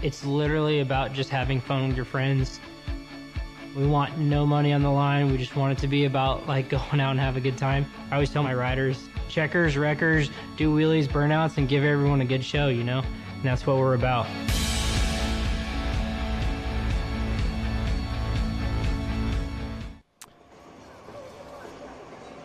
It's literally about just having fun with your friends. We want no money on the line. We just want it to be about like going out and have a good time. I always tell my riders, checkers, wreckers, do wheelies, burnouts, and give everyone a good show, you know? And that's what we're about.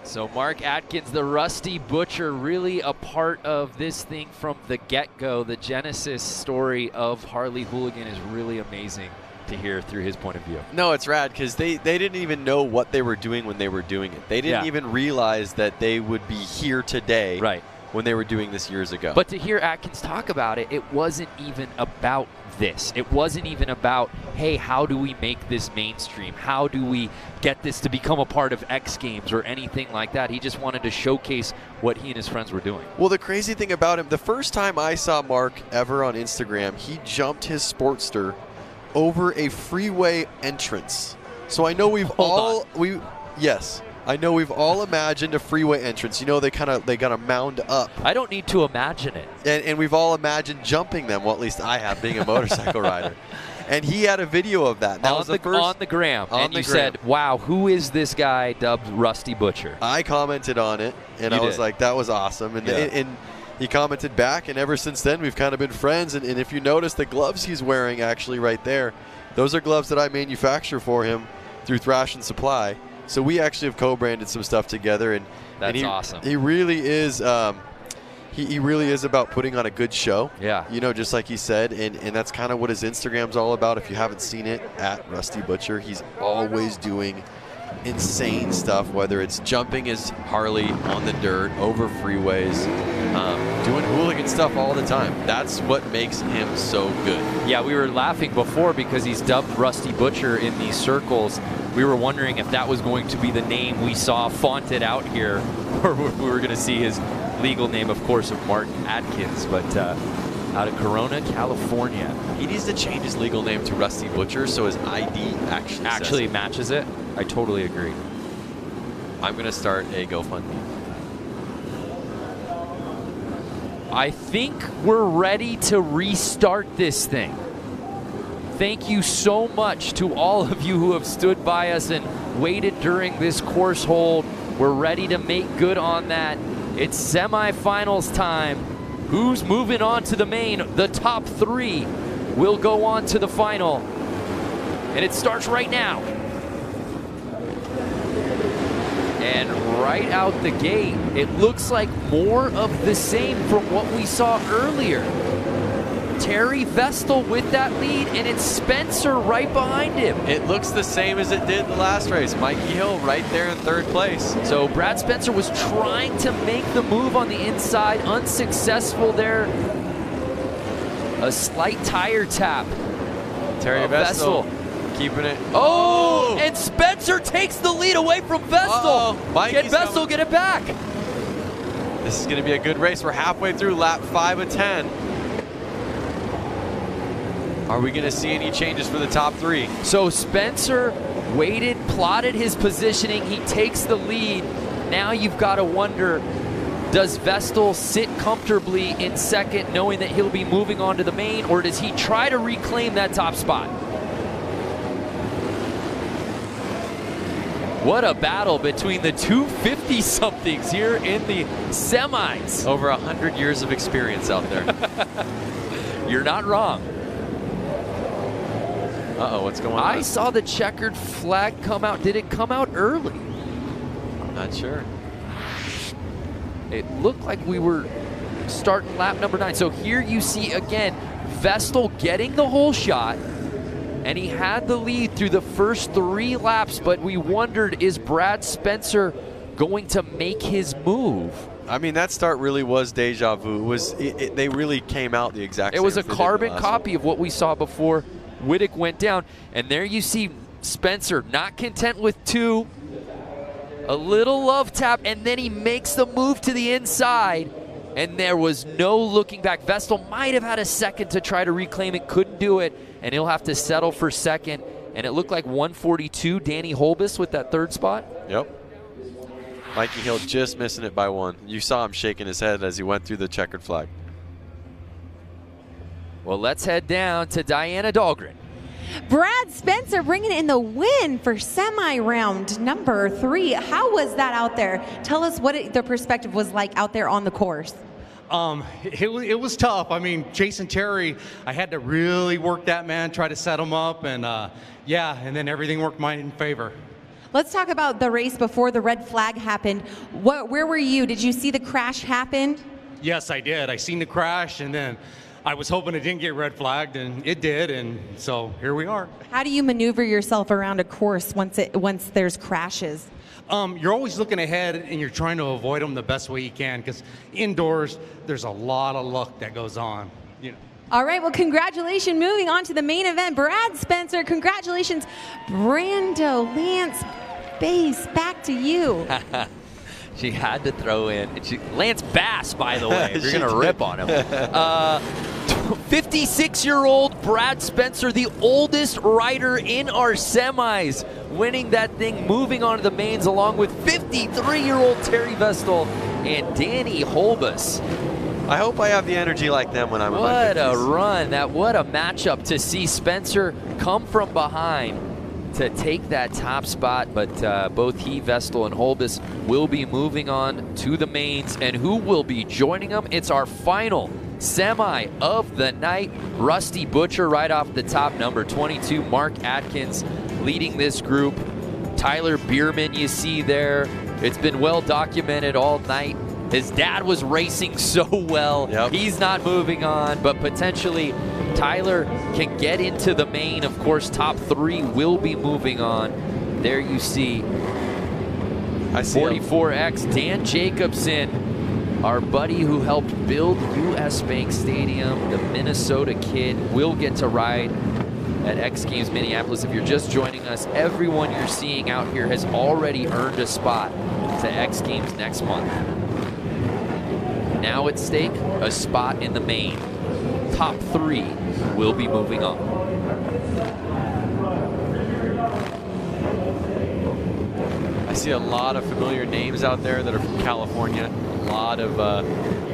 So Mark Atkins, the Rusty Butcher, really a part of this thing from the get-go. The genesis story of Harley Hooligan is really amazing to hear through his point of view. No, it's rad because they didn't even know what they were doing when they were doing it. They didn't even realize that they would be here today when they were doing this years ago. But to hear Atkins talk about it, it wasn't even about this. It wasn't even about, hey, how do we make this mainstream? How do we get this to become a part of X Games or anything like that? He just wanted to showcase what he and his friends were doing. Well, the crazy thing about him, the first time I saw Mark ever on Instagram, he jumped his Sportster over a freeway entrance. So I know we've I know we've all imagined a freeway entrance. You know, they got to mound up. I don't need to imagine it. And we've all imagined jumping them. Well, at least I have, being a motorcycle rider. And he had a video of that. That was the first on the gram. And you said, wow, who is this guy dubbed Rusty Butcher? I commented on it, and I was like, that was awesome. And he commented back, and ever since then, we've kind of been friends. And if you notice the gloves he's wearing actually right there, those are gloves that I manufacture for him through Thrash and Supply. So we actually have co-branded some stuff together. And that's awesome. He really is he really is about putting on a good show. Yeah. You know, just like he said. And that's kind of what his Instagram's all about. If you haven't seen it, at Rusty Butcher, he's always doing insane stuff, whether it's jumping his Harley on the dirt, over freeways, doing hooligan stuff all the time. That's what makes him so good. Yeah, we were laughing before because he's dubbed Rusty Butcher in these circles. We were wondering if that was going to be the name we saw fonted out here, or we were going to see his legal name, of course, of Mark Atkins, but out of Corona, California. He needs to change his legal name to Rusty Butcher so his ID actually matches it. I totally agree. I'm going to start a GoFundMe. I think we're ready to restart this thing. Thank you so much to all of you who have stood by us and waited during this course hold. We're ready to make good on that. It's semifinals time. Who's moving on to the main? The top three will go on to the final. And it starts right now. And right out the gate, it looks like more of the same from what we saw earlier. Terry Vestal with that lead, and it's Spencer right behind him. It looks the same as it did the last race. Mikey Hill right there in third place. So Brad Spencer was trying to make the move on the inside, unsuccessful there. A slight tire tap. Terry Vestal keeping it. Oh, and Spencer takes the lead away from Vestal. Can Vestal get it back? This is going to be a good race. We're halfway through lap 5 of 10. Are we going to see any changes for the top 3? So Spencer waited, plotted his positioning. He takes the lead. Now you've got to wonder, does Vestal sit comfortably in second knowing that he'll be moving on to the main, or does he try to reclaim that top spot? What a battle between the two 50-somethings here in the semis. Over 100 years of experience out there. You're not wrong. Uh-oh, what's going on? I saw the checkered flag come out. Did it come out early? I'm not sure. It looked like we were starting lap number 9. So here you see again, Vestal getting the whole shot, and he had the lead through the first 3 laps, but we wondered, is Brad Spencer going to make his move? I mean, that start really was deja vu. They really came out the exact same. It was a carbon copy of what we saw before Wittick went down. And there you see Spencer not content with 2. A little love tap, and then he makes the move to the inside, and there was no looking back. Vestal might have had a second to try to reclaim it, couldn't do it, and he'll have to settle for second. And it looked like 142, Danny Holbus with that 3rd spot. Yep. Mikey Hill just missing it by 1. You saw him shaking his head as he went through the checkered flag. Well, let's head down to Diana Dahlgren. Brad Spencer bringing in the win for semi-round number 3. How was that out there? Tell us what the perspective was like out there on the course. It was tough. I mean, Jason Terry, I had to really work that man, try to set him up, and yeah, and then everything worked mine in favor. Let's talk about the race before the red flag happened. Where were you? Did you see the crash happen? Yes, I did. I seen the crash, and then I was hoping it didn't get red flagged, and it did, and so here we are. How do you maneuver yourself around a course once there's crashes? You're always looking ahead, and you're trying to avoid them the best way you can, because indoors, there's a lot of luck that goes on. You know. All right, well, congratulations. Moving on to the main event, Brad Spencer. Congratulations, Brando, Lance, Bass, back to you. She had to throw in. Lance Bass, by the way, if you're going to rip on him. 56-year-old Brad Spencer, the oldest rider in our semis, winning that thing, moving on to the mains, along with 53-year-old Terry Vestal and Danny Holbus. I hope I have the energy like them when I'm in my 50s. What a run. What a matchup to see Spencer come from behind to take that top spot, but both he, Vestal, and Holbus will be moving on to the mains. And who will be joining them? It's our final semi of the night. Rusty Butcher right off the top, number 22. Mark Atkins leading this group. Tyler Bierman you see there. It's been well documented all night. His dad was racing so well. Yep. He's not moving on, but potentially Tyler can get into the main. Of course, top 3 will be moving on. There you see 44X Dan Jacobson, our buddy who helped build US Bank Stadium, the Minnesota kid, will get to ride at X Games Minneapolis. If you're just joining us, everyone you're seeing out here has already earned a spot to X Games next month. Now at stake, a spot in the main. Top 3 will be moving on. I see a lot of familiar names out there that are from California. A lot of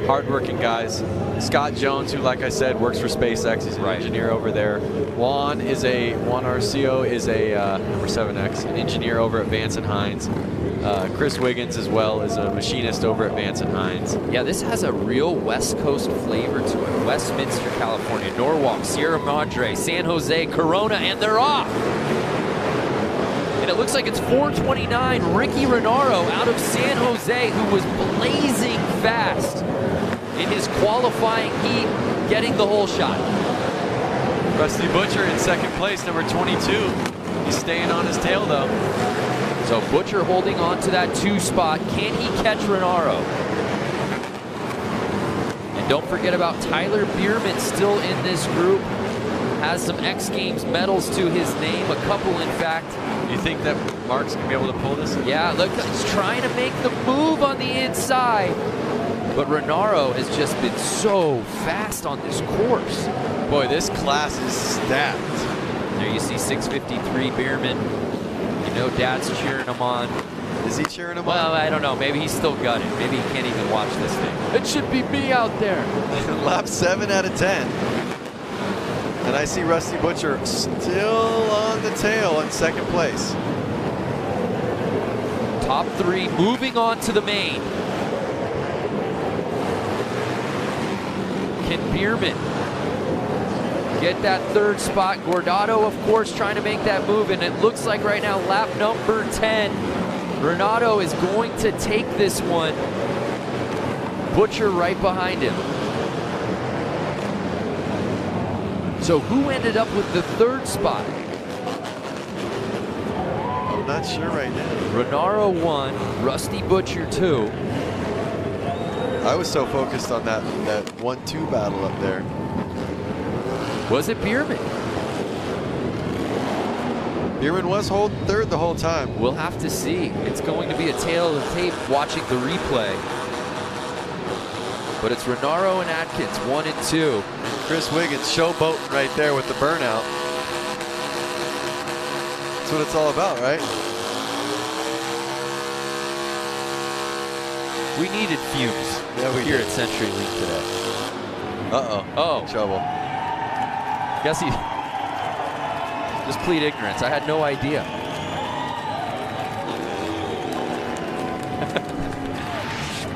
hardworking guys. Scott Jones, who, like I said, works for SpaceX. He's an engineer over there. Juan Arcio is a number 7X, an engineer over at Vance & Hines. Chris Wiggins as well is a machinist over at Vance & Hines. Yeah, this has a real West Coast flavor to it. Westminster, California, Norwalk, Sierra Madre, San Jose, Corona, and they're off. And it looks like it's 4:29. Ricky Renaro out of San Jose, who was blazing fast in his qualifying heat, getting the whole shot. Rusty Butcher in second place, number 22. He's staying on his tail, though. So Butcher holding on to that 2 spot. Can he catch Renaro? And don't forget about Tyler Bierman, still in this group. Has some X Games medals to his name, a couple in fact. You think that Mark's going to be able to pull this? Yeah, look, he's trying to make the move on the inside. But Renaro has just been so fast on this course. Boy, this class is stacked. There you see 653 Bierman. You know Dad's cheering him on. Is he cheering him on? Well, I don't know. Maybe he's still gutted. Maybe he can't even watch this thing. It should be me out there. Lap 7 out of 10. And I see Rusty Butcher still on the tail in second place. Top 3 moving on to the main. Can Bierman get that 3rd spot? Gordado, of course, trying to make that move, and it looks like right now lap number 10, Renato is going to take this one. Butcher right behind him. So who ended up with the 3rd spot? I'm not sure right now. Renaro 1, Rusty Butcher 2. I was so focused on that 1-2 battle up there. Was it Bierman? Bierman was holding 3rd the whole time. We'll have to see. It's going to be a tale of the tape watching the replay. But it's Renaro and Atkins, 1 and 2. And Chris Wiggins showboating right there with the burnout. That's what it's all about, right? We needed fumes here at CenturyLink today. Uh-oh. Oh. Trouble. Guess he just plead ignorance. I had no idea.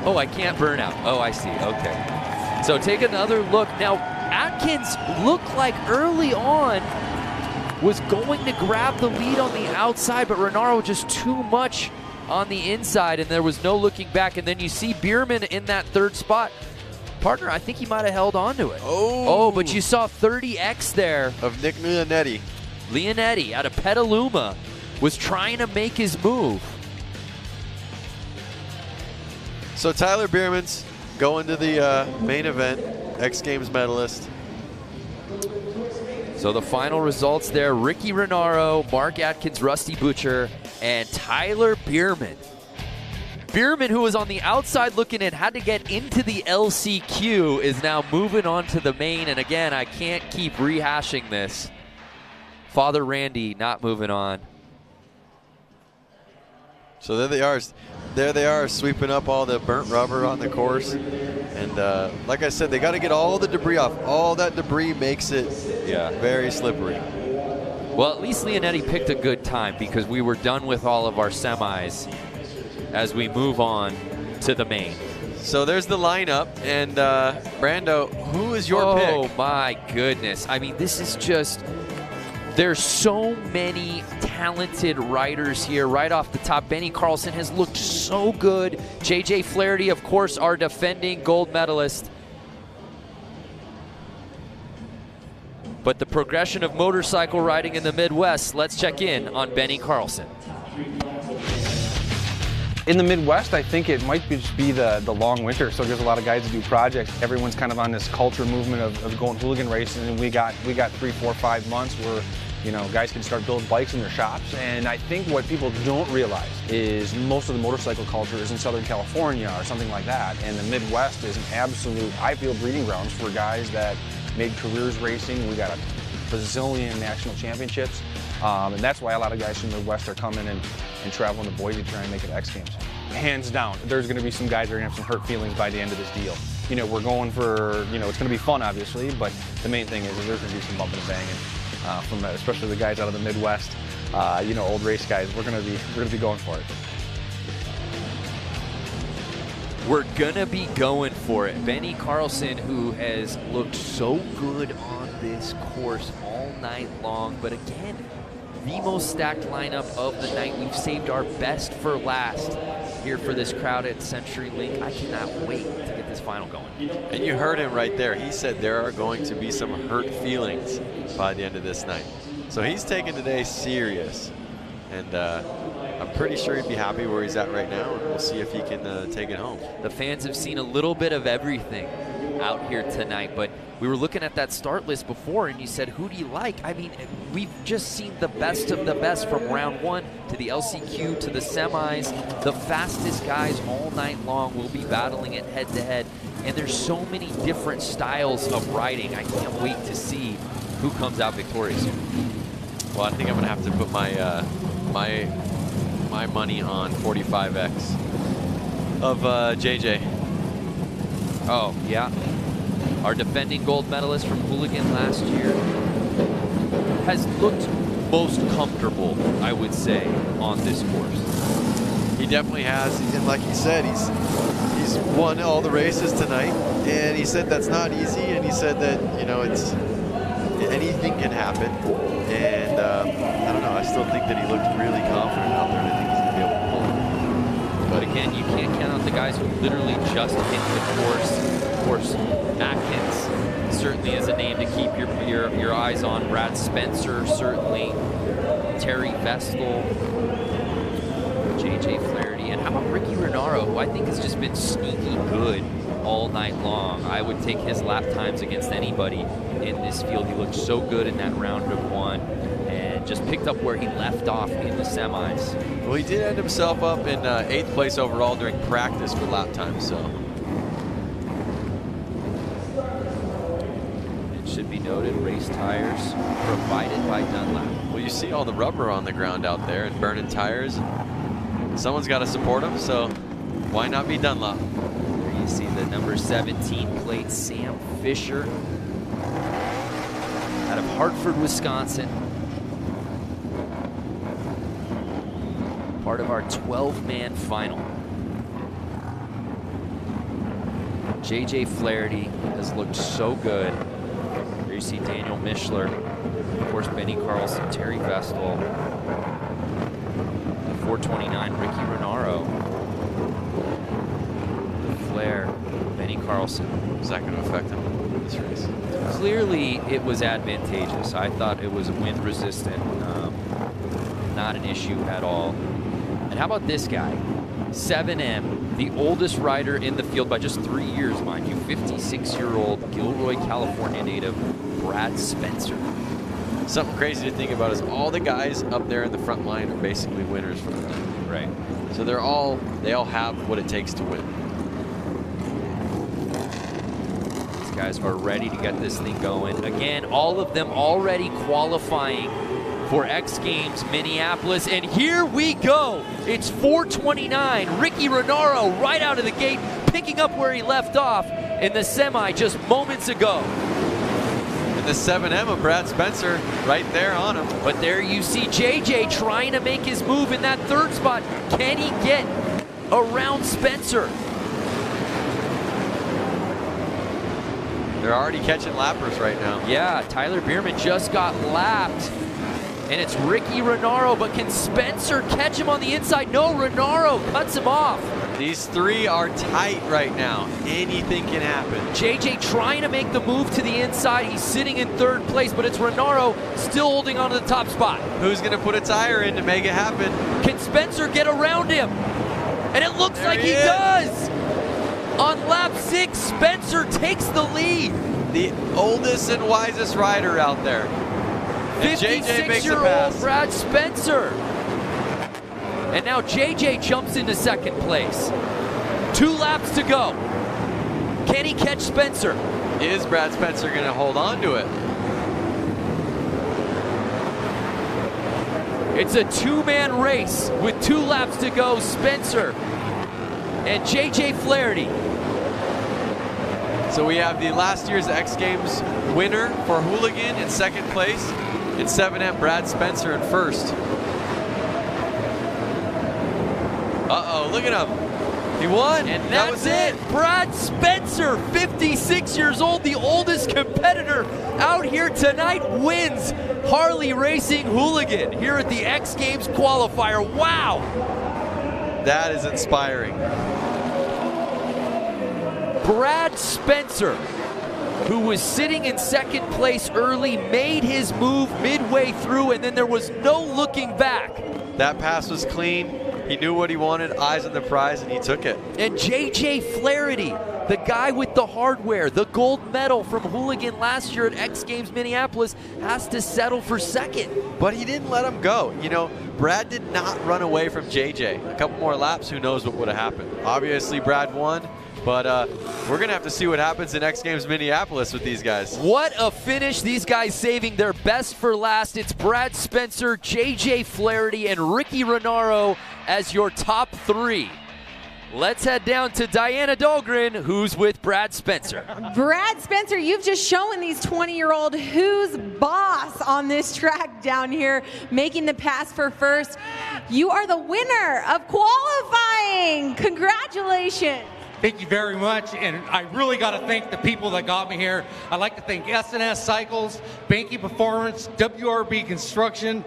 Oh, I can't burn out. Oh, I see. Okay. So take another look. Now, Atkins looked like early on was going to grab the lead on the outside, but Renaro just too much on the inside, and there was no looking back. And then you see Bierman in that 3rd spot. Partner, I think he might have held on to it. Oh, but you saw 30X there. Of Nick Leonetti. Leonetti out of Petaluma was trying to make his move. So Tyler Bierman's going to the main event, X Games medalist. So the final results there, Ricky Renaro, Mark Atkins, Rusty Butcher, and Tyler Bierman. Bierman, who was on the outside looking in, had to get into the LCQ, is now moving on to the main. And again, I can't keep rehashing this. Father Randy not moving on. So there they are. There they are, sweeping up all the burnt rubber on the course. And like I said, they got to get all the debris off. All that debris makes it very slippery. Well, at least Leonetti picked a good time because we were done with all of our semis as we move on to the main. So there's the lineup, and Brando, who is your pick? Oh my goodness. I mean, this is just, there's so many talented riders here right off the top. Benny Carlson has looked so good. JJ Flaherty, of course, our defending gold medalist. But the progression of motorcycle riding in the Midwest, let's check in on Benny Carlson. In the Midwest, I think it might just be the long winter, so there's a lot of guys that do projects. Everyone's kind of on this culture movement of going hooligan racing, and we got 3, 4, 5 months where, you know, guys can start building bikes in their shops. And I think what people don't realize is most of the motorcycle culture is in Southern California or something like that, and the Midwest is an absolute, I feel, breeding grounds for guys that made careers racing. We got a bazillion national championships, and that's why a lot of guys from the Midwest are coming and traveling to Boise to try and make it X Games. Hands down, there's going to be some guys that are going to have some hurt feelings by the end of this deal. You know, we're going for, you know, it's going to be fun, obviously, but the main thing is there's going to be some bumping and banging from especially the guys out of the Midwest. You know, old race guys. We're going to be going for it. We're gonna be going for it. Benny Carlson, who has looked so good on this course all night long, but again, the most stacked lineup of the night. We've saved our best for last here for this crowd at CenturyLink. I cannot wait to get this final going. And you heard him right there. He said there are going to be some hurt feelings by the end of this night. So he's taking today serious. And I'm pretty sure he'd be happy where he's at right now, and we'll see if he can take it home. The fans have seen a little bit of everything out here tonight, but we were looking at that start list before, and you said, who do you like? I mean, we've just seen the best of the best from round 1 to the LCQ to the semis. The fastest guys all night long will be battling it head-to-head. and there's so many different styles of riding. I can't wait to see who comes out victorious here. Well, I think I'm gonna have to put my my money on 45X of JJ. Oh, yeah. Our defending gold medalist from Hooligan last year has looked most comfortable, I would say, on this course. He definitely has, and like he said, he's won all the races tonight, and he said that's not easy, and he said that, you know, it's anything can happen, and I don't know, I still think that he looked really confident out there, and I think he's going to be able to pull it. But again, you can't count out the guys who literally just hit the course. Of course, Atkins certainly is a name to keep your eyes on. Brad Spencer, certainly. Terry Vestal. JJ Flaherty. And how about Ricky Renaro, who I think has just been sneaky good all night long. I would take his lap times against anybody in this field. He looked so good in that round of one and just picked up where he left off in the semis. Well, he did end himself up in 8th place overall during practice for lap time, so. It should be noted, race tires provided by Dunlap. Well, you see all the rubber on the ground out there and burning tires. Someone's got to support them, so why not be Dunlop? There you see the number 17 plate, Sam Fisher, out of Hartford, Wisconsin. Part of our 12-man final. JJ Flaherty has looked so good. There you see Daniel Mishler, of course Benny Carlson, Terry Vestal, 429 Ricky Renaro, Flair, Benny Carlson. Is that going to affect him in this race? Clearly it was advantageous. I thought it was wind resistant, not an issue at all. And how about this guy? 7M, the oldest rider in the field by just 3 years, mind you. 56-year-old Gilroy, California native, Brad Spencer. Something crazy to think about is all the guys up there in the front line are basically winners from the night. Right. So they all have what it takes to win. These guys are ready to get this thing going. Again, all of them already qualifying for X Games Minneapolis, and here we go. It's 429. Ricky Renaro right out of the gate, picking up where he left off in the semi just moments ago. And the 7M of Brad Spencer right there on him. But there you see JJ trying to make his move in that third spot. Can he get around Spencer? They're already catching lappers right now. Yeah, Tyler Bierman just got lapped. And it's Ricky Renaro, but can Spencer catch him on the inside? No, Renaro cuts him off. These three are tight right now. Anything can happen. JJ trying to make the move to the inside. He's sitting in third place, but it's Renaro still holding on to the top spot. Who's going to put a tire in to make it happen? Can Spencer get around him? And it looks like he does. On lap 6, Spencer takes the lead. The oldest and wisest rider out there. 56-year-old Brad Spencer. And now JJ jumps into second place. 2 laps to go. Can he catch Spencer? Is Brad Spencer going to hold on to it? It's a 2-man race with 2 laps to go. Spencer and JJ Flaherty. So we have the last year's X Games winner for Hooligan in second place. In 7M, Brad Spencer in first. Uh-oh, look at him. He won. And that was it. Brad Spencer, 56 years old, the oldest competitor out here tonight, wins Harley Racing Hooligan here at the X Games Qualifier. Wow. That is inspiring. Brad Spencer, who was sitting in second place early, made his move midway through, and then there was no looking back. That pass was clean. He knew what he wanted, eyes on the prize, and he took it. And JJ Flaherty, the guy with the hardware, the gold medal from Hooligan last year at X Games Minneapolis, has to settle for second. But he didn't let him go. You know, Brad did not run away from JJ. A couple more laps, who knows what would have happened. Obviously, Brad won. But we're going to have to see what happens in X Games Minneapolis with these guys. What a finish. These guys saving their best for last. It's Brad Spencer, JJ Flaherty, and Ricky Renaro as your top 3. Let's head down to Diana Dahlgren, who's with Brad Spencer. Brad Spencer, you've just shown these 20-year-old who's boss on this track down here, making the pass for first. You are the winner of qualifying. Congratulations. Thank you very much, and I really got to thank the people that got me here. I'd like to thank S&S Cycles, Banky Performance, WRB Construction,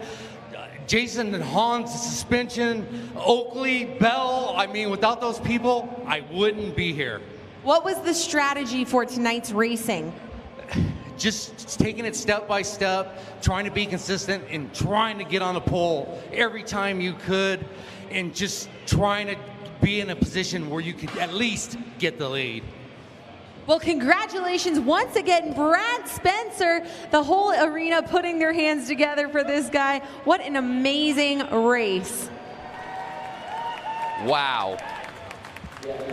Jason and Hans Suspension, Oakley, Bell. I mean, without those people, I wouldn't be here. What was the strategy for tonight's racing? Just taking it step by step, trying to be consistent and trying to get on the pole every time you could, and just trying to be in a position where you could at least get the lead. Well, congratulations once again, Brad Spencer, the whole arena putting their hands together for this guy. What an amazing race. Wow.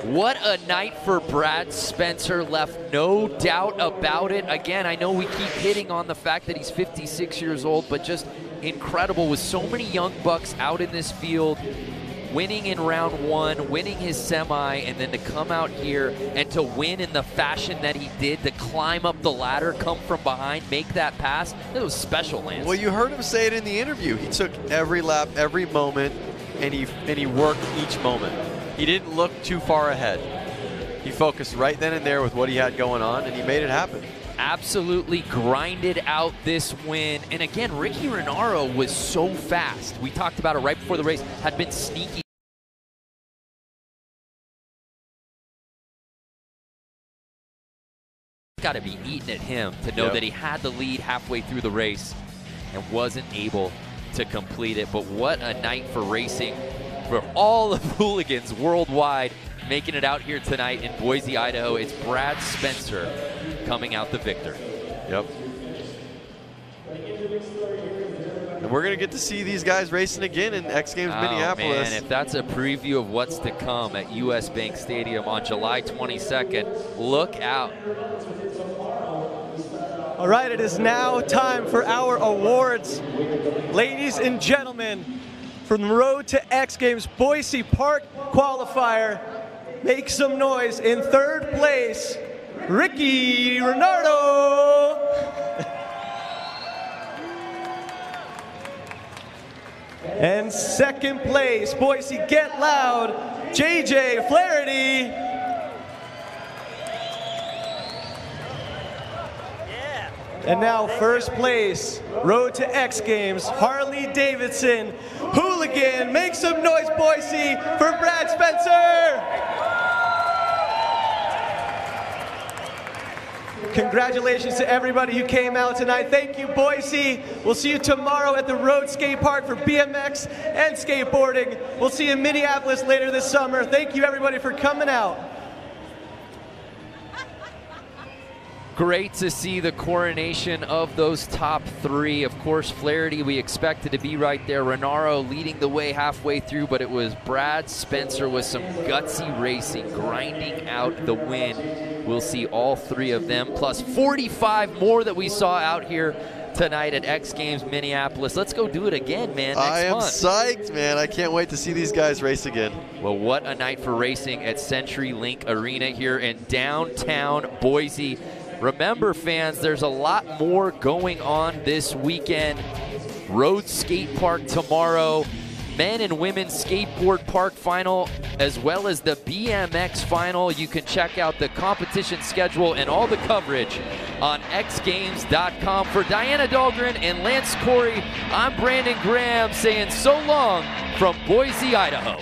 What a night for Brad Spencer, left no doubt about it. Again, I know we keep hitting on the fact that he's 56 years old, but just incredible with so many young bucks out in this field, winning in round 1, winning his semi, and then to come out here and to win in the fashion that he did, to climb up the ladder, come from behind, make that pass. It was special, Lance. Well, you heard him say it in the interview. He took every lap, every moment, and he worked each moment. He didn't look too far ahead. He focused right then and there with what he had going on, and he made it happen. Absolutely grinded out this win. And again, Ricky Renaro was so fast. We talked about it right before the race, had been sneaky. Got to be eating at him to know that he had the lead halfway through the race and wasn't able to complete it. But what a night for racing for all of hooligans worldwide, making it out here tonight in Boise, Idaho. It's Brad Spencer coming out the victor. Yep. And we're going to get to see these guys racing again in X Games Minneapolis. Man, if that's a preview of what's to come at US Bank Stadium on July 22nd, look out. All right, it is now time for our awards. Ladies and gentlemen, from the Road to X Games Boise Park Qualifier, make some noise. In third place, Ricky Renaro. And second place, Boise Get Loud, JJ Flaherty. And now first place, Road to X Games, Harley-Davidson Hooligan. Make some noise, Boise, for Brad Spencer. Congratulations to everybody who came out tonight. Thank you, Boise. We'll see you tomorrow at the Road Skate Park for BMX and skateboarding. We'll see you in Minneapolis later this summer. Thank you, everybody, for coming out. Great to see the coronation of those top 3. Of course, Flaherty, we expected to be right there. Renaro leading the way halfway through, but it was Brad Spencer with some gutsy racing, grinding out the win. We'll see all 3 of them, plus 45 more that we saw out here tonight at X Games Minneapolis. Let's go do it again, man, next month. I am psyched, man. I can't wait to see these guys race again. Well, what a night for racing at CenturyLink Arena here in downtown Boise. Remember, fans, there's a lot more going on this weekend. Road Skate Park tomorrow, men and women skateboard park final, as well as the BMX final. You can check out the competition schedule and all the coverage on xgames.com. For Diana Dahlgren and Lance Corey, I'm Brandon Graham saying so long from Boise, Idaho.